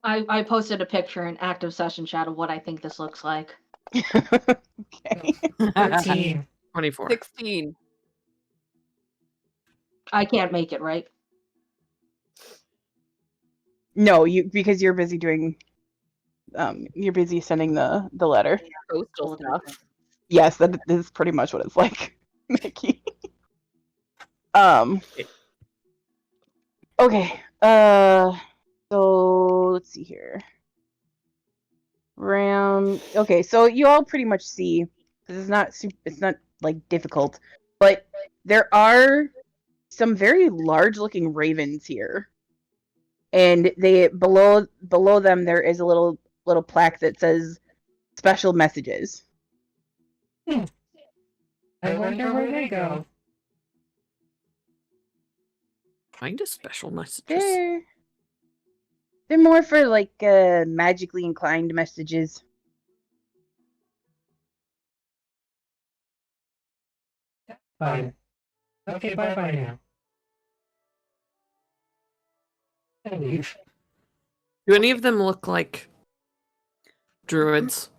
I posted a picture in active session chat of what I think this looks like. Okay. 13. 24. 16. I can't make it, right? No, because you're busy doing. You're busy sending the letter. Postal stuff. Yes, that is pretty much what it's like, Mickey. Okay. So let's see here. Okay, so you all pretty much see. This is not. It's not like difficult, but there are some very large-looking ravens here, and they below them there is a little plaque that says "Special Messages." I wonder where they go. Kind of special messages. They're more for like magically inclined messages. Fine. Okay, bye now. I leave. Do any of them look like druids?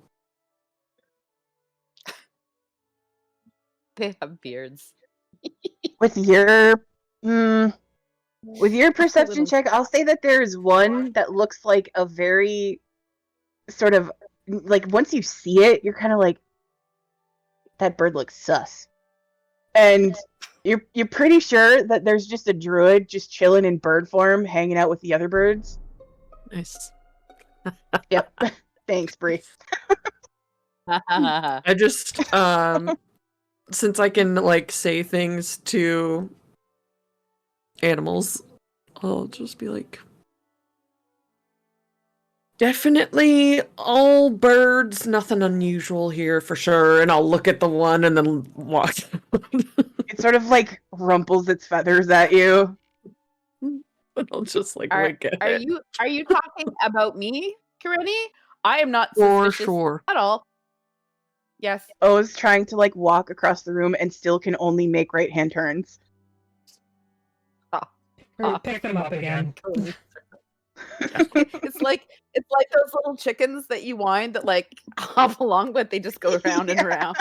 They have beards. With your perception check, I'll say that there's one that looks like a very sort of like once you see it, you're kind of like that bird looks sus. And you're pretty sure that there's just a druid just chilling in bird form, hanging out with the other birds. Nice. Yep. Thanks, Bree. I just since I can like say things to animals, I'll just be like, definitely all birds, nothing unusual here for sure. And I'll look at the one and then walk. It sort of like rumples its feathers at you. I'll just like Are wink at it. you talking about me, Karini? I am not For suspicious sure. at all. Yes. O's trying to like walk across the room and still can only make right hand turns. Pick them up again. It's like those little chickens that you wind that like hop along, but they just go round and round.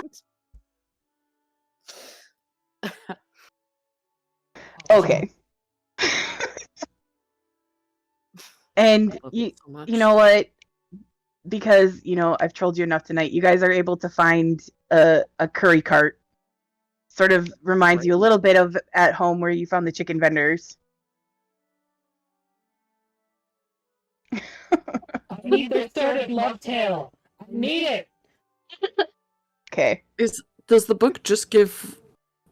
Okay. And you know what? Because, I've trolled you enough tonight, you guys are able to find a curry cart. Sort of reminds you a little bit of at home where you found the chicken vendors. I need the third love tale. I need it. Okay. Does the book just give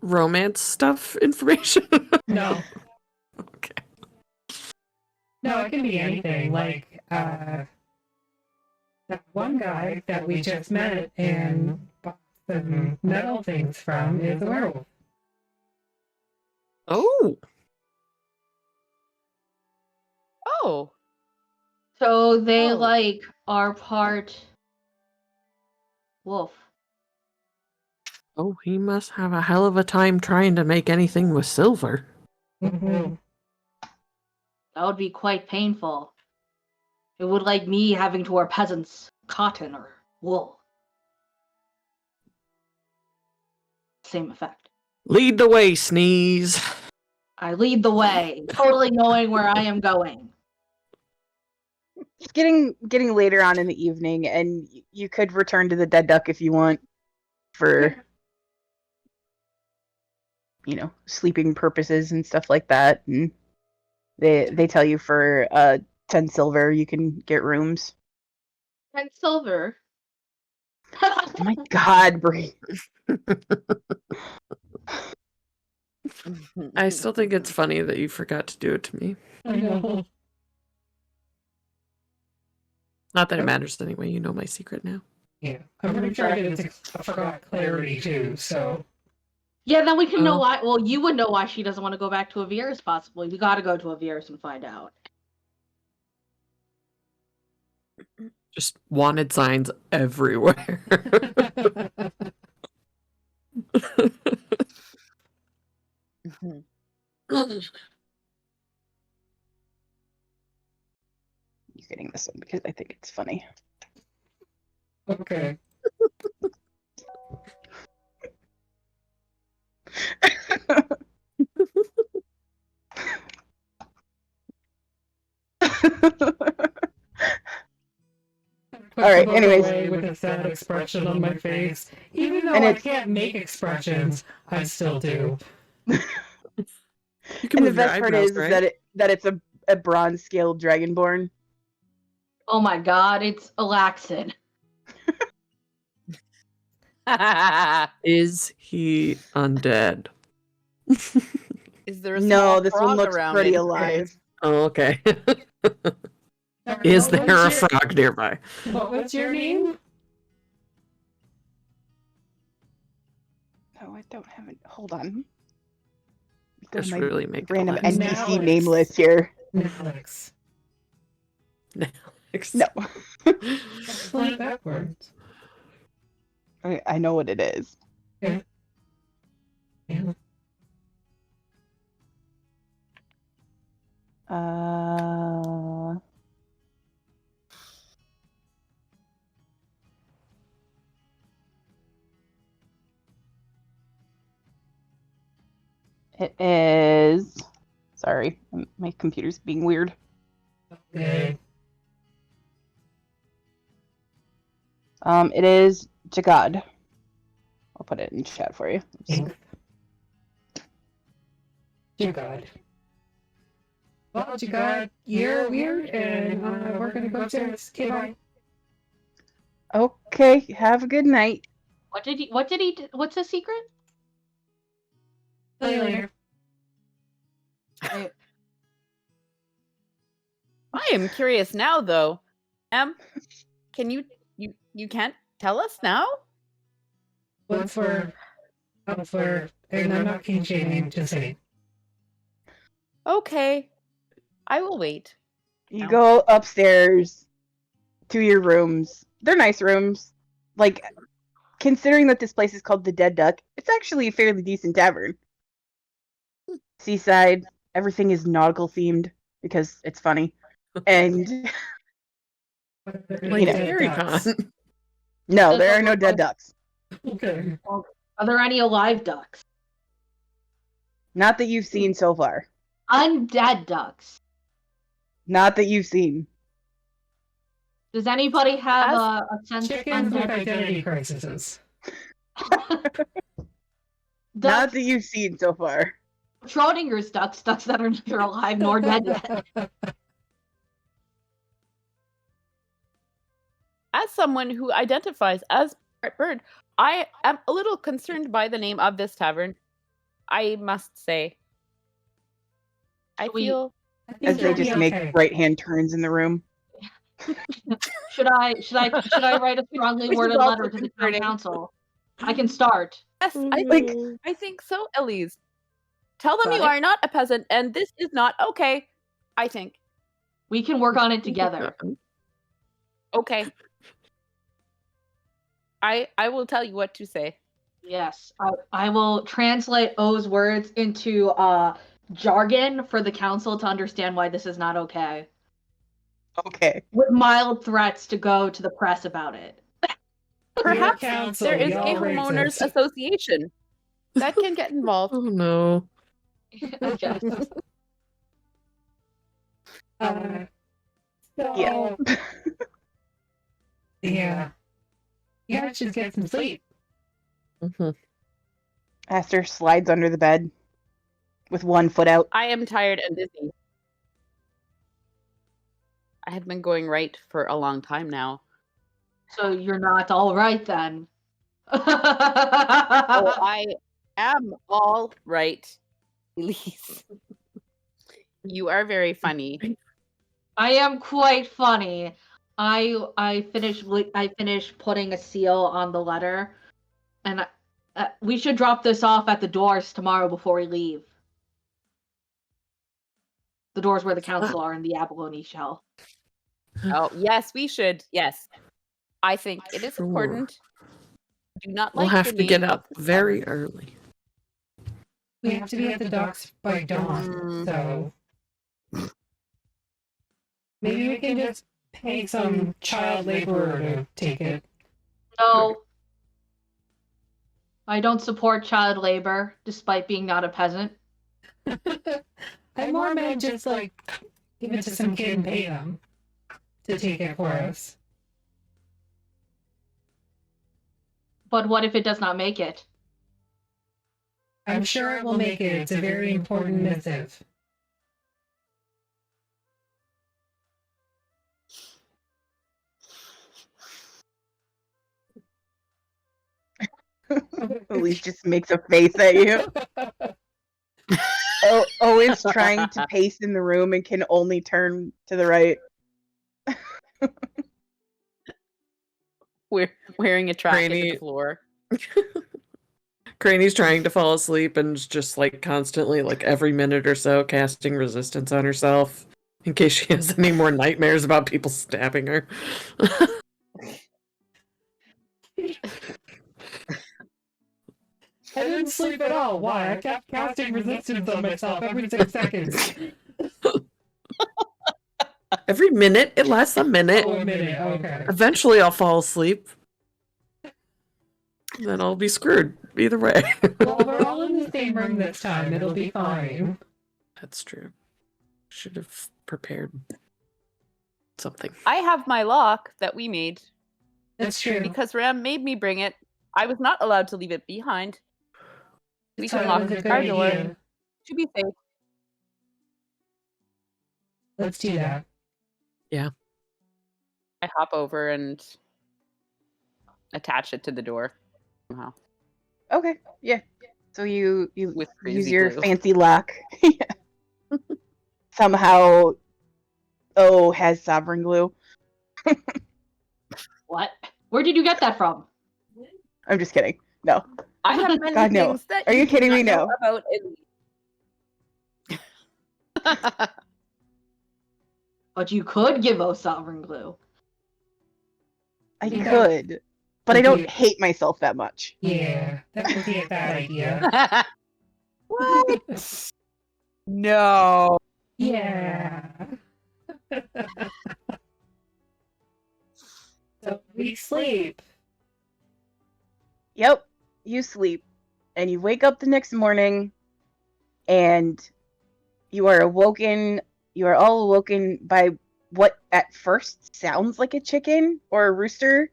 romance stuff information? No. Okay. No, it can be anything. Like, that one guy that we just met and bought some metal things from is a werewolf. Oh. Oh. So they Oh. are part wolf. Oh, he must have a hell of a time trying to make anything with silver. Mm-hmm. That would be quite painful. It would like me having to wear peasants' cotton or wool. Same effect. Lead the way, Sneeze. I lead the way, totally knowing where I am going. It's getting later on in the evening, and you could return to the Dead Duck if you want for, sleeping purposes and stuff like that. And they tell you for 10 silver you can get rooms. 10 silver. Oh my God, Brie. I still think it's funny that you forgot to do it to me. I know. Not that it matters anyway, you know my secret now. Yeah. I'm pretty sure I did forgot clarity too, so. Yeah, then we can know why. Well, you would know why she doesn't want to go back to Avirus, possibly. We gotta go to Avirus and find out. Just wanted signs everywhere. Mhm. You're getting this one because I think it's funny. Okay. All right, anyways. Away with a sad expression on my face. Even though And I it's- can't make expressions, I still do. You can And the move your best part eyebrows, is right? that it's a bronze scale dragonborn. Oh my god, it's Alaxin. Is he undead? Is there a No, small this one frog looks around pretty it? alive. Oh, okay. Is there a frog nearby? What's your name? No, I don't have it. Hold on. Go Just to my really make random it Alex. NPC Alex. name list here. Alex. Alex. No, Spell it backwards. I know what it is. Yeah. It is. Sorry, my computer's being weird. Okay. It is Jagad. I'll put it in chat for you. Thanks. Dear God. Well, dear God, you're weird, and we're gonna go upstairs. Okay, bye. Okay, have a good night. What's the secret? See you later. I am curious now, though. Can you can't tell us now? What's for, and I'm not king shaming, just saying. Okay, I will wait. You No. go upstairs to your rooms. They're nice rooms. Like, considering that this place is called the Dead Duck, it's actually a fairly decent tavern. Seaside, everything is nautical themed because it's funny. And Like You know, Fairy Con. no, there are no dead ducks. Okay. Are there any alive ducks? Not that you've seen so far. Undead ducks. Not that you've seen. Does anybody have As a sense of Chickens with undead? identity crises. Not Ducks, that you've seen so far. Schrodinger's ducks that are neither alive nor dead yet. As someone who identifies as part bird, I am a little concerned by the name of this tavern. I must say. I We- feel As they It'll be just make okay. right hand turns in the room. Should I write a strongly This is worded also letter to the town concerning. council? I can start. yes, Like- I think so, Elise. Tell them you Right. are not a peasant and this is not okay. I think. We can work on it together. Okay. I will tell you what to say. Yes, I will translate O's words into jargon for the council to understand why this is not okay. Okay. With mild threats to go to the press about it. Perhaps council, there is a y'all homeowners racist. association that can get involved. Oh no. Yes. So, Yeah. yeah. You guys should get some sleep. Mhm. Aster slides under the bed with one foot out. I am tired and dizzy. I have been going right for a long time now. So you're not all right then. Oh, I am all right, Elise. You are very funny. I am quite funny. I finished putting a seal on the letter, and we should drop this off at the doors tomorrow before we leave. The doors where the council are in the abalone shell. Oh, yes, we should. Yes. I think it is Sure. important. Do not We'll like have the to get name up of the very tavern. early. We have to be at the docks by dawn, Mm. so maybe we can just pay some child laborer to take it. No. I don't support child labor, despite being not a peasant. I more meant just like give it to some kid and pay them to take it for us. But what if it does not make it? I'm sure it will make it. It's a very important missive. Elise just makes a face at you. Owen's trying to pace in the room and can only turn to the right. We're wearing a track into Rainy- the floor. Craney's trying to fall asleep and is just like constantly, like every minute or so, casting resistance on herself in case she has any more nightmares about people stabbing her. I didn't sleep at all. Why? I kept casting resistance on myself every 6 seconds. Every minute? It lasts a minute. Oh, a minute. Okay. Eventually I'll fall asleep. Then I'll be screwed. Either way. Well, we're all in the same room this time. It'll be fine. That's true. Should have prepared something. I have my lock that we made That's true. because Ram made me bring it. I was not allowed to leave it behind. We So can it lock was a the good car door idea. to be safe. Let's do that. I hop over and attach it to the door somehow. Okay, yeah. So you With use crazy your glue. fancy lock. Yeah. Somehow, has sovereign glue. What? Where did you get that from? I'm just kidding. No. I have many God, no. things that Are you do kidding not me? know No. about Elise. But you could give O sovereign glue. I Okay. could, but I don't hate myself that much. Yeah, that would be a bad idea. What? No. Yeah. So we sleep. Yep, you sleep, and you wake up the next morning, and you are awoken. You are all awoken by what at first sounds like a chicken or a rooster,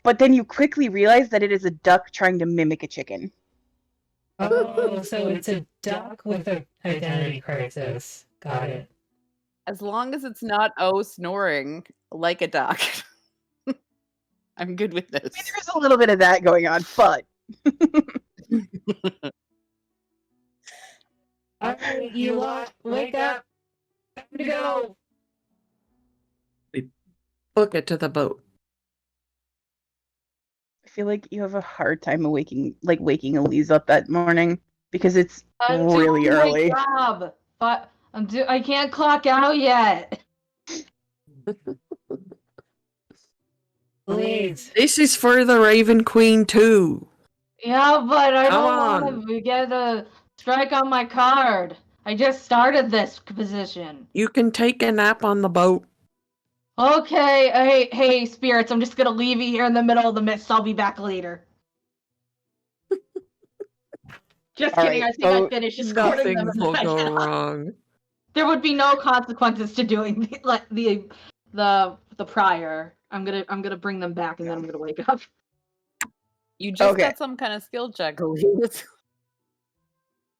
but then you quickly realize that it is a duck trying to mimic a chicken. Oh, so it's a duck with an identity crisis. Got it. As long as it's not snoring like a duck. I'm good with this. I mean, there's a little bit of that going on, but All right, you lot, wake up. Time to go. Book it to the boat. I feel like you have a hard time waking Elise up that morning because it's I'm really doing my early. job, but I can't clock out yet. Please. This is for the Raven Queen too. Yeah, but I Come don't on. want to get a strike on my card. I just started this position. You can take a nap on the boat. Okay, hey, spirits, I'm just gonna leave you here in the middle of the mist. I'll be back later. Just All kidding. right, I think so I finished escorting Nothing them. will go wrong. There would be no consequences to doing the prior. I'm gonna bring them back and then I'm gonna wake up. You just Okay. got some kind of skill check, Elise.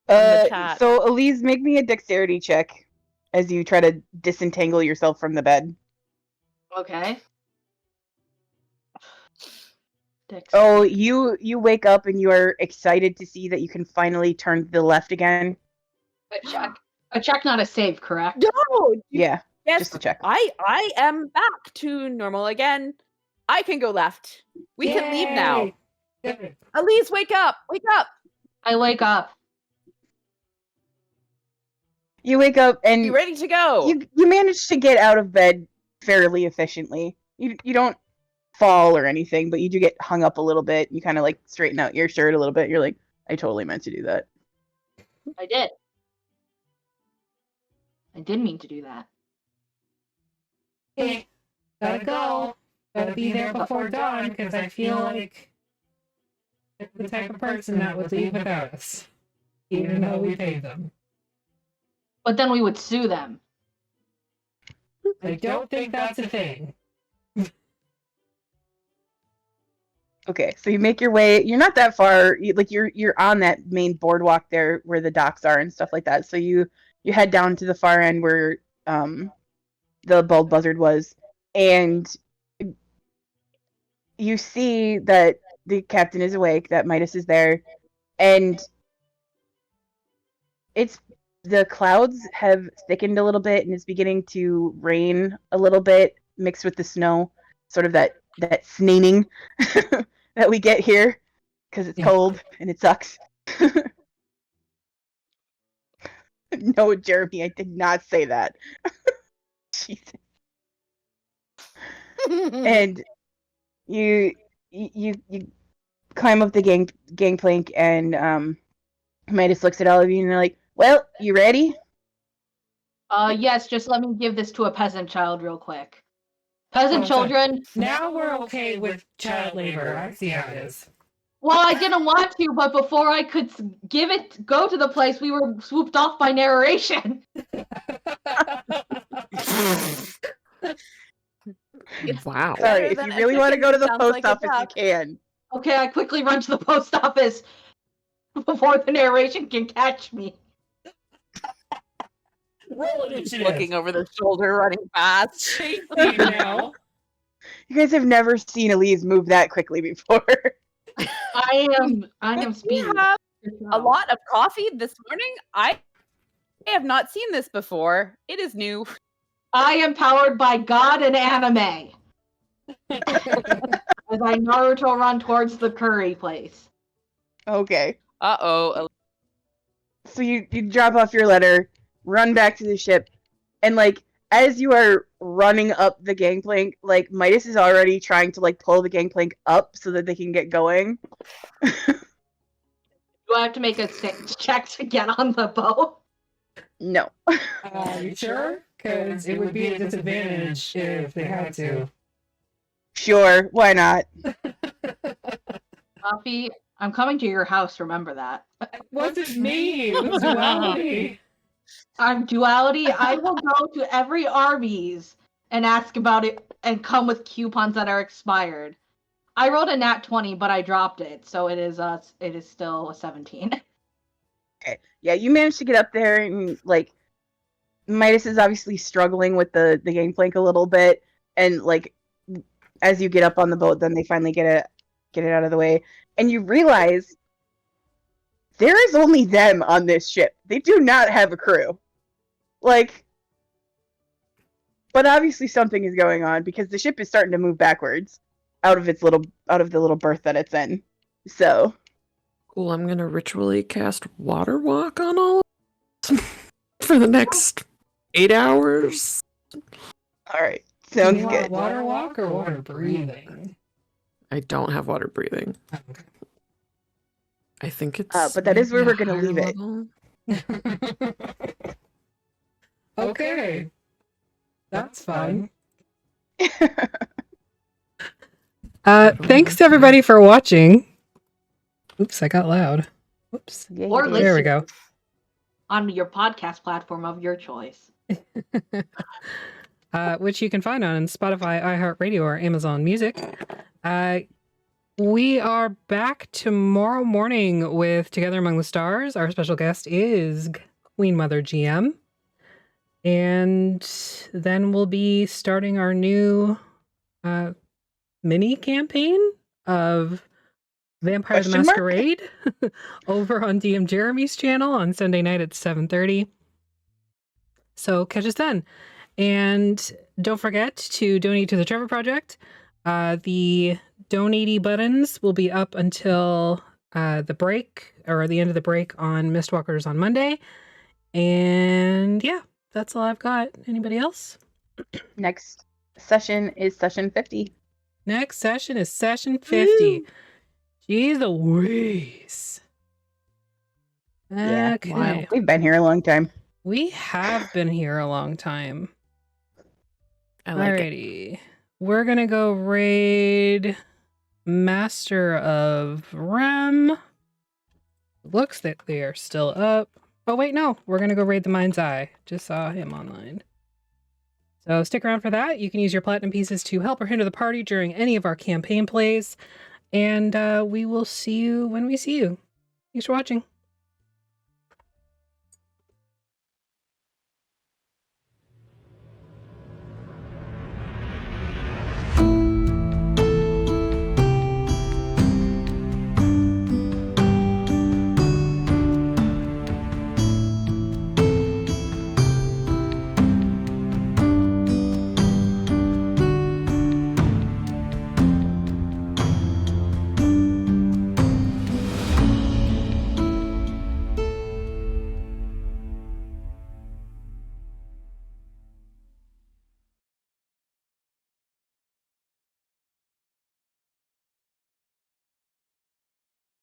the chat. So Elise, make me a dexterity check as you try to disentangle yourself from the bed. Okay. Dex. Oh, you wake up and you are excited to see that you can finally turn to the left again. A check, not a save, correct? No! Yeah, Yes, just to check. I am back to normal again. I can go left. We can leave now. Yay. Elise, wake up! Wake up! I wake up. You wake up and You ready to go? you manage to get out of bed fairly efficiently. You don't fall or anything, but you do get hung up a little bit. You kind of like straighten out your shirt a little bit. You're like, I totally meant to do that. I did. I did mean to do that. Hey, gotta go. Gotta be there before dawn because I feel like they're the type of person that would leave without us, even though we paid them. But then we would sue them. I don't think that's a thing. Okay, so you make your way. You're not that far. You're on that main boardwalk there where the docks are and stuff like that. So you head down to the far end where the bald buzzard was, and you see that the captain is awake, that Midas is there, and the clouds have thickened a little bit and it's beginning to rain a little bit mixed with the snow, sort of that snaining that we get here because it's cold and it sucks. No, Jeremy, I did not say that. Jesus. And you climb up the gangplank, and Midas looks at all of you and they're like, well, you ready? Yes, just let me give this to a peasant child real quick. Peasant children. Now we're okay with child labor. I see how it is. Well, I didn't want to, but before I could go to the place, we were swooped off by narration. Wow. Sorry, if you really want to go to the post office, you can. Okay, I quickly run to the post office before the narration can catch me. Looking over the shoulder, running fast. Now. You guys have never seen Elise move that quickly before. I am speedy. We have a lot of coffee this morning. I have not seen this before. It is new. I am powered by God and anime. As I Naruto run towards the curry place. Okay. Uh-oh. So you drop off your letter, run back to the ship, and like as you are running up the gangplank, like Midas is already trying to like pull the gangplank up so that they can get going. Do I have to make a check to get on the boat? No. Are you sure? Because it would be a disadvantage if they had to. Sure, why not? Coffee, I'm coming to your house, remember that. It wasn't me. It was Duality. I'm Duality. I will go to every Arby's and ask about it and come with coupons that are expired. I rolled a nat 20, but I dropped it, so it is still a 17. Okay. Yeah, you managed to get up there, and like Midas is obviously struggling with the gangplank a little bit, and like as you get up on the boat, then they finally get it out of the way, and you realize there is only them on this ship. They do not have a crew. Like, but obviously something is going on because the ship is starting to move backwards out of the little berth that it's in. So Cool, I'm gonna ritually cast Water Walk on all of us for the next 8 hours. all right, sounds You want good. water walk or water breathing? I don't have water breathing. Okay. I think it's. But that is where maybe we're a gonna leave higher it. level. Okay. That's fun. Thanks to everybody for watching. Oops, I got loud. Whoops. Yeah, Or you did. There we go. On your podcast platform of your choice. Which you can find on Spotify, iHeartRadio, or Amazon Music. We are back tomorrow morning with Together Among the Stars. Our special guest is Queen Mother GM. And then we'll be starting our new mini campaign of Vampire the Question mark? Masquerade over on DM Jeremy's channel on Sunday night at 7:30. So catch us then. And don't forget to donate to the Trevor Project. The donate buttons will be up until the break, or the end of the break on Mistwalkers on Monday. And yeah, that's all I've got. Anybody else? Next session is session 50. Next session is session 50. Woo! Jeez Louise. Yeah, Okay. wow. We've been here a long time. We have been here a long time. I like it. Alrighty. We're gonna go raid Master of Rem. Looks that they are still up. Oh wait, no. We're gonna go raid the Mind's Eye. Just saw him online. So stick around for that. You can use your platinum pieces to help or hinder the party during any of our campaign plays. And we will see you when we see you. Thanks for watching.